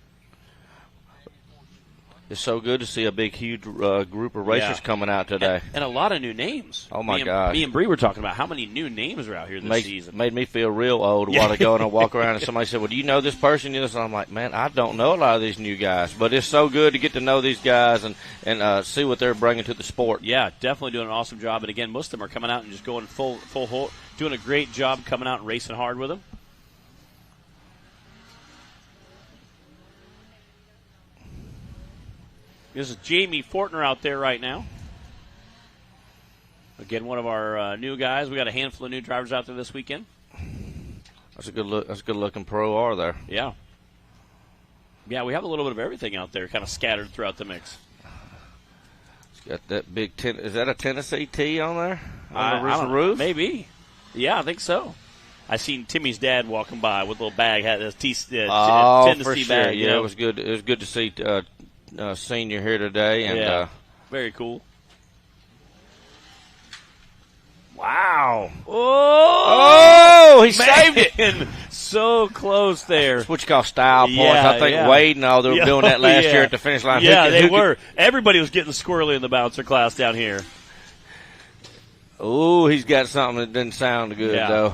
It's so good to see a big, huge group of racers coming out today. And a lot of new names. Oh, my gosh. Me and Bree were talking about how many new names are out here this season. Made me feel real old a while ago, and I walk around and somebody said, well, do you know this person? And I'm like, man, I don't know a lot of these new guys. But it's so good to get to know these guys and see what they're bringing to the sport. Yeah, definitely doing an awesome job. And, again, most of them are coming out and just going full doing a great job coming out and racing hard with them. This is Jamie Fortner out there right now. Again, one of our new guys. We got a handful of new drivers out there this weekend. That's a good look. That's a good looking Pro R there. Yeah. Yeah, we have a little bit of everything out there, kind of scattered throughout the mix. It's got that big is that a Tennessee T on there on the roof? Maybe. Yeah, I think so. I seen Timmy's dad walking by with a little bag, had a Tennessee for sure. bag. Yeah, it was good. It was good to see senior here today, and very cool. Wow! Oh, he saved it. So close there. That's what you call style points. I think Wade and all, they were doing that last year at the finish line. Yeah, they were. Everybody was getting squirrely in the bouncer class down here. Oh, he's got something that didn't sound good, though.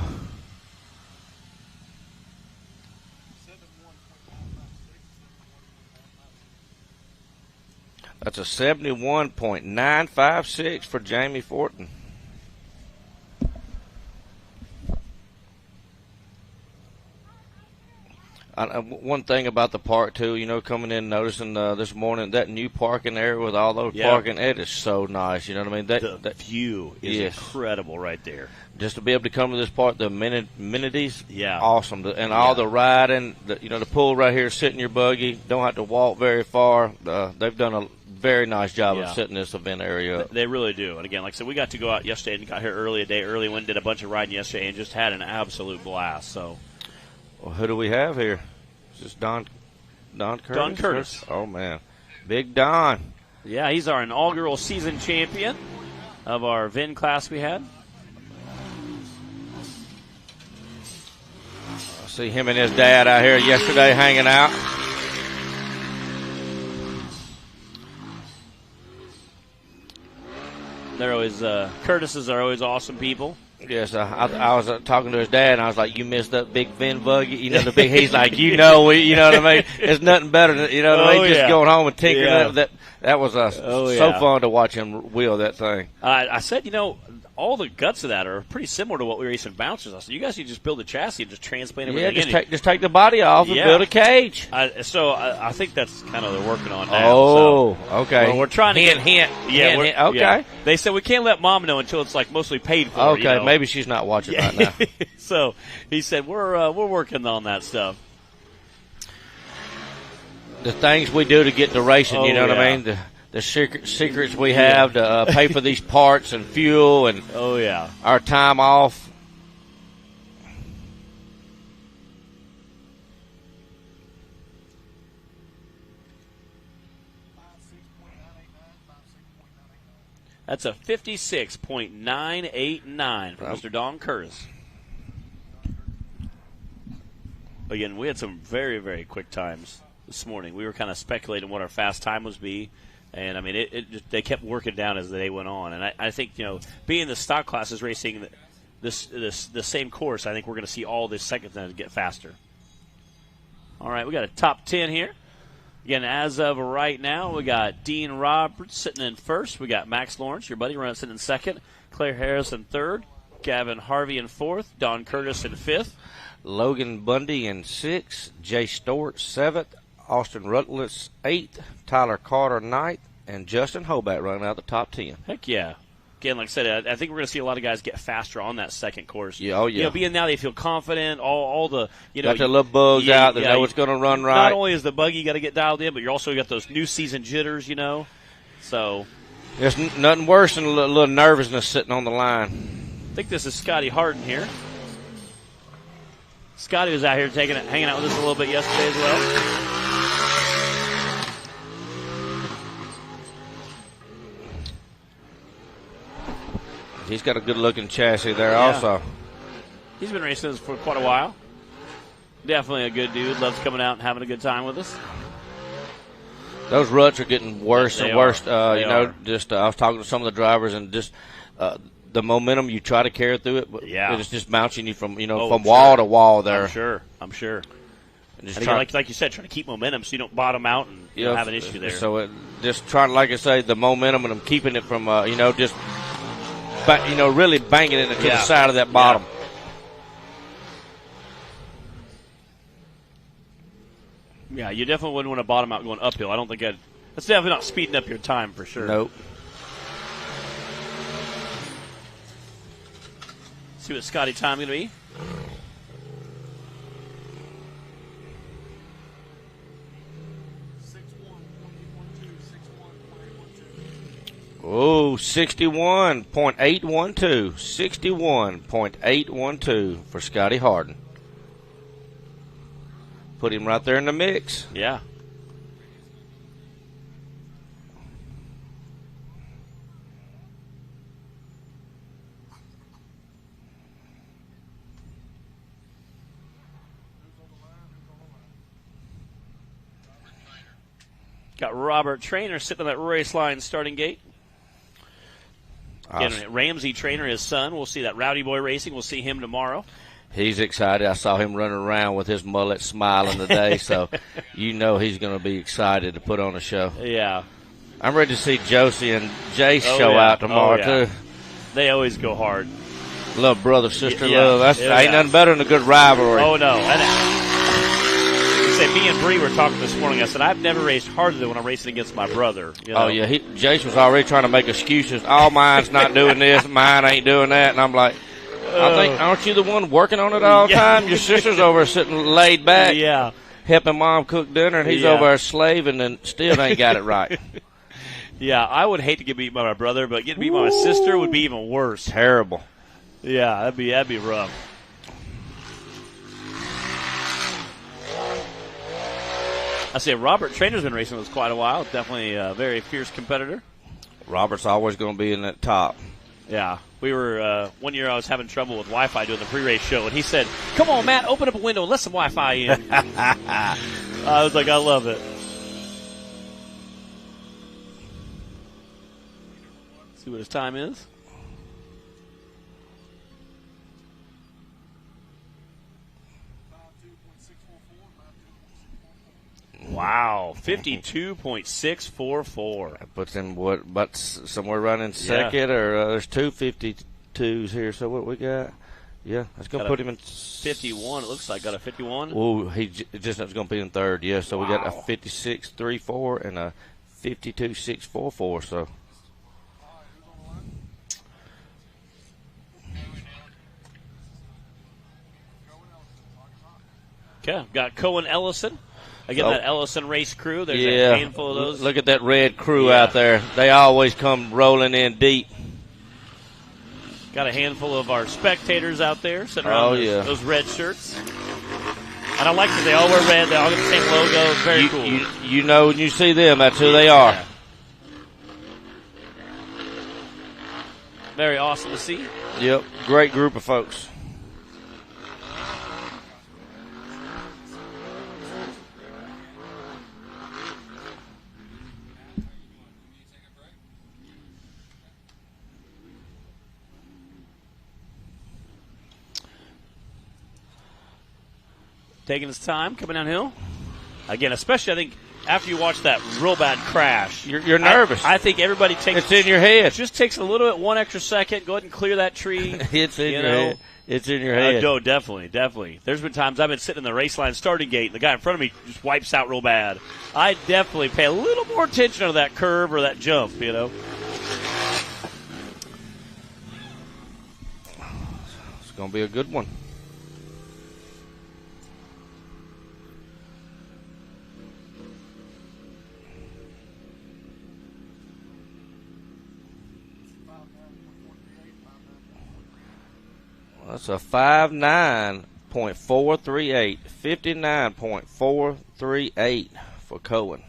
That's a 71.956 for Jamie Fortin. One thing about the park, too, you know, coming in noticing this morning, that new parking area with all those parking, it is so nice. You know what I mean? The view is incredible right there. Just to be able to come to this park, the amenities, yeah, awesome. And all the riding, the pool right here, sit in your buggy, don't have to walk very far. They've done a very nice job of setting this event area up. They really do. And again, like I said, we got to go out yesterday and got here a day early, went and did a bunch of riding yesterday and just had an absolute blast. So. Well, who do we have here? Is this Don Curtis? Don Curtis. Oh, man. Big Don. Yeah, he's our inaugural season champion of our VIN class we had. I see him and his dad out here yesterday hanging out. They're always, Curtises are always awesome people. Yes, I was talking to his dad, and I was like, "You missed that big VIN buggy, you know, the big." He's like, "You know what I mean? There's nothing better than, you know what I mean? Just going home and tinkering." That was so fun to watch him wheel that thing. I said, all the guts of that are pretty similar to what we race in bouncers. I said, you guys need to just build a chassis and just transplant everything. Yeah, just take the body off and build a cage. I think that's kind of they're working on now. Oh, okay. Well, we're trying to hint. Okay. Yeah. They said we can't let Mom know until it's like mostly paid for. Okay, maybe she's not watching right now. So he said we're working on that stuff. The things we do to get to racing, you know what I mean? The secrets we have to pay for these parts and fuel and our time off. That's a 56.989 for Mr. Don Curtis. Again, we had some very, very quick times this morning. We were kind of speculating what our fast time was be. And, I mean, they kept working down as the day went on. And I think, being the stock classes racing the same course, I think we're going to see all this second time get faster. All right, we got a top 10 here. Again, as of right now, we got Dean Roberts sitting in first. We got Max Lawrence, your buddy, sitting in second. Claire Harris in third. Gavin Harvey in fourth. Don Curtis in fifth. Logan Bundy in sixth. Jay Stewart seventh. Austin Rutledge 8th, Tyler Carter 9th, and Justin Hobart running out the top 10. Heck yeah. Again, like I said, I think we're going to see a lot of guys get faster on that second course. Yeah, being now they feel confident, all the, got their little bugs out, they know it's going to run right. Not only is the buggy got to get dialed in, but you're also got those new season jitters, So. There's nothing worse than a little nervousness sitting on the line. I think this is Scotty Harden here. Scotty was out here hanging out with us a little bit yesterday as well. He's got a good-looking chassis there also. He's been racing us for quite a while. Definitely a good dude. Loves coming out and having a good time with us. Those ruts are getting worse and worse. I was talking to some of the drivers, and just the momentum you try to carry through it, but it's just bouncing you from from wall to wall there. I'm sure. And just like you said, trying to keep momentum so you don't bottom out and have an issue there. So just trying, like I say, the momentum and keeping it from just. But, really banging it into the side of that bottom. Yeah, you definitely wouldn't want to bottom out going uphill. I don't think that's definitely not speeding up your time for sure. Nope. See what Scotty time going to be. Oh, 61.812. 61.812 for Scotty Harden. Put him right there in the mix. Yeah. Got Robert Trainer sitting on that race line starting gate. Again, Ramsey Trainer, his son. We'll see that Rowdy Boy Racing. We'll see him tomorrow. He's excited. I saw him running around with his mullet smiling today, so he's going to be excited to put on a show. Yeah. I'm ready to see Josie and Jace show out tomorrow, too. They always go hard. Love brother, sister love. That's ain't nothing better than a good rivalry. Oh, no. Me and Bree were talking this morning. I said, I've never raced harder than when I'm racing against my brother. You know? Oh, yeah. Jace was already trying to make excuses. Oh, mine's not doing this. Mine ain't doing that. And I'm like, aren't you the one working on it all the time? Your sister's over sitting laid back. Yeah. Helping mom cook dinner, and he's over there slaving and still ain't got it right. Yeah, I would hate to get beat by my brother, but getting beat by my sister would be even worse. Terrible. Yeah, that'd be rough. I say Robert Trainer's been racing with us quite a while. Definitely a very fierce competitor. Robert's always going to be in that top. Yeah. We were, one year I was having trouble with Wi-Fi doing the pre-race show, and he said, come on, Matt, open up a window and let some Wi-Fi in. I was like, I love it. See what his time is. Wow, 52.644. That puts him but somewhere running second, or there's two 52s here. So what we got? Yeah, that's going to put him in 51. It looks like got a 51. Oh, he just going to be in third. Yeah, so we got a 56.34 and a 52.644. So. Okay, got Cohen Ellison. Again, that Ellison race crew. There's a handful of those. Look at that red crew out there. They always come rolling in deep. Got a handful of our spectators out there sitting around those red shirts. And I like that they all wear red. They all get the same logo. It's very cool. You know when you see them, that's who they are. Yeah. Very awesome to see. Yep, great group of folks. Taking his time, coming downhill. Again, especially I think after you watch that real bad crash. You're nervous. I think everybody takes it's in your head. It just takes a little bit, one extra second. Go ahead and clear that tree. It's in your head. It's in your head. No, definitely. There's been times I've been sitting in the race line starting gate, and the guy in front of me just wipes out real bad. I definitely pay a little more attention to that curve or that jump, you know. It's going to be a good one. That's a 59.438, 59.438 for Cohen.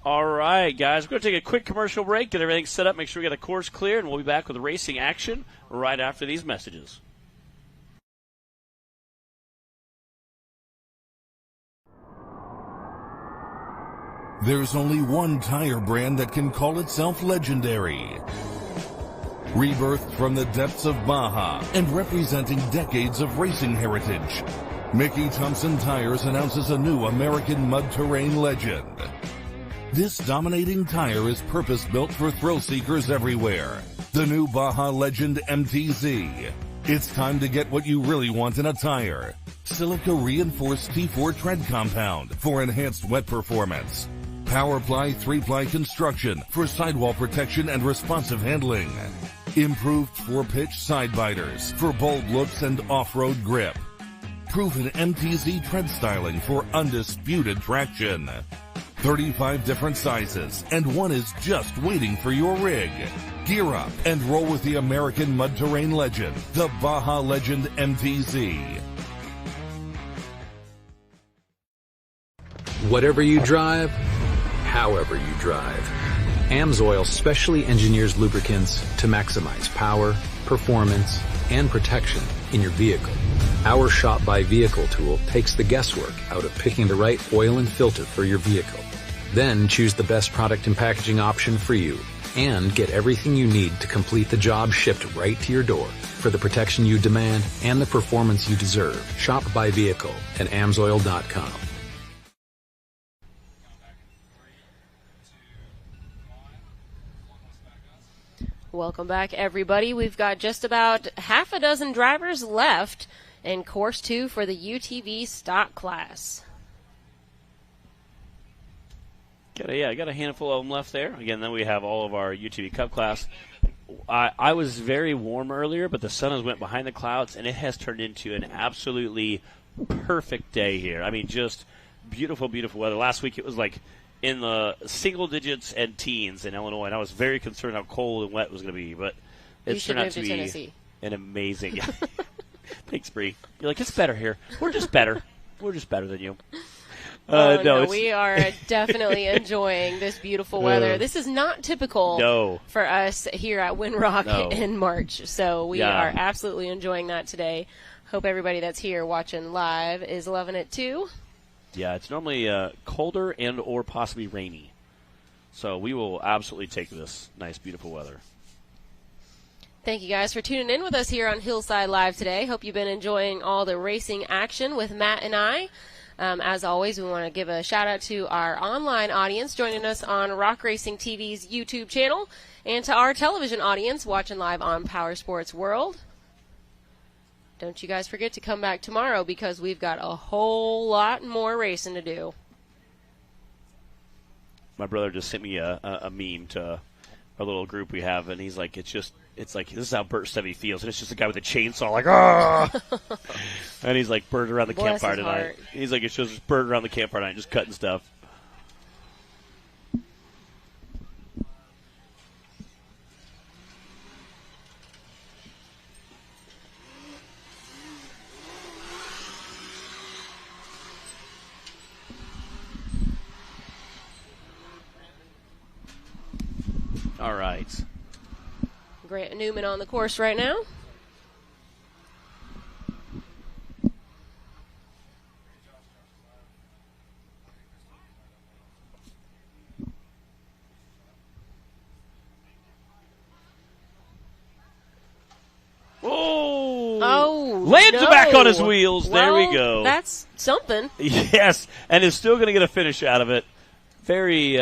All right, guys, we're going to take a quick commercial break, get everything set up, make sure we got the course clear, and we'll be back with racing action right after these messages. There's only one tire brand that can call itself legendary. Rebirthed from the depths of Baja and representing decades of racing heritage, Mickey Thompson Tires announces a new American mud terrain legend. This dominating tire is purpose-built for thrill seekers everywhere. The new Baja Legend MTZ. It's time to get what you really want in a tire. Silica reinforced T4 tread compound for enhanced wet performance. PowerPly 3-ply construction for sidewall protection and responsive handling. Improved 4-pitch side biters for bold looks and off-road grip. Proven MTZ tread styling for undisputed traction. 35 different sizes, and one is just waiting for your rig. Gear up and roll with the American mud terrain legend, the Baja Legend MTZ. Whatever you drive, however you drive, AMSOIL specially engineers lubricants to maximize power, performance, and protection in your vehicle. Our Shop by Vehicle tool takes the guesswork out of picking the right oil and filter for your vehicle. Then choose the best product and packaging option for you and get everything you need to complete the job shipped right to your door. For the protection you demand and the performance you deserve, shop by vehicle at amsoil.com. Welcome back, everybody. We've got just about half a dozen drivers left in Course 2 for the UTV stock class. Got a handful of them left there. Again, then we have all of our UTV Cup class. I was very warm earlier, but the sun has went behind the clouds, and it has turned into an absolutely perfect day here. I mean, just beautiful, beautiful weather. Last week it was like in the single digits and teens in Illinois, and I was very concerned how cold and wet it was going to be, but it's turned out to be Tennessee. An amazing. Thanks, Bree. You're like, it's better here. We're just better. We're just better than you. No, we are definitely enjoying this beautiful weather. This is not typical for us here at Windrock in March, so we are absolutely enjoying that today. Hope everybody that's here watching live is loving it too. Yeah, it's normally colder and or possibly rainy, so we will absolutely take this nice, beautiful weather. Thank you guys for tuning in with us here on Hillside Live today. Hope you've been enjoying all the racing action with Matt and I. As always, we want to give a shout out to our online audience joining us on Rock Racing TV's YouTube channel, and to our television audience watching live on Power Sports World. Don't you guys forget to come back tomorrow, because we've got a whole lot more racing to do. My brother just sent me a meme to a little group we have, and he's like, it's like, this is how Bert Sevy feels, and it's just a guy with a chainsaw, like, ah! And he's like, bird around the campfire tonight. Heart. He's like, it's just bird around the campfire tonight, just cutting stuff. All right. Grant Newman on the course right now. Lands it back on his wheels. Well, there we go. That's something. Yes, and is still going to get a finish out of it. Very,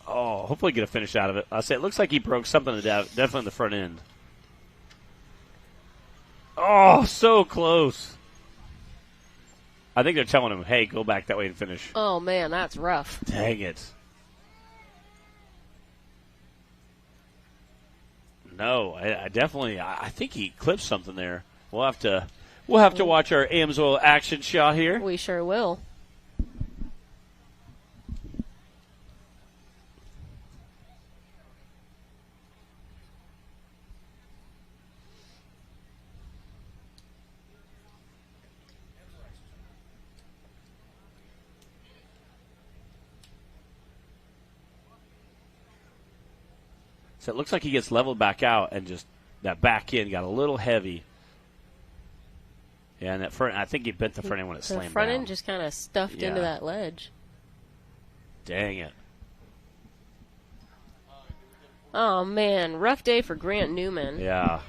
hopefully get a finish out of it. I say it looks like he broke something definitely in the front end. Oh, so close. I think they're telling him, hey, go back that way and finish. Oh, man, that's rough. Dang it. No, I think he clipped something there. We'll have to watch our AMSOIL action shot here. We sure will. So it looks like he gets leveled back out, and just that back end got a little heavy. Yeah, and that front, I think he bent the front end when it slammed down. The front end just kind of stuffed into that ledge. Dang it. Oh, man. Rough day for Grant Newman. Yeah.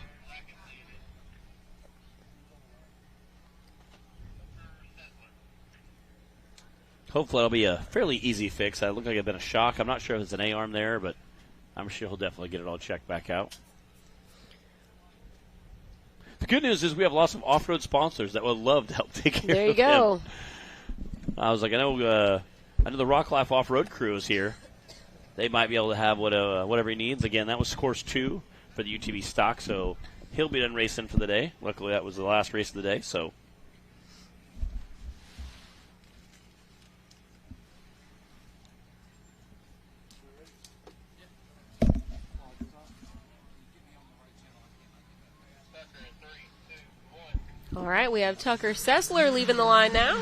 Hopefully it'll be a fairly easy fix. It looked like it had been a shock. I'm not sure if it's an A-arm there, but I'm sure he'll definitely get it all checked back out. The good news is we have lots of off-road sponsors that would love to help take care of him. There you go. I was like, I know the Rock Life off-road crew is here. They might be able to have whatever he needs. Again, that was course 2 for the UTV stock, so he'll be done racing for the day. Luckily, that was the last race of the day, so. All right, we have Tucker Sessler leaving the line now.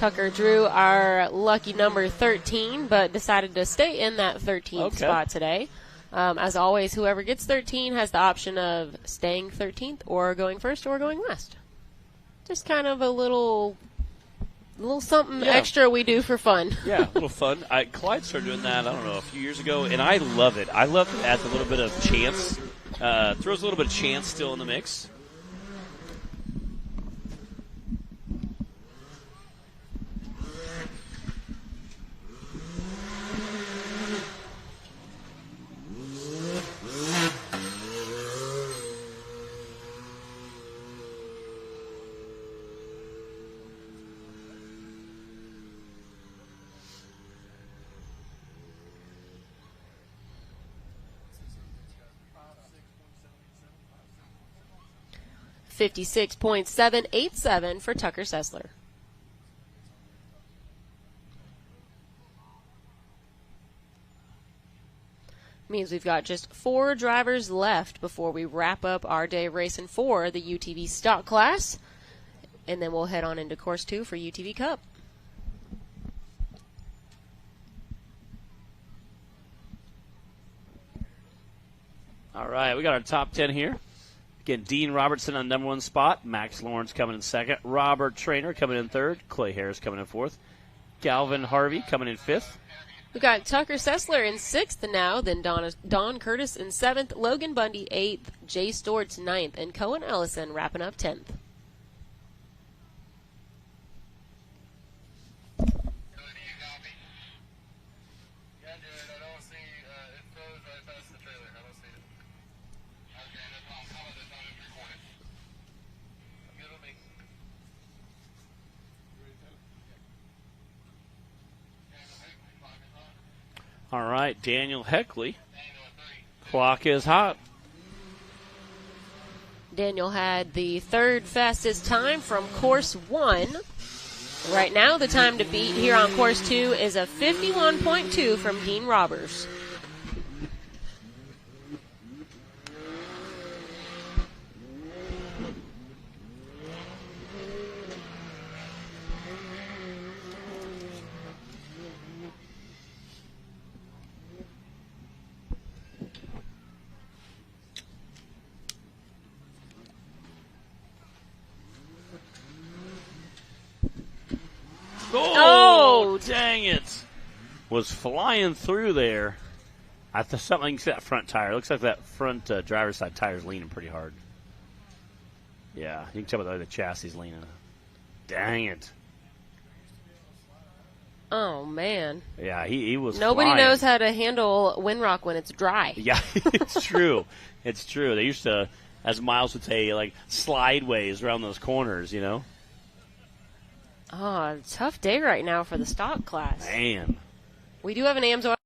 Tucker drew our lucky number 13, but decided to stay in that 13th spot today. As always, whoever gets 13 has the option of staying 13th or going first or going last. Just kind of a little something extra we do for fun. Yeah, a little fun. Clyde started doing that, I don't know, a few years ago, and I love it. I love it. Adds a little bit of chance. Throws a little bit of chance still in the mix. $56.787 for Tucker Sessler. Means we've got just 4 drivers left before we wrap up our day of racing for the UTV stock class. And then we'll head on into course 2 for UTV Cup. All right, we got our top 10 here. Again, Dean Robertson on number 1 spot. Max Lawrence coming in second. Robert Traynor coming in third. Clay Harris coming in fourth. Galvin Harvey coming in fifth. We've got Tucker Sessler in 6th now, then Don Curtis in 7th, Logan Bundy 8th, Jay Stortz 9th, and Cohen Ellison wrapping up 10th. All right, Daniel Heckley. Clock is hot. Daniel had the 3rd fastest time from course 1. Right now, the time to beat here on course 2 is a 51.2 from Dean Roberts. Oh, dang it. Was flying through there. I thought something to that front tire. Looks like that front driver's side tire is leaning pretty hard. Yeah, you can tell by the way the chassis is leaning. Dang it. Oh, man. Yeah, he was Nobody flying. knows how to handle Windrock when it's dry. Yeah, it's true. It's true. They used to, as Miles would say, like slideways around those corners, you know? Oh, tough day right now for the stock class. Man. We do have an AMSOIL.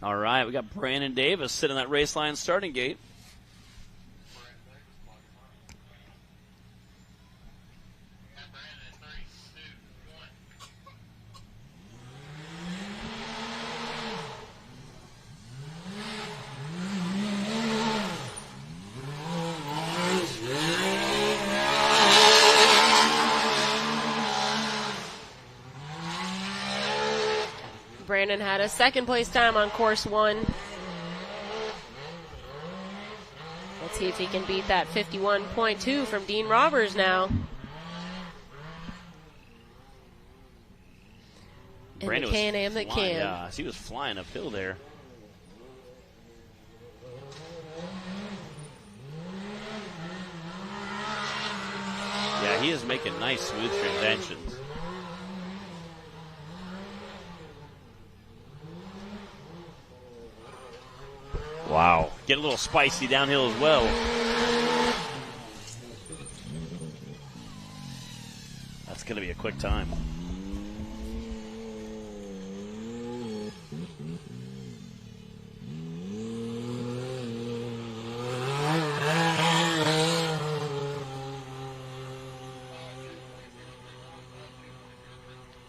All right, we got Brandon Davis sitting at that race line starting gate. Brandon had a 2nd place time on course 1. Let's see if he can beat that 51.2 from Dean Roberts now. Brandon and the Can-Am that can. Yeah, he was flying uphill there. Yeah, he is making nice, smooth transitions. Wow. Get a little spicy downhill as well. That's going to be a quick time.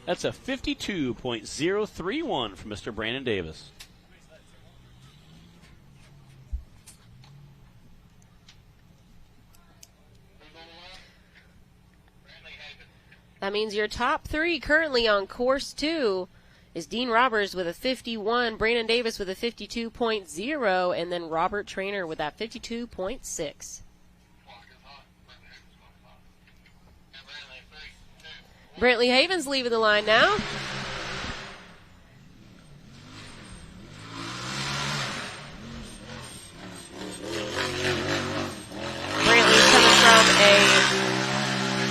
That's a 52.031 from Mr. Brandon Davis. That means your top three currently on course 2 is Dean Roberts with a 51, Brandon Davis with a 52.0, and then Robert Trainer with that 52.6. Brantley Havens leaving the line now. Brantley's coming from a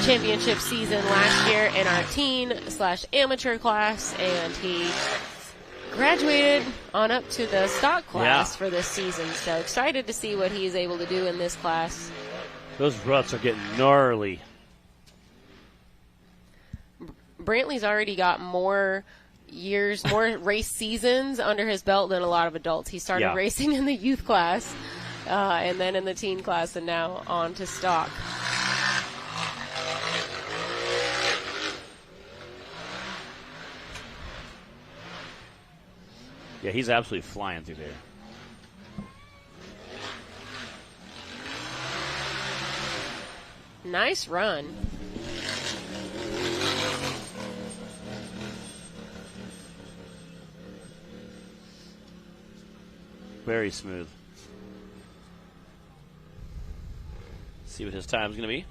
championship season last year in our teen/amateur class, and he graduated on up to the stock class for this season. So excited to see what he's able to do in this class. Those ruts are getting gnarly. Brantley's already got more years, more race seasons under his belt than a lot of adults. He started racing in the youth class, and then in the teen class, and now on to stock. Yeah, he's absolutely flying through there. Nice run. Very smooth. See what his time's going to be.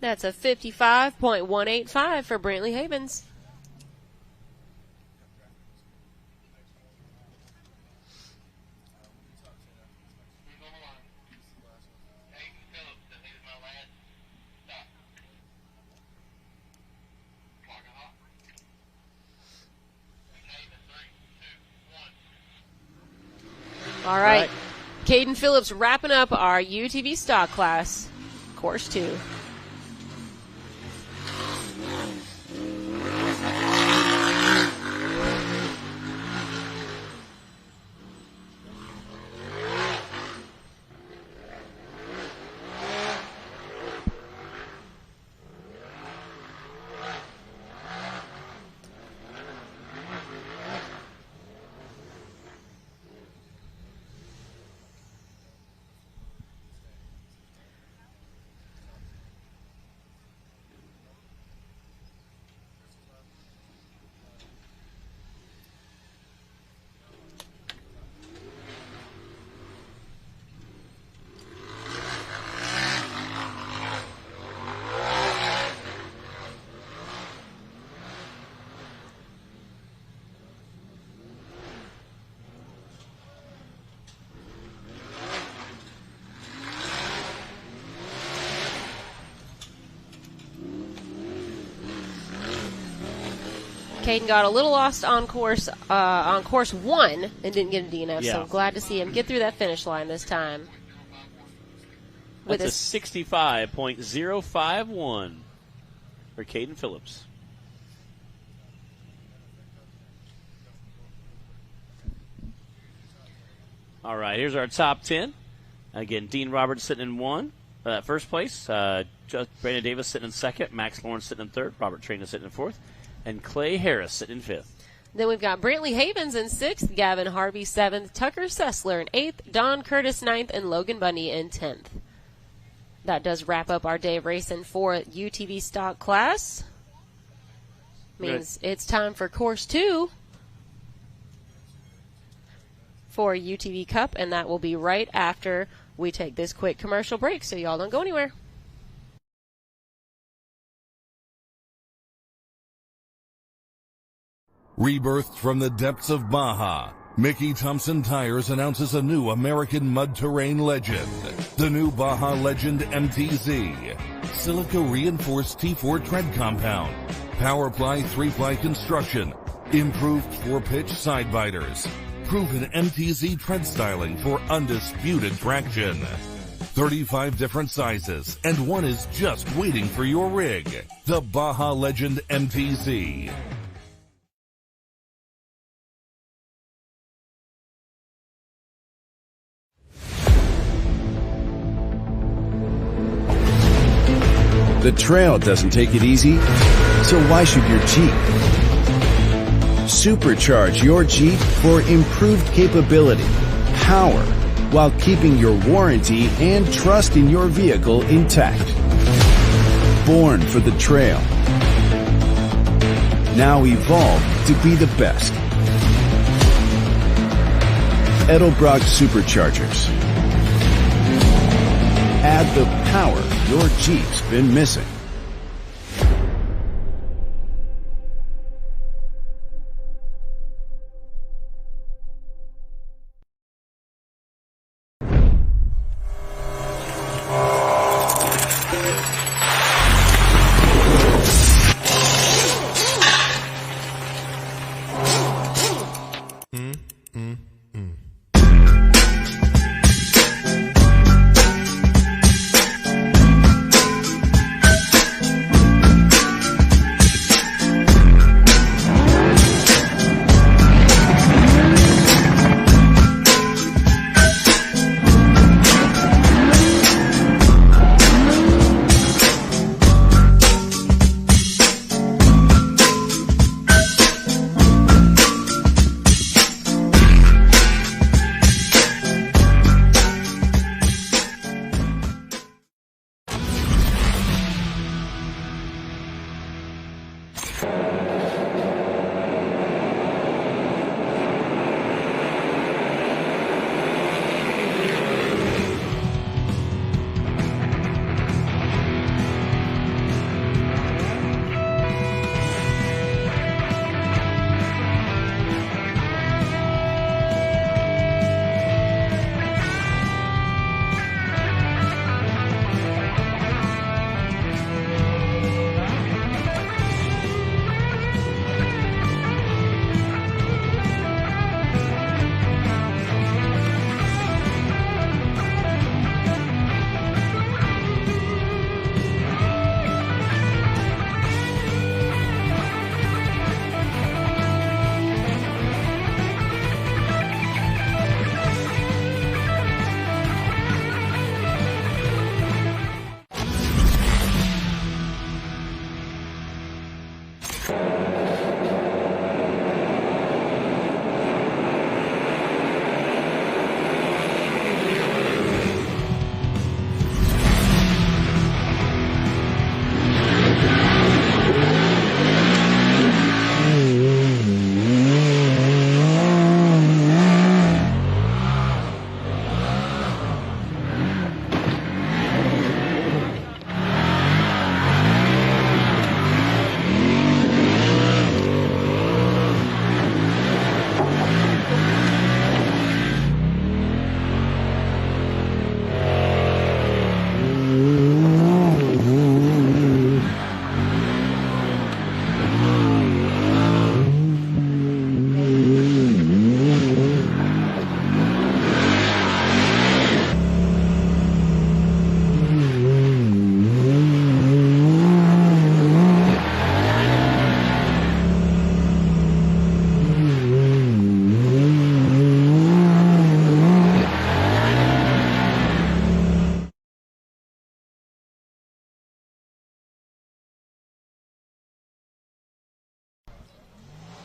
That's a 55.185 for Brantley Havens. All right. Caden Phillips wrapping up our UTV stock class, course 2. Caden got a little lost on course 1 and didn't get a DNF, so I'm glad to see him get through that finish line this time. That's a 65.051 for Caden Phillips. All right, here's our top 10. Again, Dean Roberts sitting in first place. Brandon Davis sitting in second. Max Lawrence sitting in third. Robert Trainer sitting in fourth. And Clay Harris sitting in fifth. Then we've got Brantley Havens in sixth, Gavin Harvey seventh, Tucker Sessler in eighth, Don Curtis ninth, and Logan Bundy in 10th. That does wrap up our day of racing for UTV stock class. Means it's time for course 2 for UTV Cup, and that will be right after we take this quick commercial break, so y'all don't go anywhere. Rebirthed from the depths of Baja, Mickey Thompson Tires announces a new American mud terrain legend. The new Baja Legend MTZ. Silica reinforced T4 tread compound. Powerply 3-ply construction. Improved 4-pitch side biters. Proven MTZ tread styling for undisputed traction. 35 different sizes, and one is just waiting for your rig. The Baja Legend MTZ. The trail doesn't take it easy, so why should your Jeep? Supercharge your Jeep for improved capability, power, while keeping your warranty and trust in your vehicle intact. Born for the trail. Now evolved to be the best. Edelbrock Superchargers. Add the power your Jeep's been missing.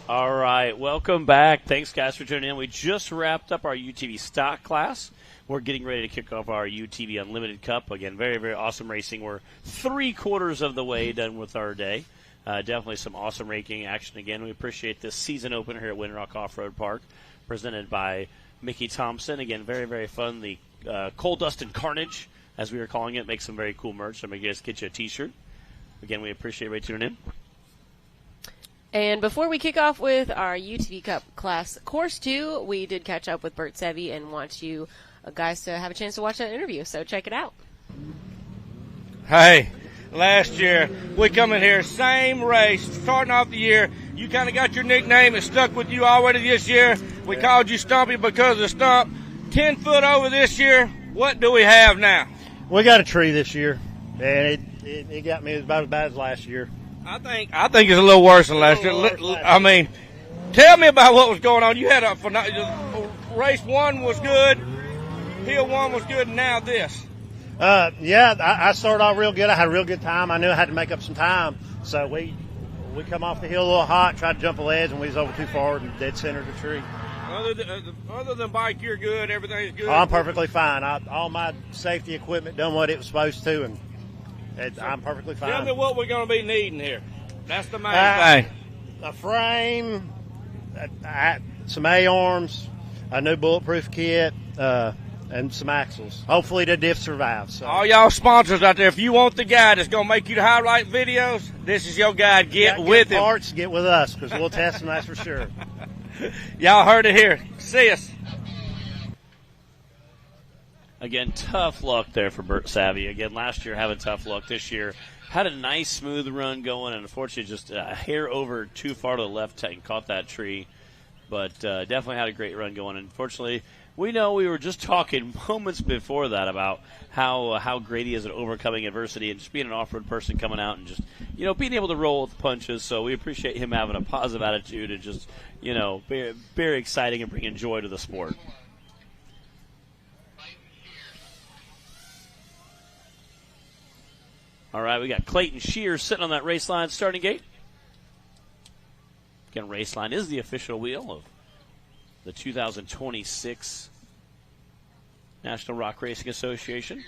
All right, welcome back. Thanks, guys, for tuning in. We just wrapped up our UTV stock class. We're getting ready to kick off our UTV Unlimited Cup. Again, very, very awesome racing. We're 3/4 of the way done with our day. Definitely some awesome racing action again. We appreciate this season opener here at Winter Rock Off-Road Park, presented by Mickey Thompson. Again, very, very fun. The Coal Dust and Carnage, as we were calling it, makes some very cool merch. I'm going to just get you a T-shirt. Again, we appreciate everybody tuning in. And before we kick off with our UTV Cup Class Course 2, we did catch up with Bert Sevy and want you guys to have a chance to watch that interview, so check it out. Hey, last year, we come in here, same race, starting off the year. You kind of got your nickname. It stuck with you already this year. We called you Stumpy because of the stump. 10 foot over this year. What do we have now? We got a tree this year, and it got me about as bad as last year. I think it's a little worse than last year. I mean, tell me about what was going on. You had race 1 was good, hill 1 was good, and now this. Yeah, I started off real good. I had a real good time. I knew I had to make up some time. So we come off the hill a little hot, tried to jump a ledge, and we was over too far and dead centered the tree. Other than bike, you're good. Everything's good. Oh, I'm perfectly fine. All my safety equipment done what it was supposed to, and I'm perfectly fine. Tell me what we're going to be needing here. That's the main thing. A frame, some A-arms, a new bulletproof kit, and some axles. Hopefully the diff survives. So. All y'all sponsors out there, if you want the guy that's going to make you the highlight videos, this is your guy. Get with him. Parts, get with us, because we'll test them, that's for sure. Y'all heard it here. See us. Again, tough luck there for Bert Sevy. Again, last year having tough luck. This year had a nice smooth run going, and unfortunately just a hair over too far to the left and caught that tree. But definitely had a great run going. Unfortunately, we know we were just talking moments before that about how great he is at overcoming adversity and just being an off-road person coming out and just, being able to roll with punches. So we appreciate him having a positive attitude and just, very, very exciting and bringing joy to the sport. All right, we got Clayton Shears sitting on that race line starting gate. Again, race line is the official wheel of the 2026 National Rock Racing Association.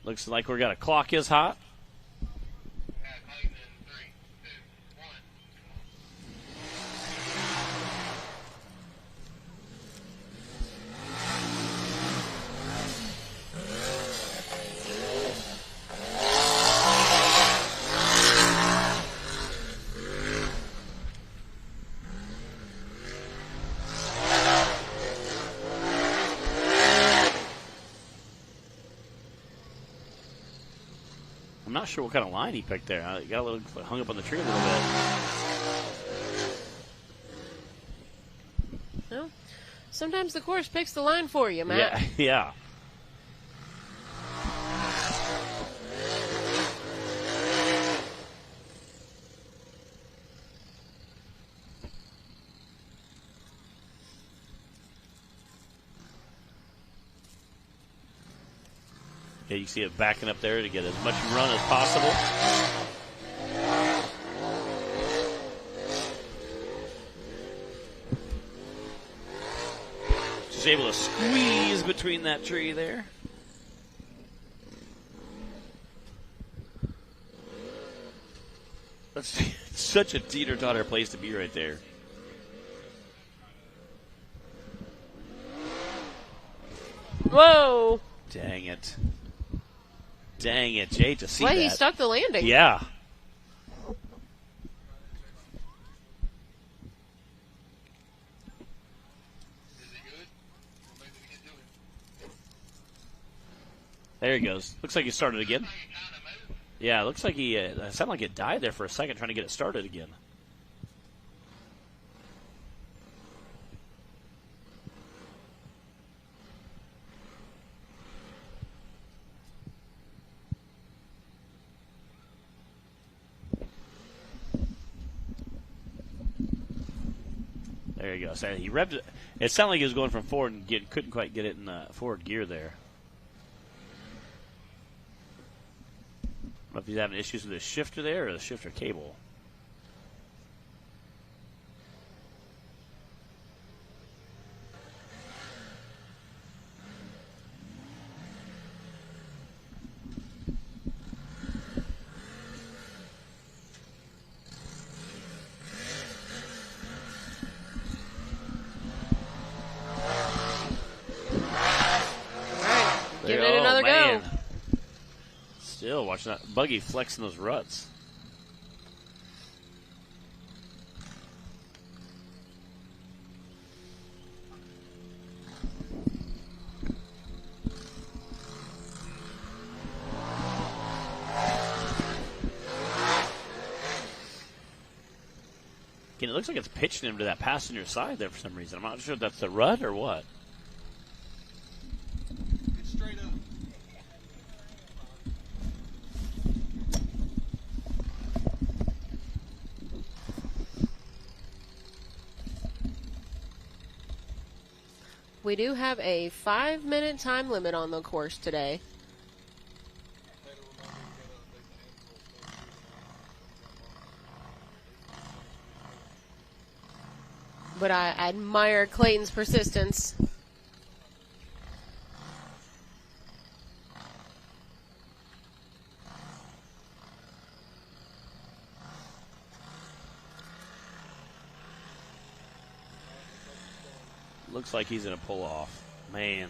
Looks like we're got a clock is hot. I'm not sure what kind of line he picked there. He got a little hung up on the tree a little bit. Well, sometimes the course picks the line for you, Matt. Yeah. Yeah, you see it backing up there to get as much run as possible. Just able to squeeze between that tree there. That's such a teeter-totter place to be right there. Whoa! Dang it. Dang it, Jay, to see well, that. He stuck the landing. Yeah. There he goes. Looks like he started again. Yeah, looks like he sounded like it died there for a second trying to get it started again. There you go. So he revved it. It sounded like he was going from forward and couldn't quite get it in the forward gear there. I don't know if he's having issues with the shifter there or the shifter cable. Giving it another go. Still watching that buggy flexing those ruts. Again, it looks like it's pitching him to that passenger side there for some reason. I'm not sure if that's the rut or what. We do have a 5-minute time limit on the course today. But I admire Clayton's persistence. Looks like he's going to pull off. Man.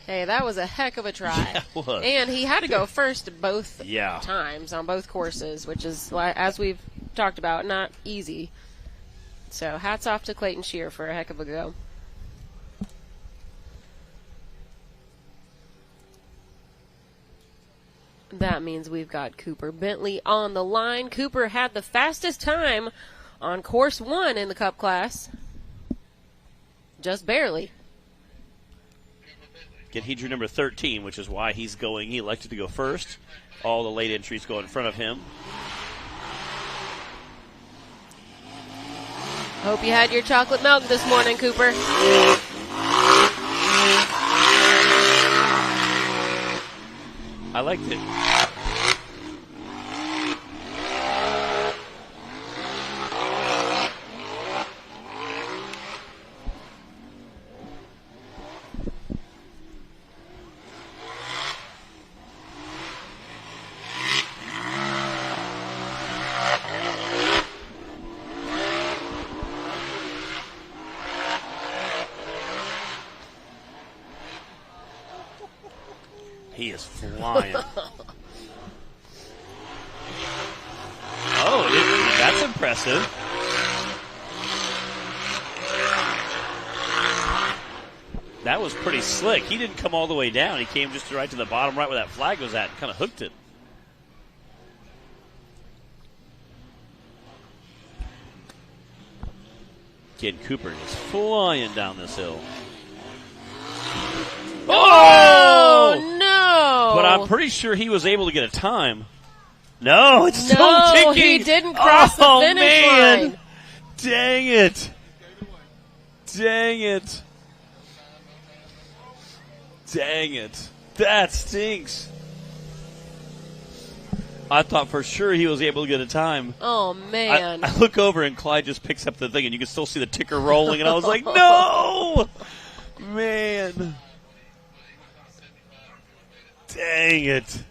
Hey, that was a heck of a try. Yeah, it was. And he had to go first both Yeah. times on both courses, which is, as we've talked about, not easy. So hats off to Clayton Shear for a heck of a go. That means we've got Cooper Bentley on the line. Cooper had the fastest time on course 1 in the Cup class. Just barely. Again, he drew number 13, which is why he's going. He elected to go first. All the late entries go in front of him. Hope you had your chocolate milk this morning, Cooper. I liked it. He is flying. Oh, that's impressive. That was pretty slick. He didn't come all the way down. He came just right to the bottom, right where that flag was at, and kind of hooked it. Kid Cooper is flying down this hill. Oh, no! But I'm pretty sure he was able to get a time. No, it's still No, ticking. he didn't cross the finish line. Dang it. Dang it. Dang it. That stinks. I thought for sure he was able to get a time. Oh, man. I look over and Clyde just picks up the thing and you can still see the ticker rolling and I was like, no! Man. Dang it.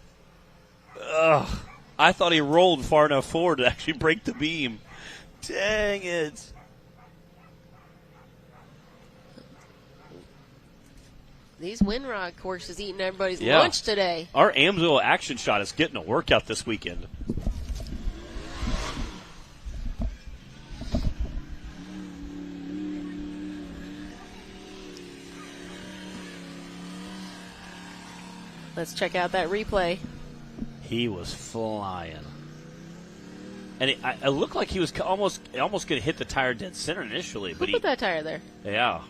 Ugh. I thought he rolled far enough forward to actually break the beam. Dang it. These Windrock courses eating everybody's lunch today. Our Amsoil action shot is getting a workout this weekend. Let's check out that replay. He was flying. And it looked like he was almost going to hit the tire dead center initially. But Who put that tire there? Yeah.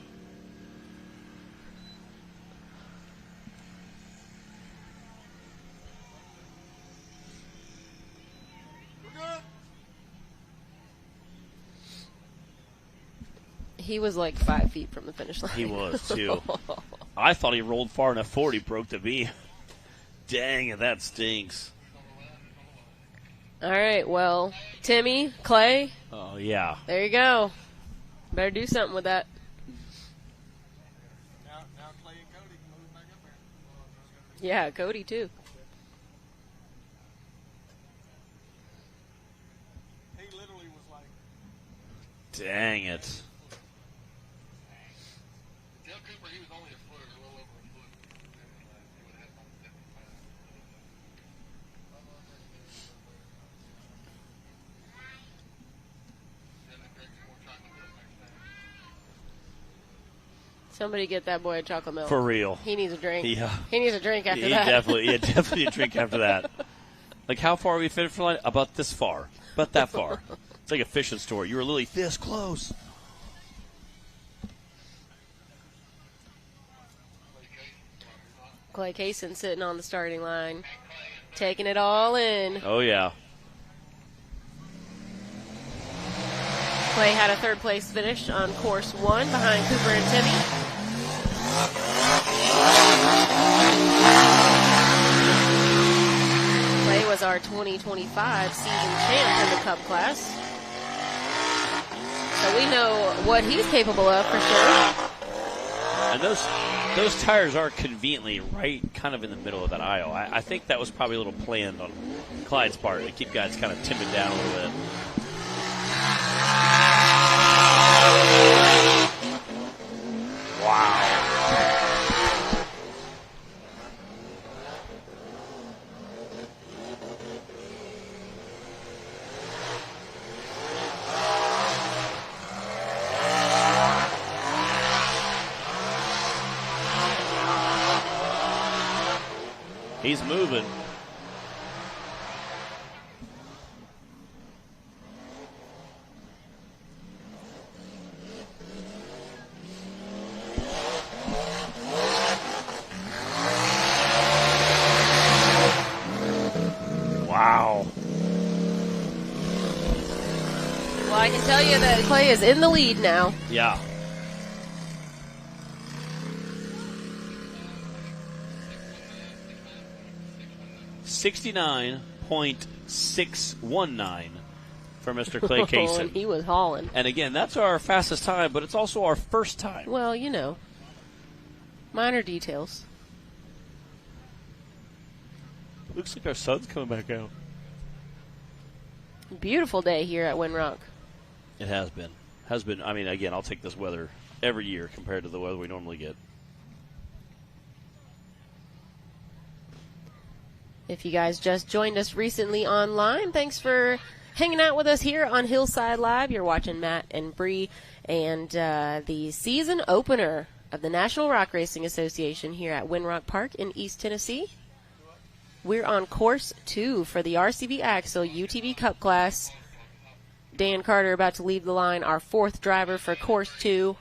He was like 5 feet from the finish line. He was, too. I thought he rolled far enough forward he broke the beam. Dang it, that stinks. All right, well, Timmy, Clay. Oh, yeah. There you go. Better do something with that. Now Clay and Cody can move back up there. Yeah, Cody, too. He literally was like... Dang it. Tell Cooper he was only a foot or a little over a foot. Somebody get that boy a chocolate milk. For real. He needs a drink. Yeah. He needs a drink after He that. definitely a drink after that. Like, how far are we finished from the line? About this far. About that far. It's like a fishing store. You were literally this close. Clay Kaysen sitting on the starting line, taking it all in. Oh, yeah. Clay had a third place finish on course 1 behind Cooper and Timmy. Clay was our 2025 season champ in the Cup class. So we know what he's capable of for sure. And those tires are conveniently right kind of in the middle of that aisle. I think that was probably a little planned on Clyde's part to keep guys kind of timid down a little bit. Wow. He's moving. Wow. Well, I can tell you that Clay is in the lead now. Yeah. .619 for Mr. Clay Kaysen. And he was hauling. And again, that's our fastest time, but it's also our first time. Well, you know, minor details. Looks like our sun's coming back out. Beautiful day here at Winrock. It has been. I mean, again, I'll take this weather every year compared to the weather we normally get. If you guys just joined us recently online, thanks for hanging out with us here on Hillside Live. You're watching Matt and Bree and the season opener of the National Rock Racing Association here at Winrock Park in East Tennessee. We're on course 2 for the RCV Axle UTV Cup class. Dan Carter about to leave the line, our 4th driver for course 2.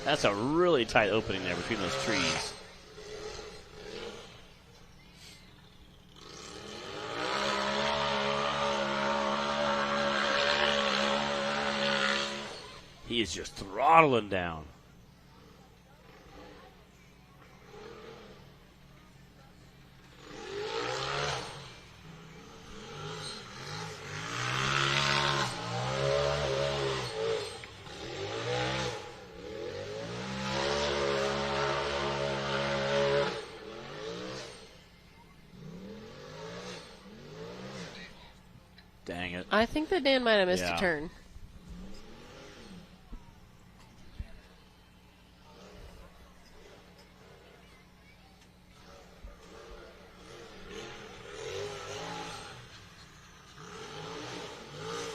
That's a really tight opening there between those trees. He is just throttling down. Dang it. I think that Dan might have missed a turn.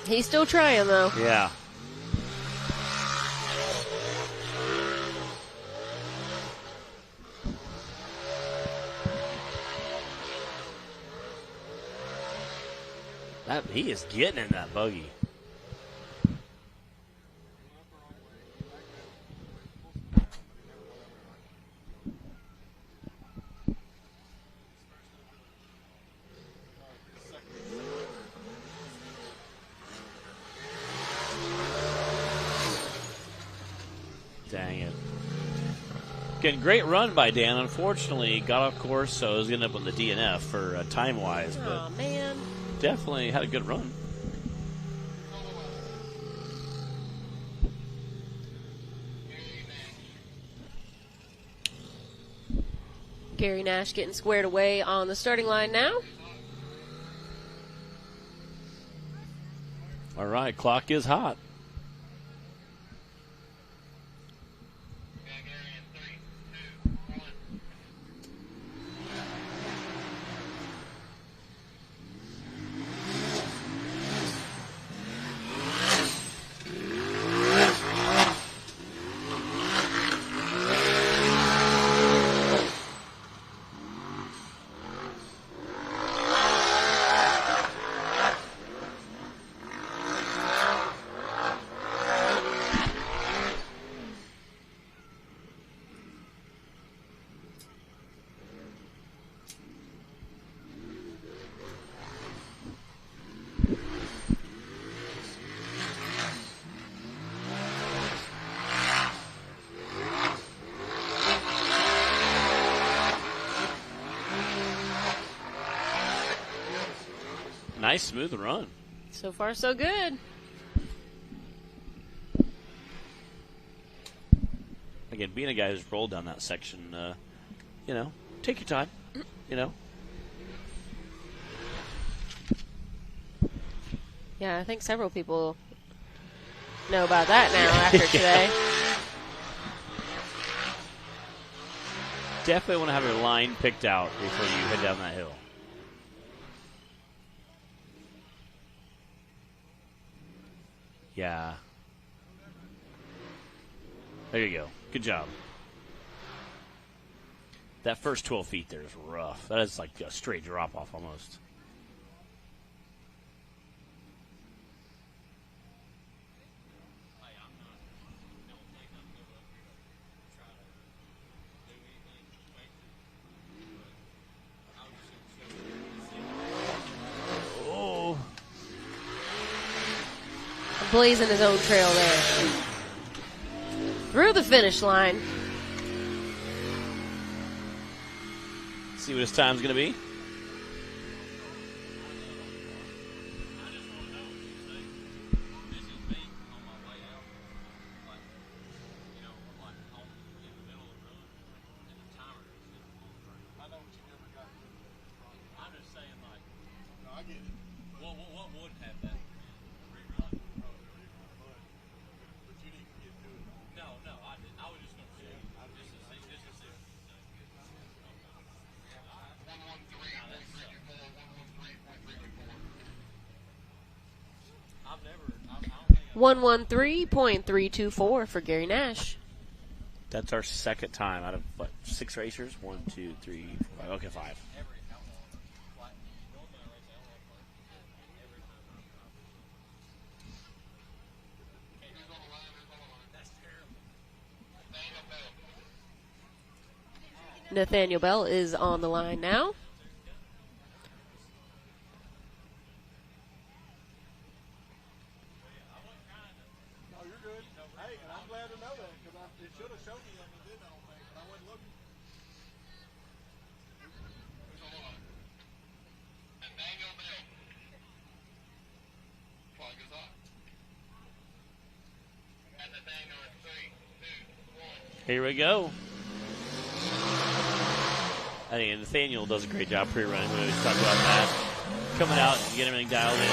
He's still trying, though. Yeah. He is getting in that buggy. Dang it. Again, great run by Dan. Unfortunately, got off course, so he's going to end up on the DNF for time-wise. Oh, man. Definitely had a good run. Gary Nash getting squared away on the starting line now. All right, clock is hot. nice smooth run. So far, so good. Again, being a guy who's rolled down that section, take your time, Yeah, I think several people know about that now after today. Definitely want to have your line picked out before you head down that hill. Yeah. There you go. Good job. That first 12 feet there is rough. That is like a straight drop off almost. Blazing his own trail there. Through the finish line. See what his time's going to be. One 113.324 for Gary Nash. That's our second time out of, 6 racers? 1, 2, 3, 4, 5. Okay, 5. Nathaniel Bell is on the line now. Here we go. I think Nathaniel does a great job pre-running. We always talk about that. Coming out and getting everything dialed in.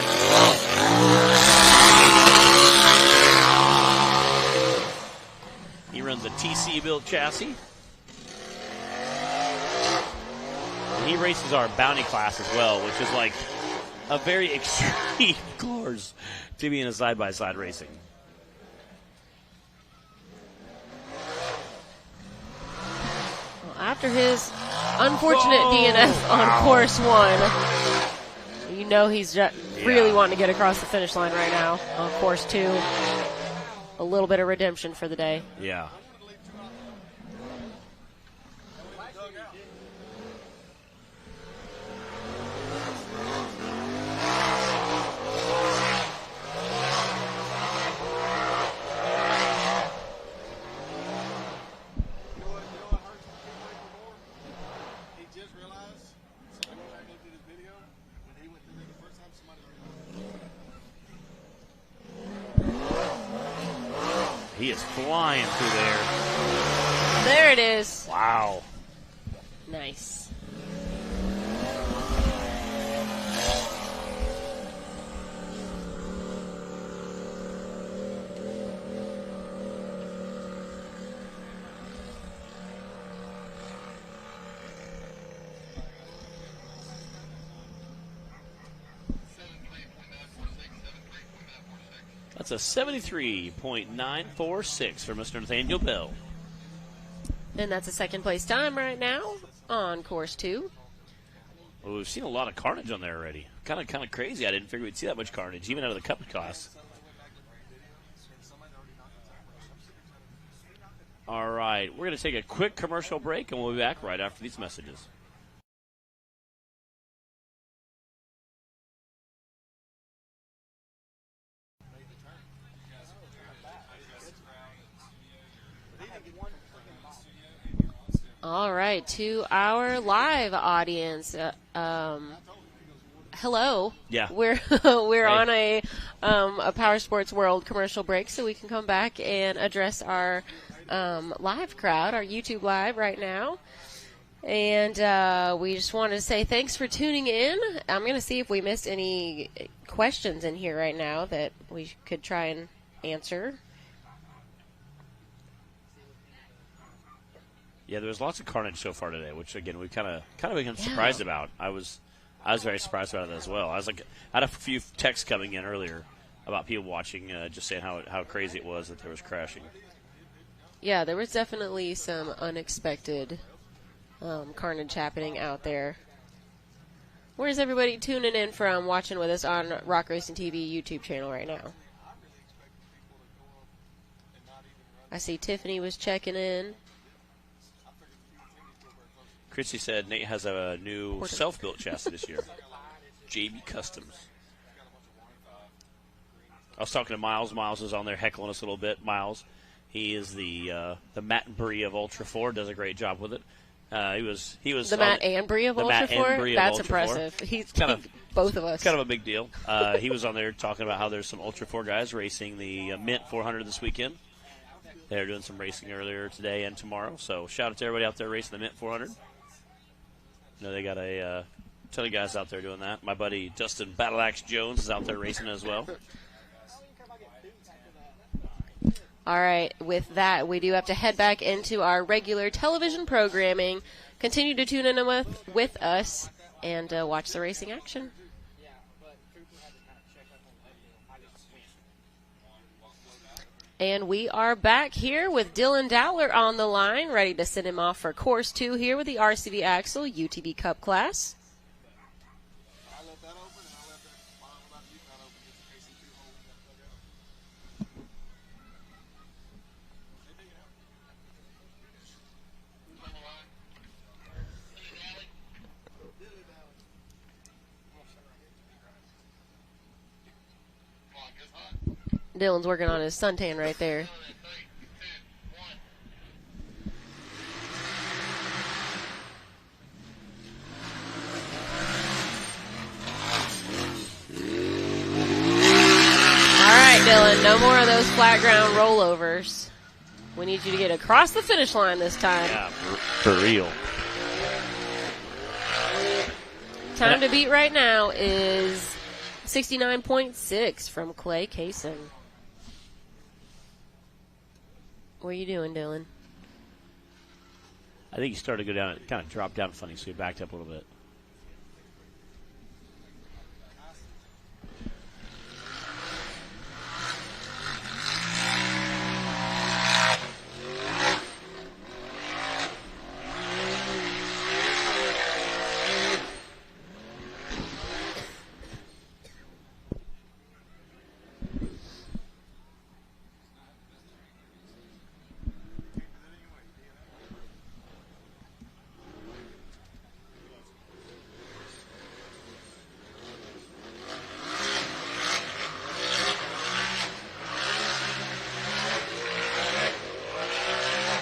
He runs a TC-built chassis. And he races our bounty class as well, which is like a very extreme course to be in a side-by-side racing. After his unfortunate DNF on course 1, you know he's really wanting to get across the finish line right now. On course 2, a little bit of redemption for the day. Yeah. He is flying through there. There it is. Wow. Nice. That's a 73.946 for Mr. Nathaniel Bell. And that's a second place time right now on course 2. Well, we've seen a lot of Carnage on there already. Kind of crazy. I didn't figure we'd see that much Carnage, even out of the Cup class. All right, we're going to take a quick commercial break, and we'll be back right after these messages. All right, to our live audience, hello. Yeah. We're on a Power Sports World commercial break, so we can come back and address our live crowd, our YouTube live right now. And we just wanted to say thanks for tuning in. I'm going to see if we missed any questions in here right now that we could try and answer. Yeah, there was lots of Carnage so far today, which again we kind of become surprised about. I was very surprised about it as well. I had a few texts coming in earlier about people watching, just saying how crazy it was that there was crashing. Yeah, there was definitely some unexpected carnage happening out there. Where's everybody tuning in from, watching with us on Rock Racing TV YouTube channel right now? I see Tiffany was checking in. Chrissy said Nate has a new self-built chassis this year. JB Customs. I was talking to Miles. Miles is on there heckling us a little bit. Miles, he is the Matt Bree of Ultra 4. Does a great job with it. He was the Matt and Bree of Ultra 4. That's impressive. He's kind of both of us. Kind of a big deal. He was on there talking about how there's some Ultra 4 guys racing the Mint 400 this weekend. They're doing some racing earlier today and tomorrow. So shout out to everybody out there racing the Mint 400. You know, they got a ton of guys out there doing that. My buddy Dustin Battleaxe Jones is out there racing as well. All right, with that, we do have to head back into our regular television programming. Continue to tune in with us and watch the racing action. And we are back here with Dylan Dowler on the line, ready to send him off for Course 2 here with the RCV Axle UTV Cup class. Dylan's working on his suntan right there. All right, Dylan, no more of those flat ground rollovers. We need you to get across the finish line this time. Yeah, for real. Time to beat right now is 69.6 from Clay Kaysen. What are you doing, Dylan? I think he started to go down, kind of dropped down funny, so he backed up a little bit.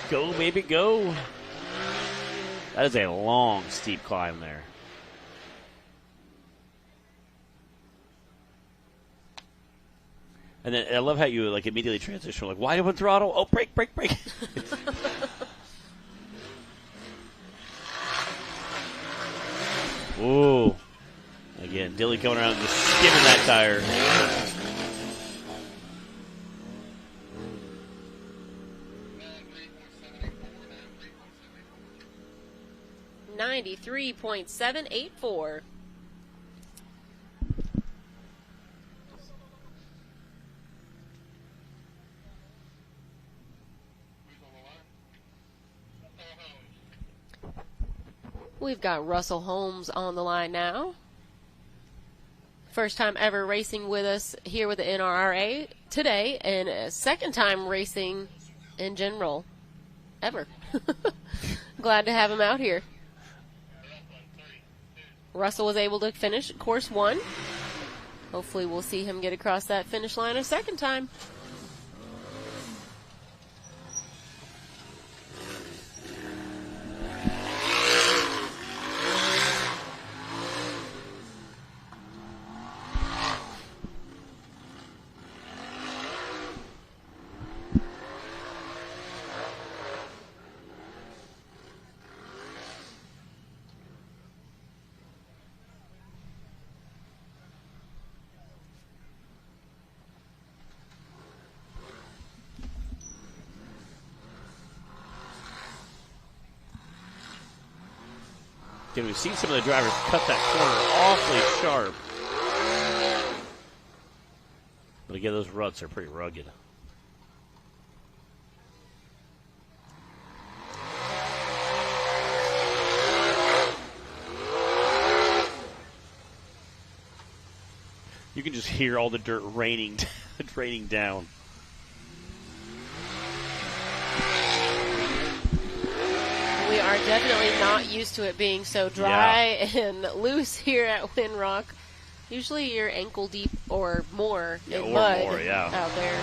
Go, baby, go. That is a long, steep climb there. And then I love how you like immediately transition, like wide open throttle. Oh, brake, brake, brake. Ooh. Again, Dilly coming around and just skimming that tire. 93.784. We've got Russell Holmes on the line now. First time ever racing with us here with the NRRA today, and a second time racing in general ever. Glad to have him out here. Russell was able to finish course 1. Hopefully we'll see him get across that finish line a second time. Again, we've seen some of the drivers cut that corner awfully sharp. But again, those ruts are pretty rugged. You can just hear all the dirt raining down. We are definitely not used to it being so dry and loose here at Windrock. Usually you're ankle deep or more in mud out there.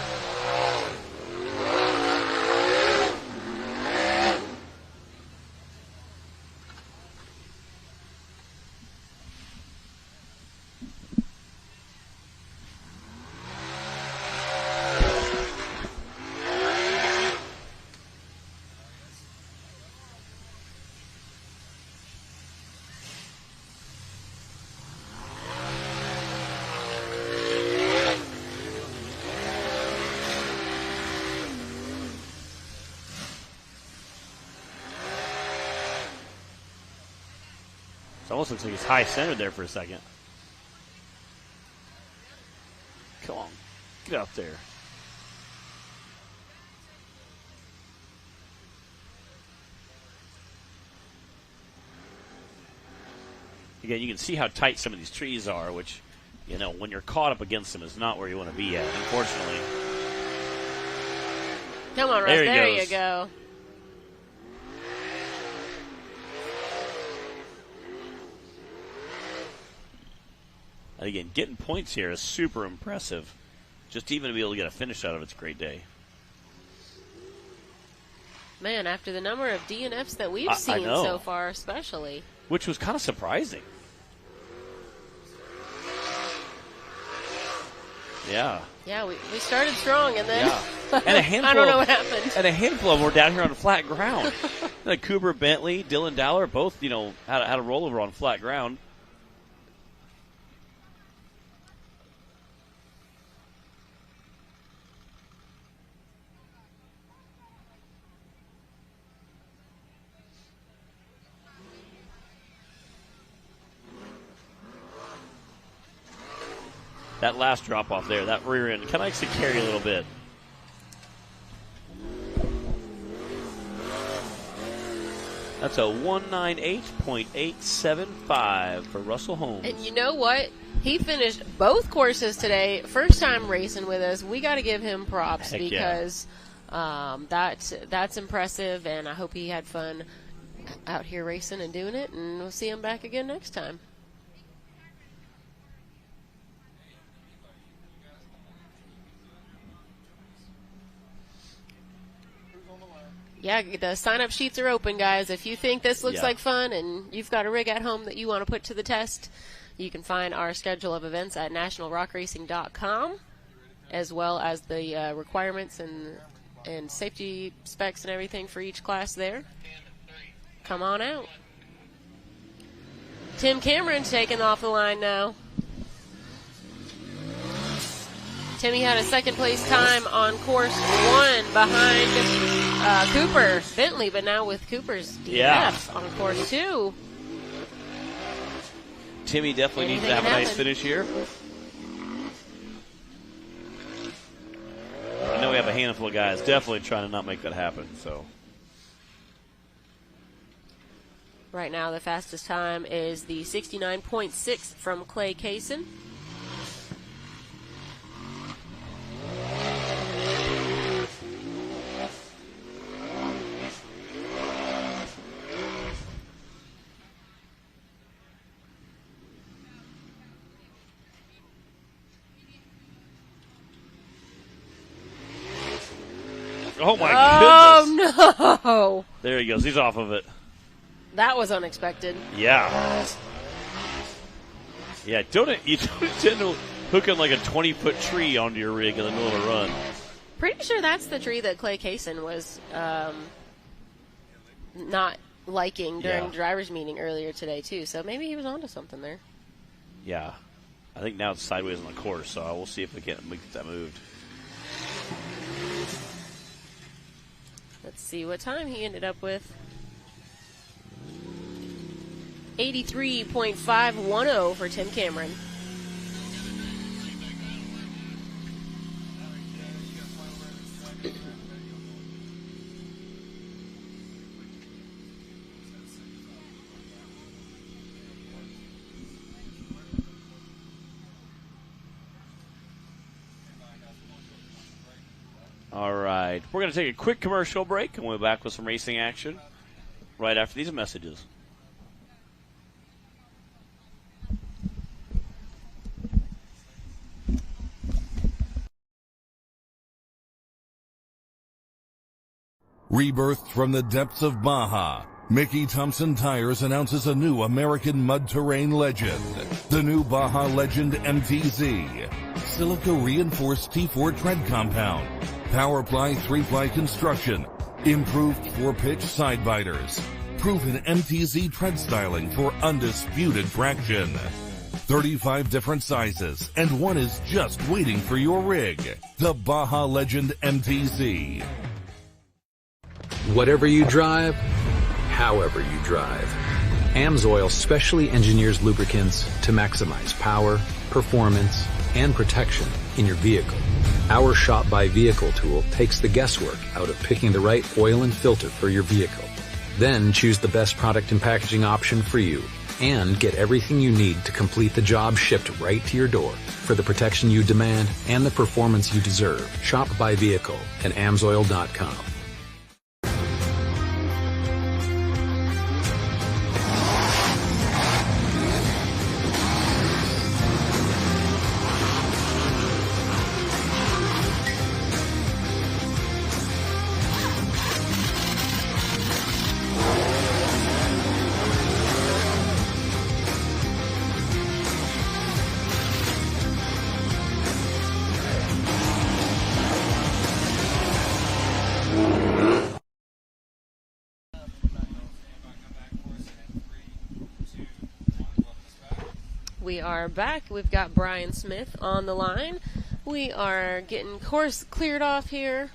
Almost looks like he's high centered there for a second. Come on, get out there. Again, you can see how tight some of these trees are, which, you know, when you're caught up against them is not where you want to be at, unfortunately. Come on, Russ, there you go. And again, getting points here is super impressive. Just even to be able to get a finish out of it's a great day. Man, after the number of DNFs that we've seen so far, especially. Which was kind of surprising. Yeah. Yeah, we started strong and then and a handful I don't know what happened. And a handful of them were down here on flat ground. Like Cooper Bentley, Dylan Dowler, both, you know, had a rollover on flat ground. That last drop off there, that rear end, kind of likes to carry a little bit. That's a 198.875 for Russell Holmes. And you know what? He finished both courses today. First time racing with us. We got to give him props. Heck because that's impressive, and I hope he had fun out here racing and doing it, and we'll see him back again next time. Yeah, the sign-up sheets are open, guys. If you think this looks like fun and you've got a rig at home that you want to put to the test, you can find our schedule of events at nationalrockracing.com, as well as the requirements and safety specs and everything for each class there. Come on out. Tim Cameron taking off the line now. Timmy had a second-place time on course 1 behind Cooper Bentley, but now with Cooper's DNF on course 2. Timmy definitely needs to have a nice finish here. I know we have a handful of guys definitely trying to not make that happen. So right now the fastest time is the 69.6 from Clay Kaysen. Oh, my goodness. Oh, no. There he goes. He's off of it. That was unexpected. Yeah. Yeah, you don't intend to hook in like a 20-foot tree onto your rig in the middle of a run. Pretty sure that's the tree that Clay Kaysen was not liking during driver's meeting earlier today, too. So maybe he was onto something there. Yeah. I think now it's sideways on the course, so we'll see if we get that moved. Let's see what time he ended up with. 83.510 for Tim Cameron. All right. We're going to take a quick commercial break, and we'll be back with some racing action right after these messages. Rebirthed from the depths of Baja, Mickey Thompson Tires announces a new American mud terrain legend. The new Baja Legend MTZ. Silica reinforced T4 tread compound. Powerply 3-ply construction. Improved 4-pitch side biters. Proven MTZ tread styling for undisputed traction. 35 different sizes, and one is just waiting for your rig. The Baja Legend MTZ. Whatever you drive, however you drive. AMSOIL specially engineers lubricants to maximize power, performance, and protection in your vehicle. Our Shop by Vehicle tool takes the guesswork out of picking the right oil and filter for your vehicle. Then choose the best product and packaging option for you and get everything you need to complete the job shipped right to your door for the protection you demand and the performance you deserve. Shop by Vehicle at amsoil.com. We are back. We've got Brian Smith on the line. We are getting course cleared off here.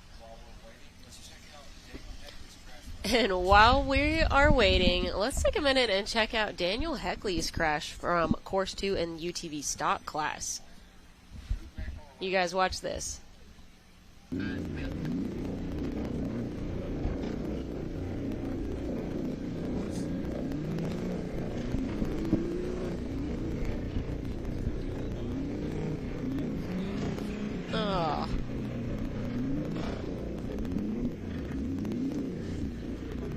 And while we are waiting, let's take a minute and check out Daniel Heckley's crash from Course 2 in UTV stock class. You guys watch this. Oh.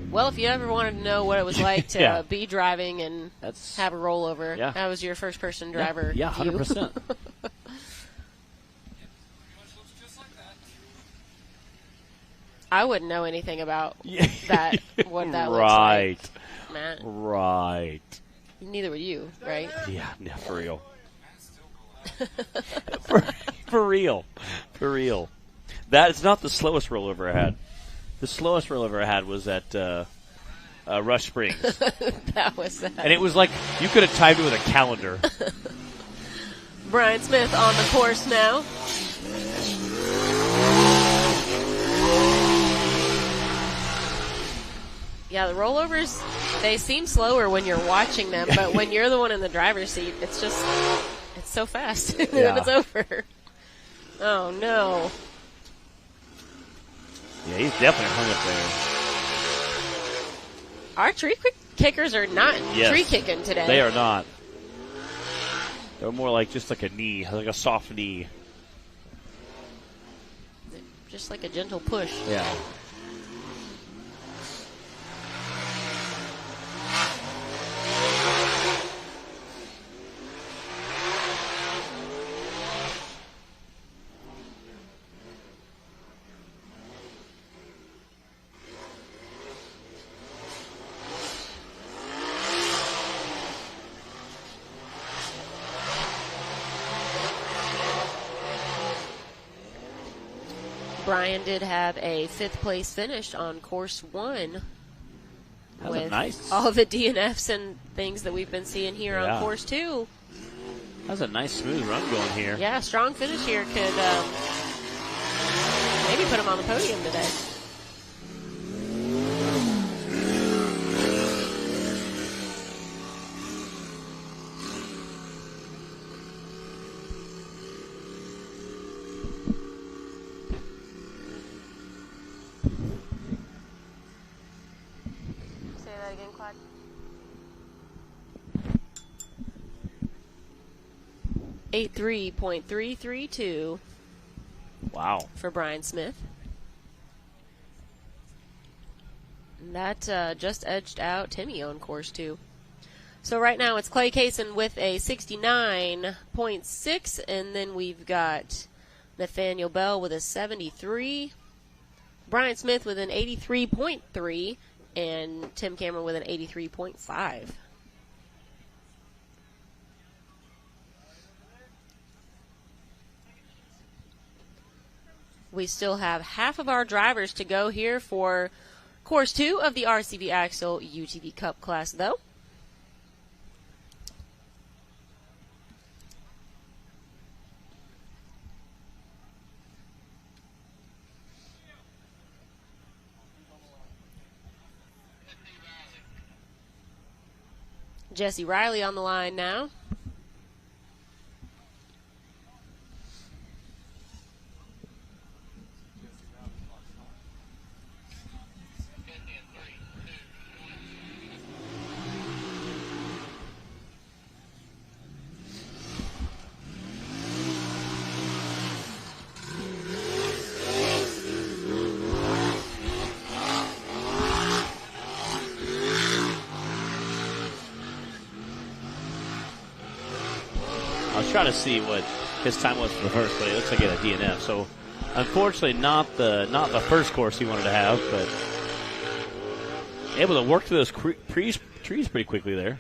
Well, if you ever wanted to know what it was like to be driving and have a rollover, that was your first-person driver. Yeah, 100%. I wouldn't know anything about that. What that looks right. like. Matt. Right. Neither would you, right? Yeah, for real. For real. For real. That is not the slowest rollover I had. The slowest rollover I had was at Rush Springs. That was that. And it was like you could have timed it with a calendar. Brian Smith on the course now. Yeah, the rollovers, they seem slower when you're watching them, but when you're the one in the driver's seat, it's just, it's so fast. And then it's over. Oh, no. Yeah, he's definitely hung up there. Our tree kickers are not tree kicking today. They are not. They're more like just like a knee, like a soft knee. Just like a gentle push. Yeah. Brian did have a 5th place finish on course 1 with all the DNFs and things that we've been seeing here on course 2. That was a nice smooth run going here. Yeah, strong finish here could maybe put him on the podium today. .332 Wow. for Brian Smith. And that just edged out Timmy on course 2. So right now it's Clay Kaysen with a 69.6, and then we've got Nathaniel Bell with a 73, Brian Smith with an 83.3, and Tim Cameron with an 83.5. We still have half of our drivers to go here for course 2 of the RCV Axle UTV Cup class, though. Jesse Riley on the line now. Trying to see what his time was for the first, but it looks like he had a DNF. So, unfortunately, not the first course he wanted to have, but able to work through those trees pretty quickly there.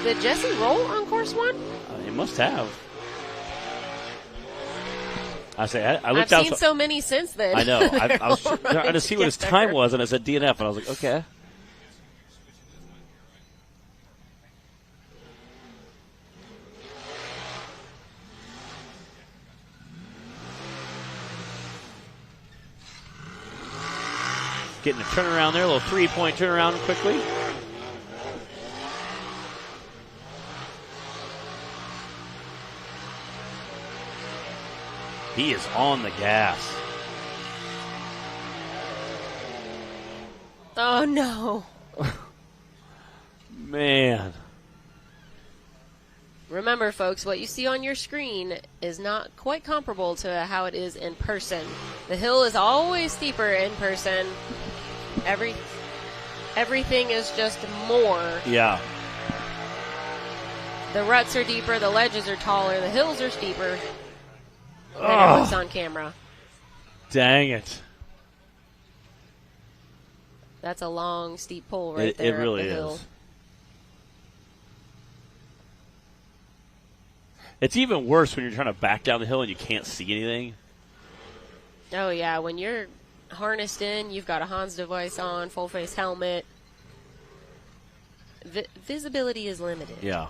Did Jesse roll on course 1? He must have. I've seen so many since then. I know. I was trying to see what his time was, and it said DNF, and I was like, okay. Getting a turnaround there, a little 3-point turnaround quickly. He is on the gas. Oh, no. Man. Remember, folks, what you see on your screen is not quite comparable to how it is in person. The hill is always steeper in person. Everything is just more. Yeah. The ruts are deeper, the ledges are taller, the hills are steeper. And it looks on camera. Dang it. That's a long, steep pull right there. It really up the is. hill. It's even worse when you're trying to back down the hill and you can't see anything. Oh, yeah. When you're harnessed in, you've got a Hans device on, full-face helmet. Visibility is limited. Yeah.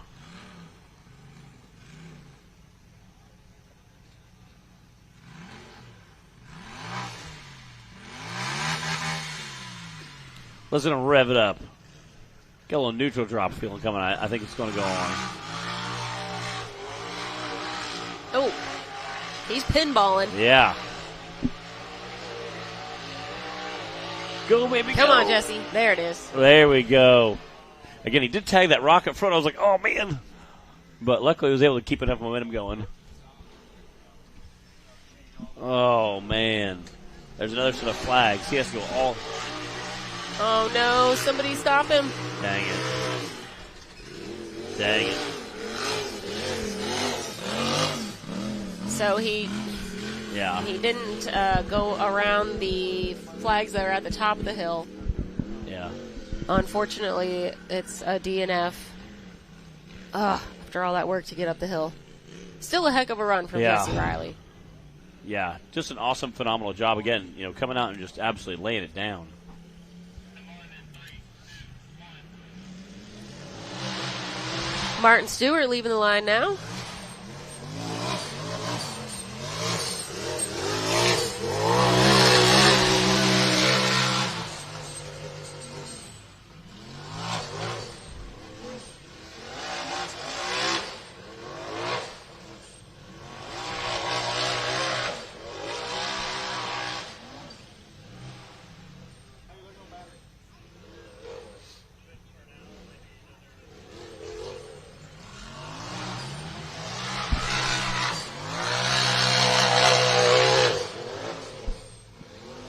Let's gonna rev it up. Got a little neutral drop feeling coming. I think it's going to go on. Oh, he's pinballing. Yeah. Go, baby, Come go. on, Jesse. There it is. There we go. Again, he did tag that rock up front. I was like, oh, man. But luckily, he was able to keep enough momentum going. Oh, man. There's another set of flags. He has to go all... Oh, no. Somebody stop him. Dang it. Dang it. So he didn't go around the flags that are at the top of the hill. Yeah. Unfortunately, it's a DNF. After all that work to get up the hill. Still a heck of a run from Jesse Riley. Yeah, just an awesome, phenomenal job. Again, coming out and just absolutely laying it down. Martin Stewart leaving the line now.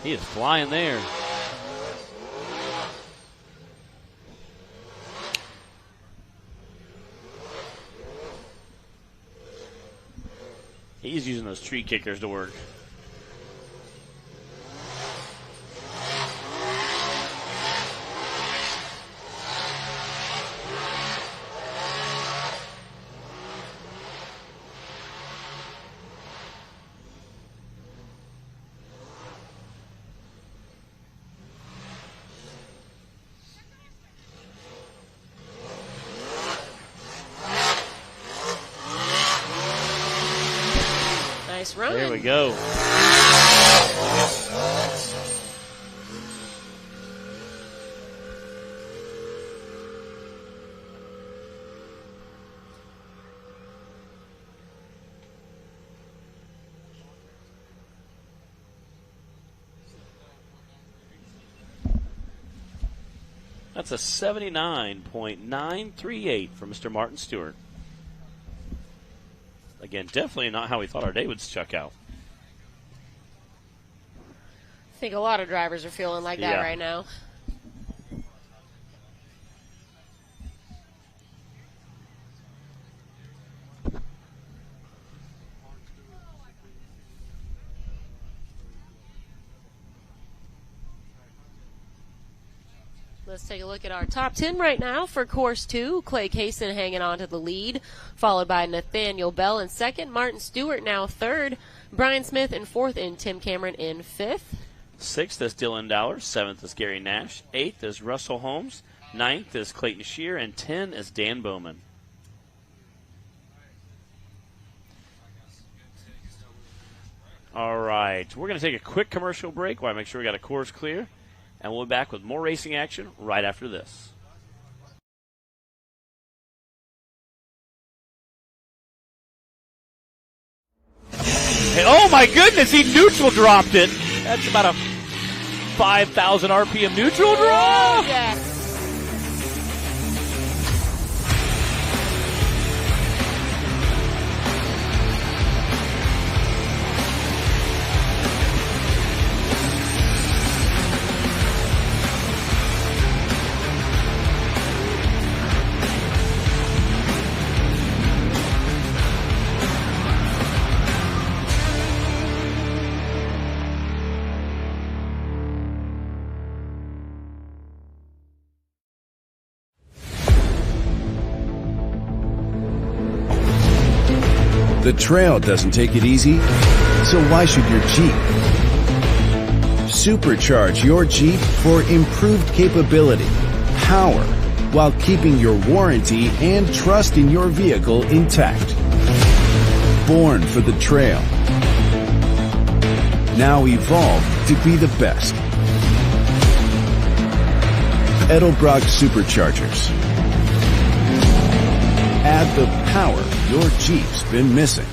He is flying there. He's using those tree kickers to work. Nice run. There we go. That's a 79.938 for Mr. Martin Stewart. Again, definitely not how we thought our day would check out. I think a lot of drivers are feeling like that right now. Let's take a look at our top 10 right now for Course 2. Clay Kaysen hanging on to the lead, followed by Nathaniel Bell in second. Martin Stewart now third. Brian Smith in fourth, and Tim Cameron in fifth. Sixth is Dylan Dowler. Seventh is Gary Nash. Eighth is Russell Holmes. Ninth is Clayton Shear. And 10 is Dan Bowman. All right. We're going to take a quick commercial break while I make sure we got a course clear. And we'll be back with more racing action right after this. Hey, oh my goodness, he neutral dropped it. That's about a 5,000 RPM neutral drop. Yes. The trail doesn't take it easy, so why should your Jeep? Supercharge your Jeep for improved capability, power, while keeping your warranty and trust in your vehicle intact. Born for the trail. Now evolved to be the best. Edelbrock Superchargers. Add the power your Jeep's been missing.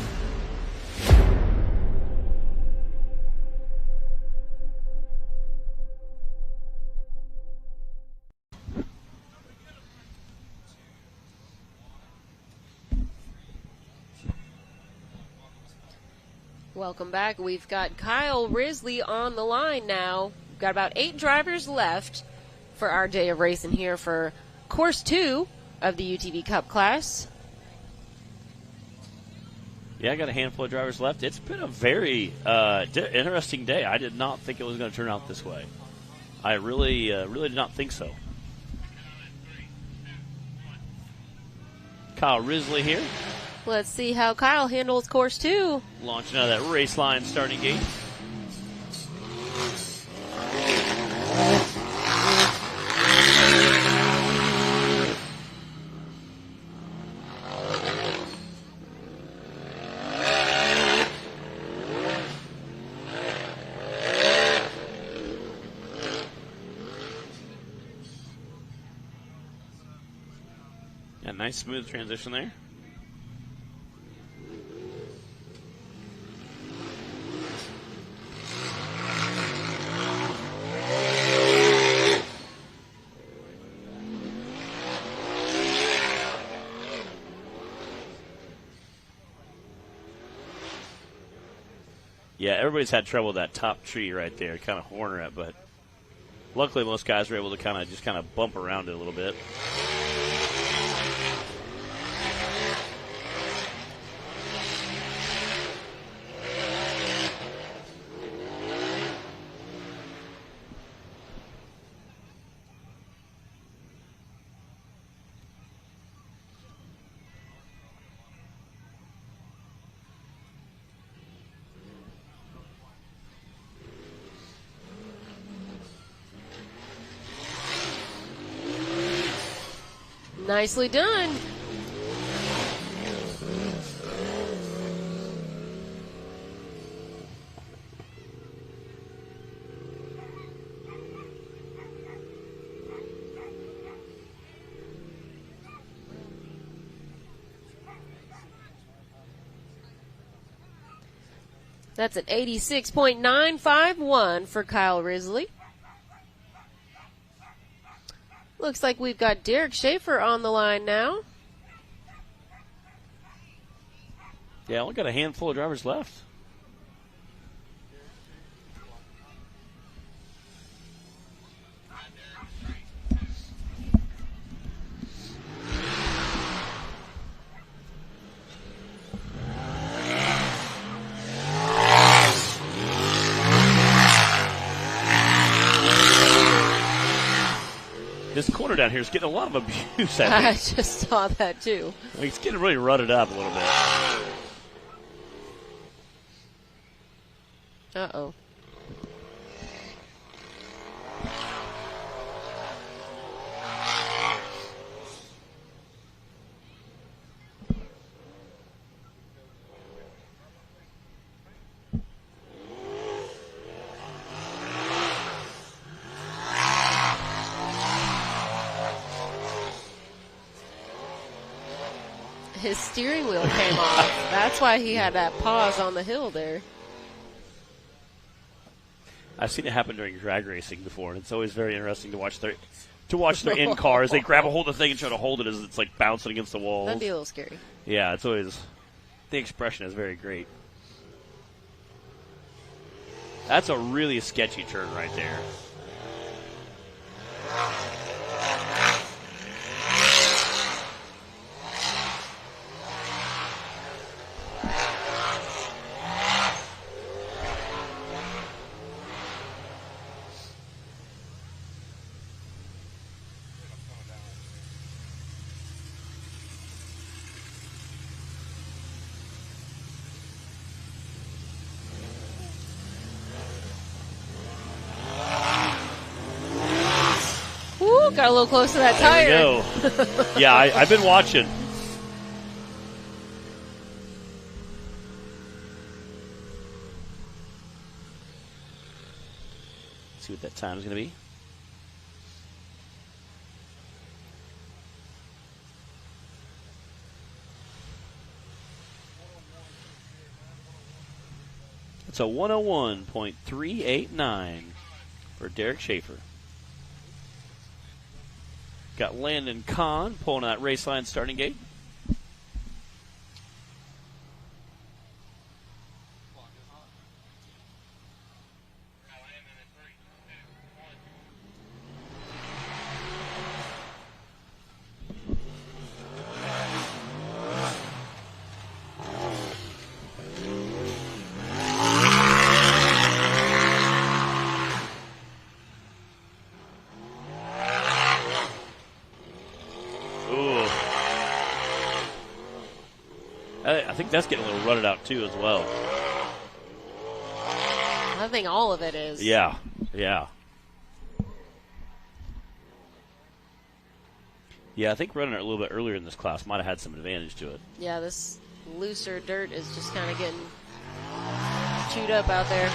Welcome back. We've got Kyle Risley on the line now. We've got about 8 drivers left for our day of racing here for Course 2 of the UTV Cup class. Yeah, I got a handful of drivers left. It's been a very interesting day. I did not think it was going to turn out this way. I really did not think so. Kyle Risley here. Let's see how Kyle handles Course 2. Launching out of that race line starting gate. Yeah, nice smooth transition there. Yeah, everybody's had trouble with that top tree right there, kind of corner it, but luckily most guys were able to kind of bump around it a little bit. Nicely done. That's an 86.951 for Kyle Risley. Looks like we've got Derek Schaefer on the line now. Yeah, only got a handful of drivers left. This corner down here is getting a lot of abuse. I just saw that too. It's getting really rutted up a little bit. Uh-oh. His steering wheel came off. That's why he had that pause on the hill there. I've seen it happen during drag racing before, and it's always very interesting to watch their in cars. They grab a hold of the thing and try to hold it as it's like bouncing against the walls. That'd be a little scary. Yeah, it's always, the expression is very great. That's a really sketchy turn right there. Got a little close to that tire. There we go. Yeah, I've been watching. Let's see what that time is going to be. It's a 101.389 for Derek Schaefer. Got Landon Kahn pulling that race line starting gate. I think that's getting a little rutted out too as well. I think all of it is. Yeah, yeah. Yeah, I think running it a little bit earlier in this class might have had some advantage to it. Yeah, this looser dirt is just kind of getting chewed up out there.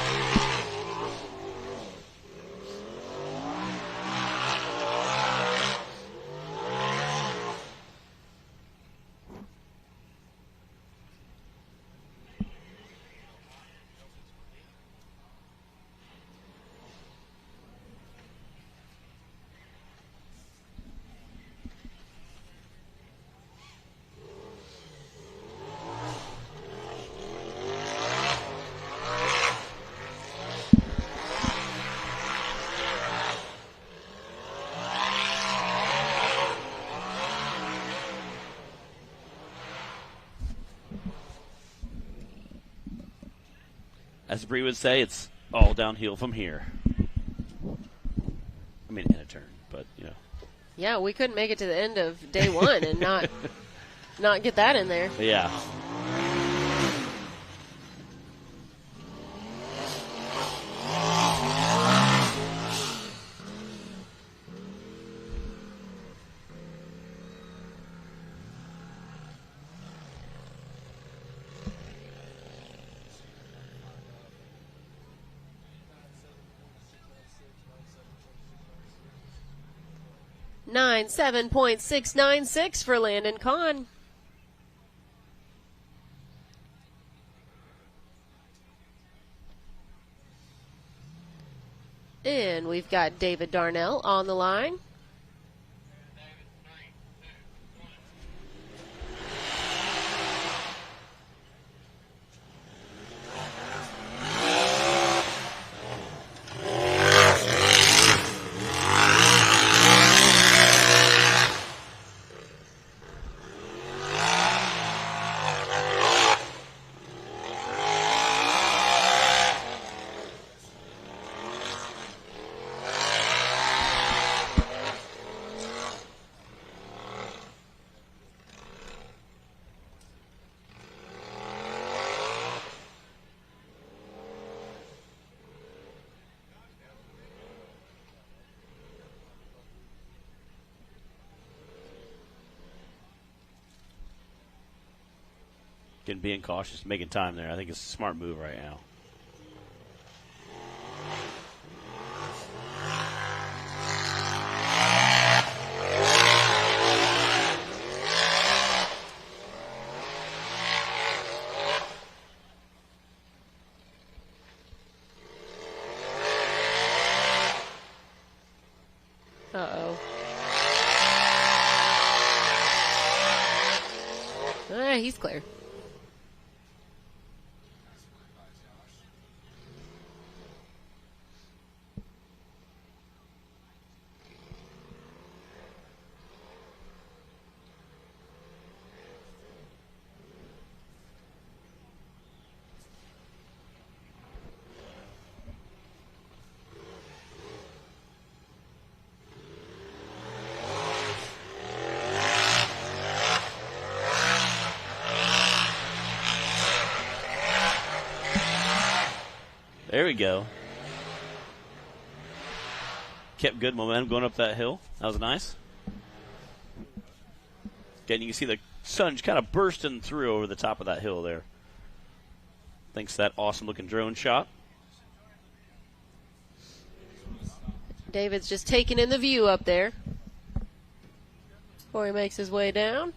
as Bree would say, it's all downhill from here. I mean, in a turn, but, you know. Yeah, we couldn't make it to the end of day one and not get that in there. Yeah. Nine 7.696 for Landon Kahn. And we've got David Darnell on the line. Being cautious, making time there. I think it's a smart move right now. Uh-oh. He's clear. There we go. Kept good momentum going up that hill. That was nice. Again, you can see the sun kind of bursting through over the top of that hill there. Thanks to that awesome-looking drone shot. David's just taking in the view up there before he makes his way down.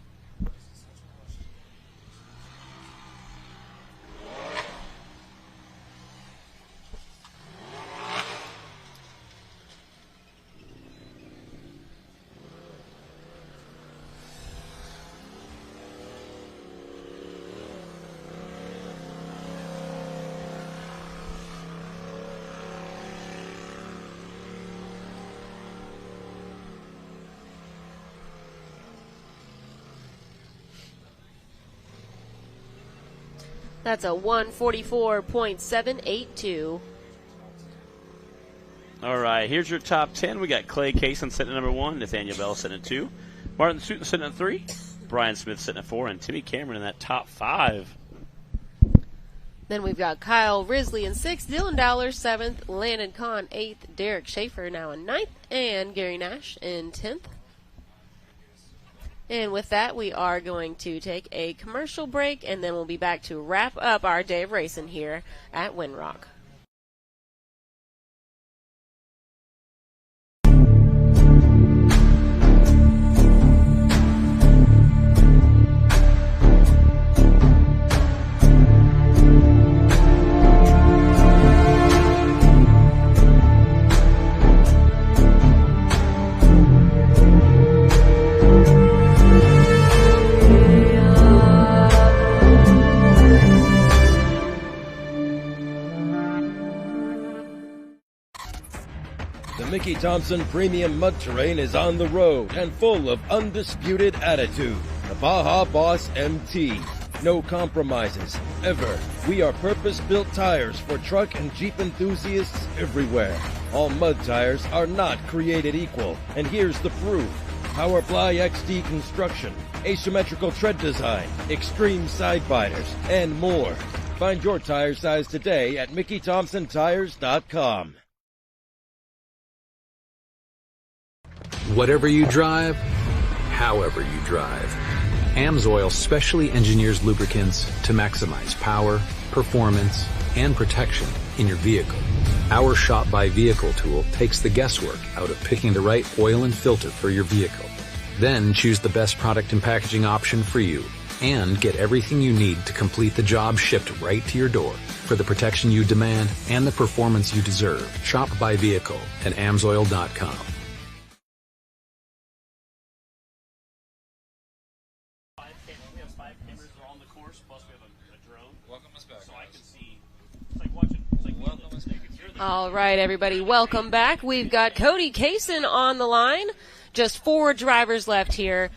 That's a 144.782. All right, here's your top 10. We got Clay Kaysen sitting at number 1, Nathaniel Bell sitting at 2, Martin Sutton sitting at 3, Brian Smith sitting at 4, and Timmy Cameron in that top 5. Then we've got Kyle Risley in 6th, Dylan Dowler 7th, Landon Kahn 8th, Derek Schaefer now in 9th, and Gary Nash in 10th. And with that, we are going to take a commercial break, and then we'll be back to wrap up our day of racing here at Windrock. Mickey Thompson Premium Mud Terrain is on the road and full of undisputed attitude. The Baja Boss MT. No compromises, ever. We are purpose-built tires for truck and Jeep enthusiasts everywhere. All mud tires are not created equal, and here's the proof. Powerply XD construction, asymmetrical tread design, extreme side biters, and more. Find your tire size today at MickeyThompsonTires.com. Whatever you drive, however you drive, AMSOIL specially engineers lubricants to maximize power, performance, and protection in your vehicle. Our Shop by Vehicle tool takes the guesswork out of picking the right oil and filter for your vehicle. Then choose the best product and packaging option for you and get everything you need to complete the job shipped right to your door for the protection you demand and the performance you deserve. Shop by Vehicle at AMSOIL.com. All right, everybody, welcome back. We've got Cody Kaysen on the line. Just 4 drivers left here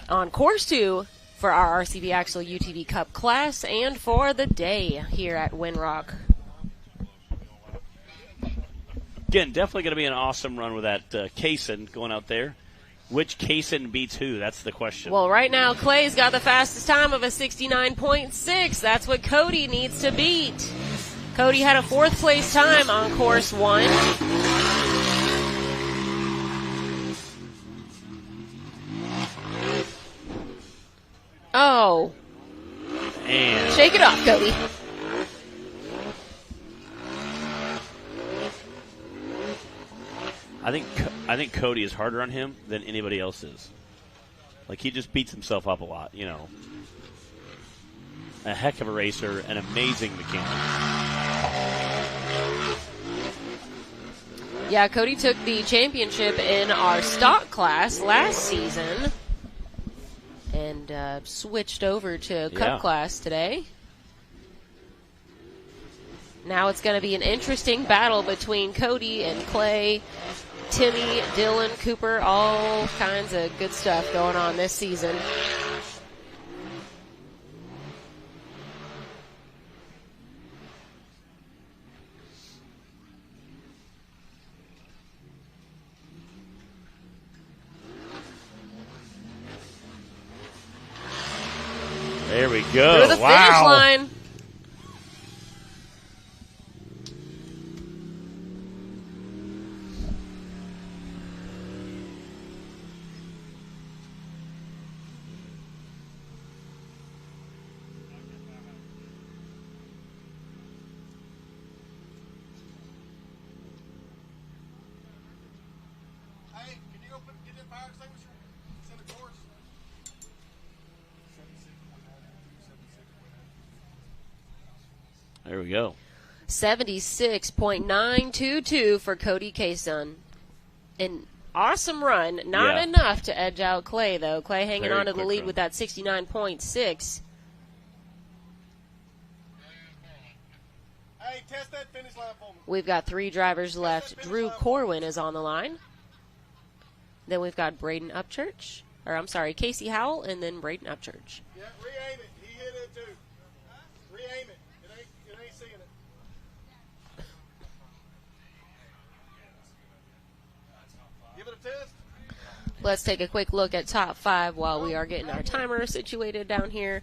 on course 2 for our RCV Axle UTV Cup class and for the day here at Winrock. Again, definitely going to be an awesome run with that Kaysen going out there. Which Kaysen beats who? That's the question. Well, right now, Clay's got the fastest time of a 69.6. That's what Cody needs to beat. Cody had a 4th place time on course 1. Oh. And shake it off, Cody. I think Cody is harder on him than anybody else is. Like, he just beats himself up a lot, you know. A heck of a racer, an amazing mechanic. Yeah, Cody took the championship in our stock class last season and switched over to Cup class today. Now it's going to be an interesting battle between Cody and Clay, Timmy, Dylan, Cooper, all kinds of good stuff going on this season. There we go. Through the finish line. Hey, can you go get that fire extinguisher? Send it towards. There we go. 76.922 for Cody Kaysen. An awesome run. Not enough to edge out Clay, though. Clay hanging on to the lead with that 69.6. Hey, test that finish line for me. We've got 3 drivers left. Drew Corwin is on the line. Then we've got Braden Upchurch. Or, I'm sorry, Casey Howell, and then Braden Upchurch. Yeah, re-aim it. He hit it too. Re-aim it. It ain't seeing it. Give it a test. Let's take a quick look at top 5 while we are getting our timer situated down here.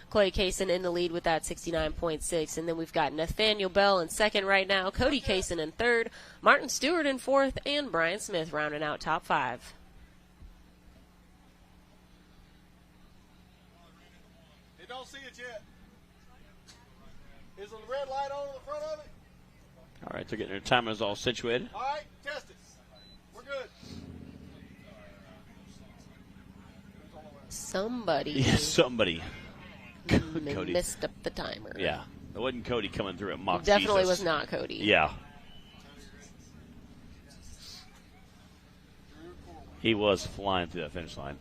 Clay Kaysen in the lead with that 69.6. And then we've got Nathaniel Bell in second right now, Cody Kaysen in third, Martin Stewart in fourth, and Brian Smith rounding out top 5. They don't see it yet. Is the red light on the front of it? All right, they're getting their timers all situated. All right, test it. We're good. Somebody. Yeah, somebody. Cody messed up the timer. Yeah, it wasn't Cody coming through at Mock Definitely Jesus. was not Cody. Yeah. He was flying through that finish line.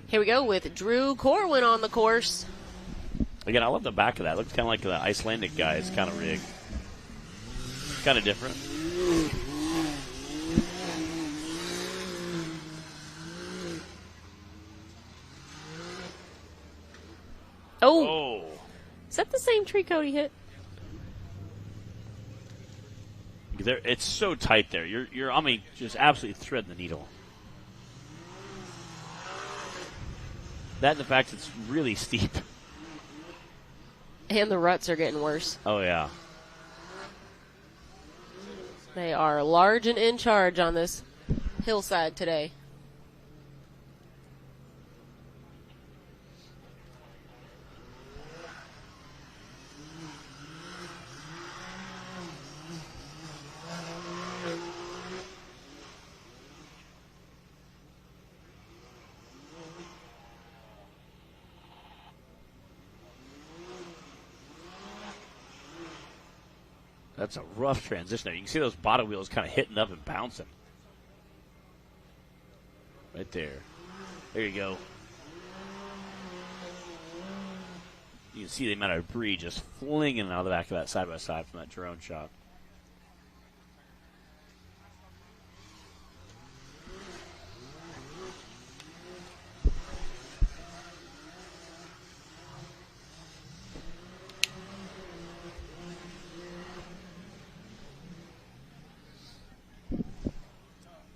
Here we go with Drew Corwin on the course. Again, I love the back of that. It looks kind of like the Icelandic guy. It's kind of rigged. Kind of different. Oh. Is that the same tree Cody hit? It's so tight there. You're just absolutely threading the needle. That and the fact it's really steep. And the ruts are getting worse. Oh, yeah. They are large and in charge on this hillside today. That's a rough transition there. You can see those bottom wheels kind of hitting up and bouncing. Right there. There you go. You can see the amount of debris just flinging out of the back of that side-by-side from that drone shot.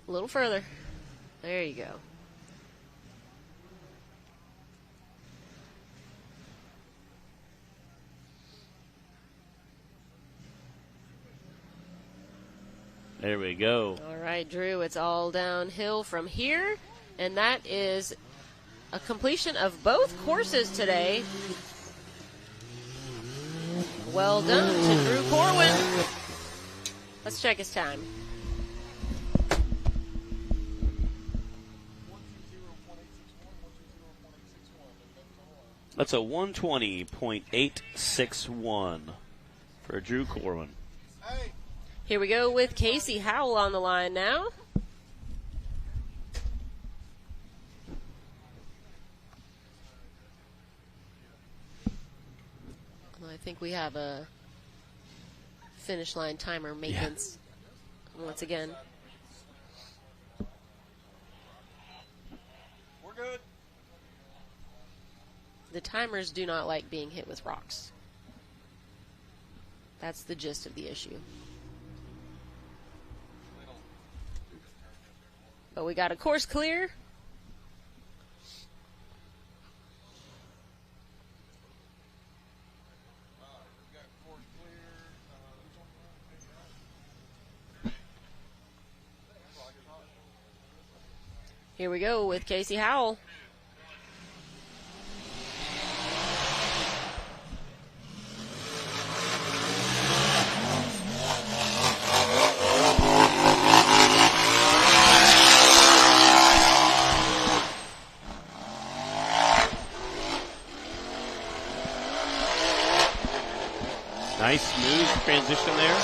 A little further. There you go. There we go. All right, Drew, it's all downhill from here. And that is a completion of both courses today. Well done to Drew Corwin. Let's check his time. That's a 120.861 for Drew Corwin. Here we go with Casey Howell on the line now. I think we have a finish line timer maintenance once again. We're good. The timers do not like being hit with rocks. That's the gist of the issue. But we got a course clear. Here we go with Casey Howell. Nice smooth transition there.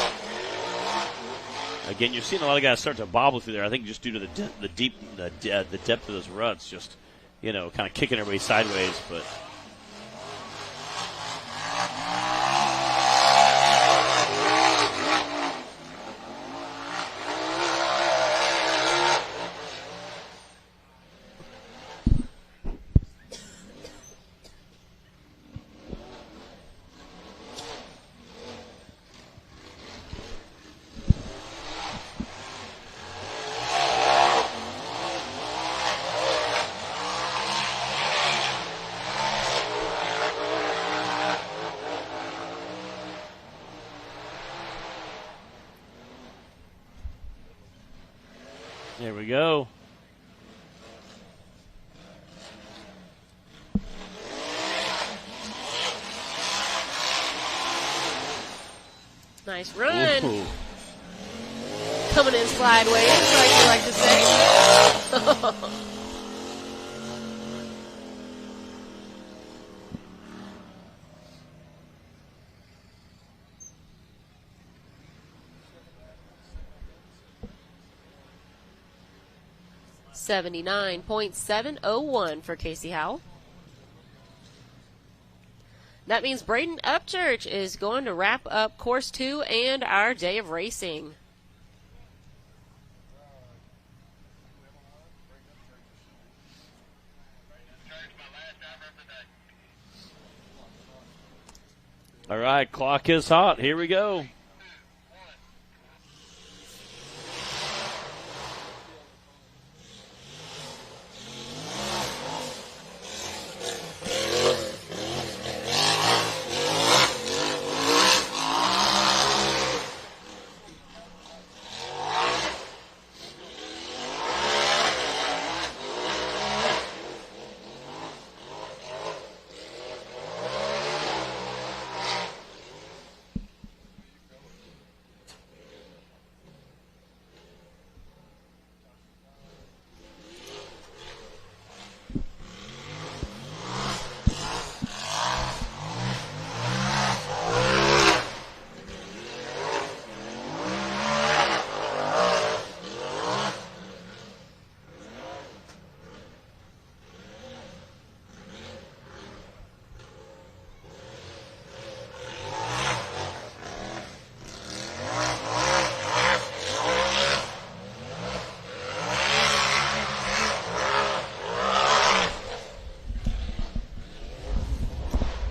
Again, you're seeing a lot of guys start to bobble through there. I think just due to the depth of those ruts, just kind of kicking everybody sideways. But there we go. Nice run. Ooh. Coming in slideways, like you like to say. 79.701 for Casey Howell. That means Braden Upchurch is going to wrap up Course 2 and our day of racing. All right, clock is hot. Here we go.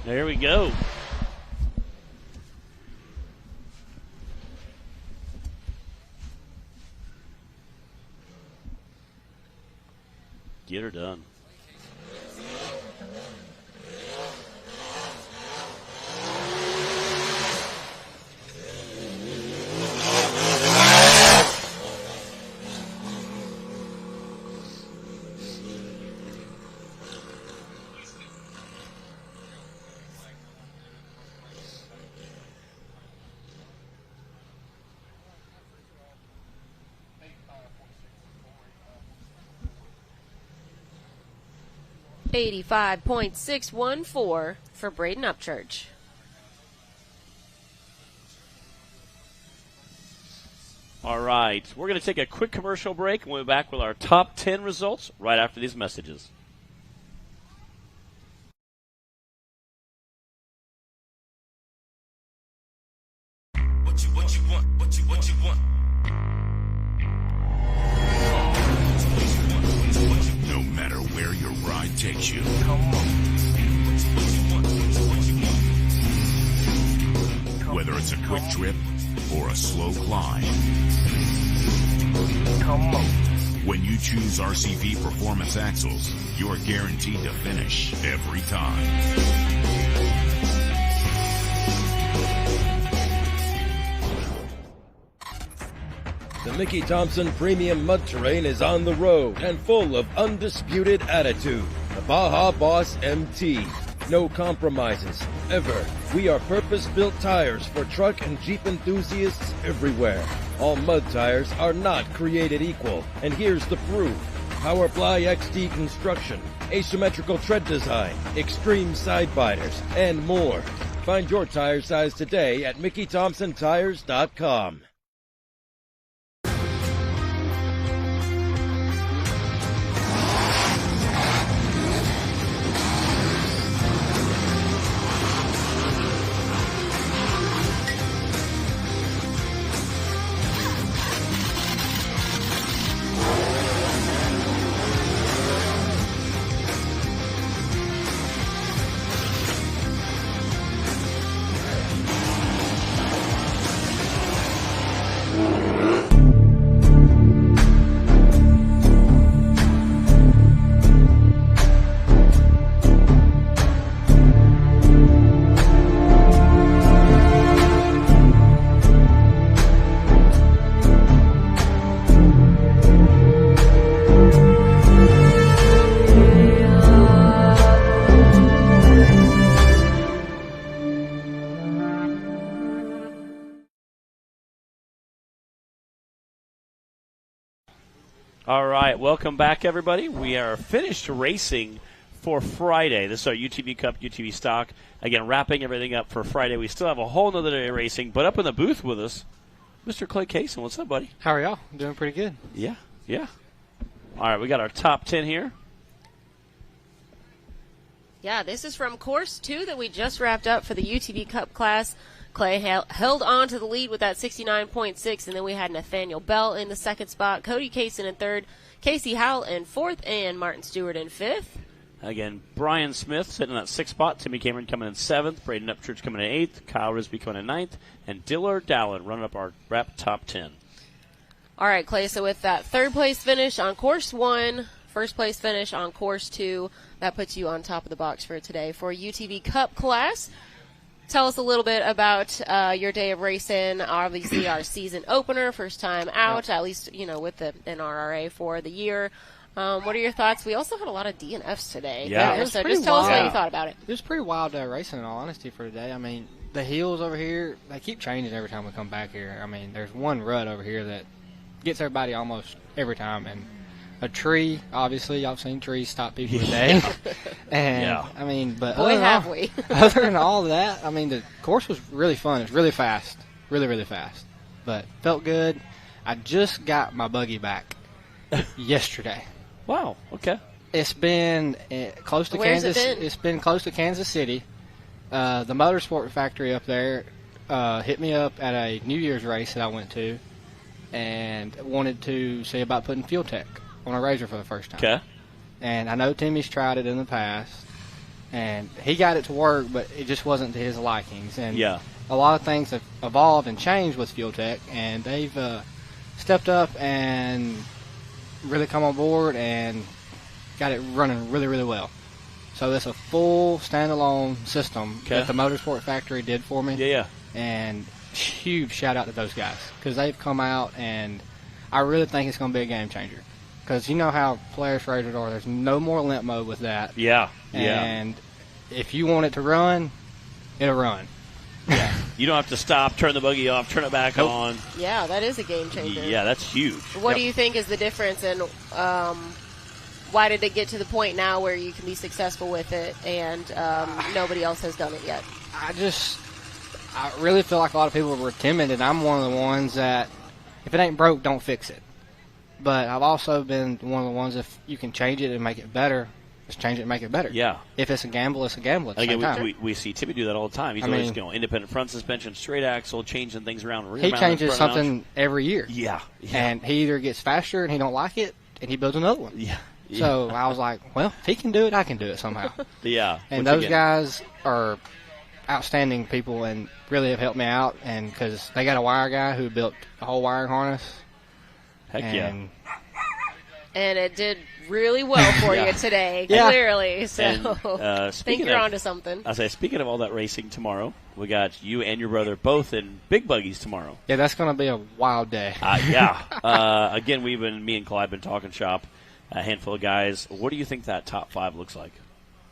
There we go. Get her done. $85.614 for Braden Upchurch. All right, we're going to take a quick commercial break, and we'll be back with our top 10 results right after these messages. What you want? What you want? No matter where your ride takes you. Whether it's a quick trip or a slow climb. When you choose RCV Performance Axles, you're guaranteed to finish every time. The Mickey Thompson Premium Mud Terrain is on the road and full of undisputed attitude. The Baja Boss MT. No compromises, ever. We are purpose-built tires for truck and Jeep enthusiasts everywhere. All mud tires are not created equal, and here's the proof. Powerfly XD construction, asymmetrical tread design, extreme side biters, and more. Find your tire size today at MickeyThompsonTires.com. All right, welcome back, everybody. We are finished racing for Friday. This is our UTV Cup, UTV Stock. Again, wrapping everything up for Friday. We still have a whole nother day of racing, but up in the booth with us, Mr. Clay Kaysen. What's up, buddy? How are y'all? I'm doing pretty good. Yeah. All right, we got our top 10 here. Yeah, this is from Course 2 that we just wrapped up for the UTV Cup class. Clay held on to the lead with that 69.6, and then we had Nathaniel Bell in the second spot, Cody Kaysen in third, Casey Howell in fourth, and Martin Stewart in fifth. Again, Brian Smith sitting in that 6th spot. Timmy Cameron coming in 7th. Braden Upchurch coming in 8th. Kyle Risby coming in 9th. And Dillard Dallin running up our wrap top 10. All right, Clay, so with that 3rd place finish on course 1, 1st place finish on course 2, that puts you on top of the box for today. For UTV Cup class, tell us a little bit about your day of racing. Obviously, our season opener, first time out, at least, with the NRRA for the year. What are your thoughts? We also had a lot of DNFs today. Yeah. So just tell us what you thought about it. It was pretty wild racing, in all honesty, for today. I mean, the hills over here, they keep changing every time we come back here. I mean, there's one rut over here that gets everybody almost every time. And a tree, obviously, y'all seen trees stop people today. And, I mean, but boy, have we. Other than all of that, I mean, the course was really fun. It was really fast. Really, really fast. But felt good. I just got my buggy back yesterday. Wow. Okay. It's been close to Kansas. It's been close to Kansas City. The Motorsport Factory up there hit me up at a New Year's race that I went to, and wanted to see about putting Fuel Tech on a Razor for the first time. Okay. And I know Timmy's tried it in the past, and he got it to work, but it just wasn't to his likings. And a lot of things have evolved and changed with Fuel Tech, and they've stepped up and really come on board and got it running really, really well. So it's a full standalone system that the Motorsport Factory did for me. Yeah. And huge shout out to those guys, because they've come out, and I really think it's going to be a game changer. Because you know how Polaris Razors are. There's no more limp mode with that. Yeah. And if you want it to run, it'll run. Yeah. You don't have to stop, turn the buggy off, turn it back on. Yeah, that is a game changer. Yeah, that's huge. What do you think is the difference, and why did it get to the point now where you can be successful with it and nobody else has done it yet? I really feel like a lot of people were timid, and I'm one of the ones that if it ain't broke, don't fix it. But I've also been one of the ones, if you can change it and make it better, just change it and make it better. Yeah. If it's a gamble, it's a gamble at the same time. We see Timmy do that all the time. He's always independent front suspension, straight axle, changing things around. He changes something every year. Yeah. And he either gets faster and he don't like it, and he builds another one. Yeah. So I was like, well, if he can do it, I can do it somehow. Yeah. And those guys are outstanding people and really have helped me out, and because they got a wire guy who built a whole wiring harness. Heck yeah. And it did really well for you today, clearly. So I think you're onto something. I say, speaking of all that racing tomorrow, we got you and your brother both in big buggies tomorrow. Yeah, that's going to be a wild day. Again, me and Clyde have been talking shop, a handful of guys. What do you think that top 5 looks like?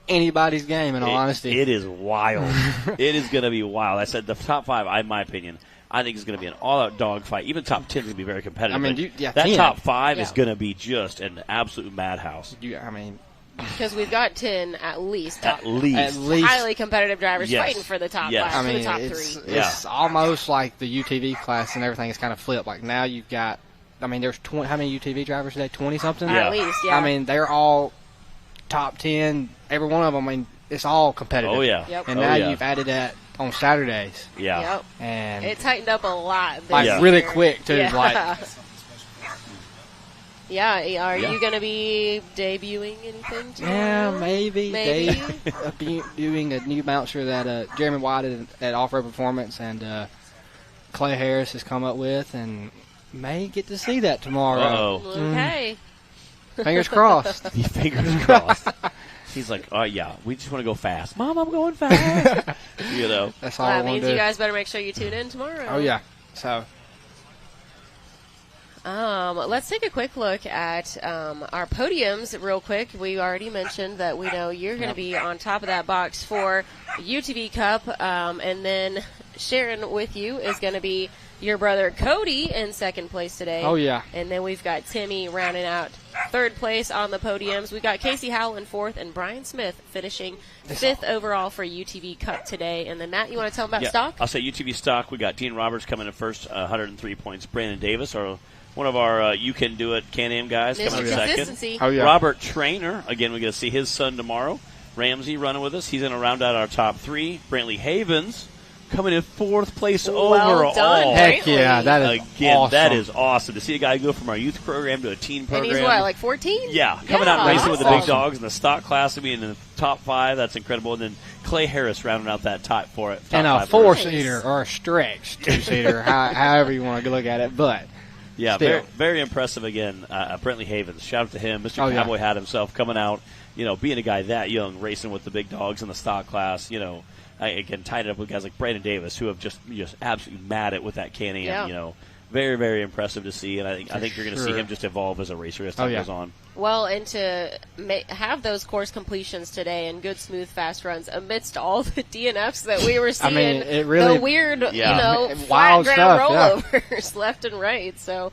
Anybody's game, in all honesty. It is wild. It is going to be wild. I said the top 5, in my opinion, I think it's going to be an all-out dogfight. Even top 10 is going to be very competitive. I mean, that 10, top 5 is going to be just an absolute madhouse. Because we've got 10 at least. At least. Highly competitive drivers fighting for the top 5, I mean, the top 3. It's almost like the UTV class and everything is kind of flipped. Like now you've got, there's how many UTV drivers today? 20-something? At least, yeah. I mean, they're all top 10. Every one of them, it's all competitive. Oh, yeah. Yep. And now you've added that on Saturdays. Yeah. Yep. And it tightened up a lot. Really quick, too. Yeah. Are you going to be debuting anything tomorrow? Yeah, maybe. Debuting a new bouncer that Jeremy White at Off-Road Performance and Clay Harris has come up with, and may get to see that tomorrow. Okay. Fingers crossed. Fingers crossed. He's like, oh, yeah, we just want to go fast. Mom, I'm going fast. That's all I want to do. That means you guys better make sure you tune in tomorrow. Oh, yeah. So. Let's take a quick look at our podiums real quick. We already mentioned that we know you're going to be on top of that box for UTV Cup, and then Sharon with you is going to be your brother Cody in second place today. Oh, yeah. And then we've got Timmy rounding out third place on the podiums. We've got Casey Howell in fourth and Brian Smith finishing fifth overall for UTV Cup today. And then, Matt, you want to tell them about stock? I'll say UTV stock. We got Dean Roberts coming in first, 103 points. Brandon Davis, one of our You Can Do It Can-Am guys, coming in second. Oh, yeah. Robert Trainer, again, we're going to see his son tomorrow. Ramsey running with us. He's going to round out our top 3. Brantley Havens coming in 4th place Well overall. done, Heck yeah, that is Again, awesome. that is awesome to see a guy go from our youth program to a teen program. And he's what, like 14? Yeah, coming out and racing with the awesome. big dogs in the stock class and being in the top 5. That's incredible. And then Clay Harris rounding out that top for it. And a 4-seater or a stretch 2-seater, however you want to look at it. But yeah, still. very, very impressive again. Brentley Havens, shout out to him. Mr. Cowboy had himself coming out, being a guy that young, racing with the big dogs in the stock class, again, tied it up with guys like Brandon Davis, who have just absolutely mad it with that Can-Am, Very, very impressive to see, and I think you're going to see him just evolve as a racer as time goes on. Well, and to have those course completions today and good, smooth, fast runs amidst all the DNFs that we were seeing, it really, the weird, wild flat ground stuff, rollovers left and right. So,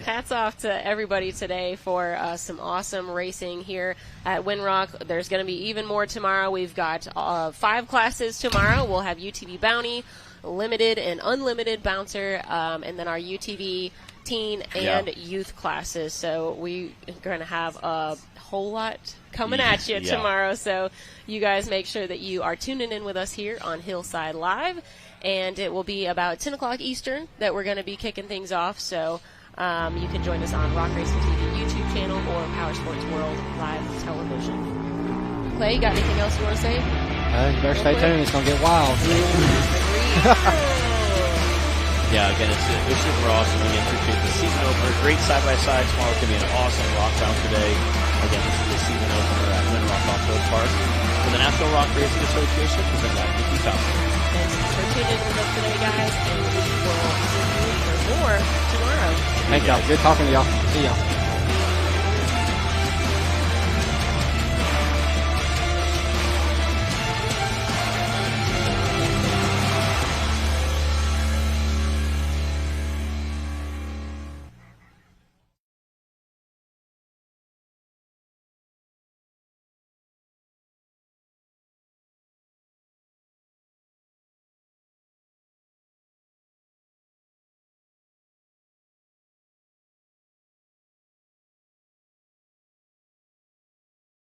hats off to everybody today for some awesome racing here at Winrock. There's going to be even more tomorrow. We've got 5 classes tomorrow. We'll have UTV Bounty, Limited and Unlimited Bouncer, and then our UTV teen and youth classes. So we're going to have a whole lot coming at you tomorrow. So you guys make sure that you are tuning in with us here on Hillside Live. And it will be about 10 o'clock Eastern that we're going to be kicking things off. So you can join us on Rock Racing TV YouTube channel or Power Sports World Live Television. Clay, you got anything else you want to say? You better stay tuned. It's going to get wild. Yeah, again, it's super awesome. Again, appreciate the season opener. Great side-by-side. Tomorrow's going to be an awesome rock bouncer day. Again, this is the season opener at Winrock Off-Road Park for the National Rock Racing Association, presented by Mickey Thompson. Thanks for tuning in with us today, guys, and we will see you for more tomorrow. Thank y'all. Good talking to y'all. See y'all.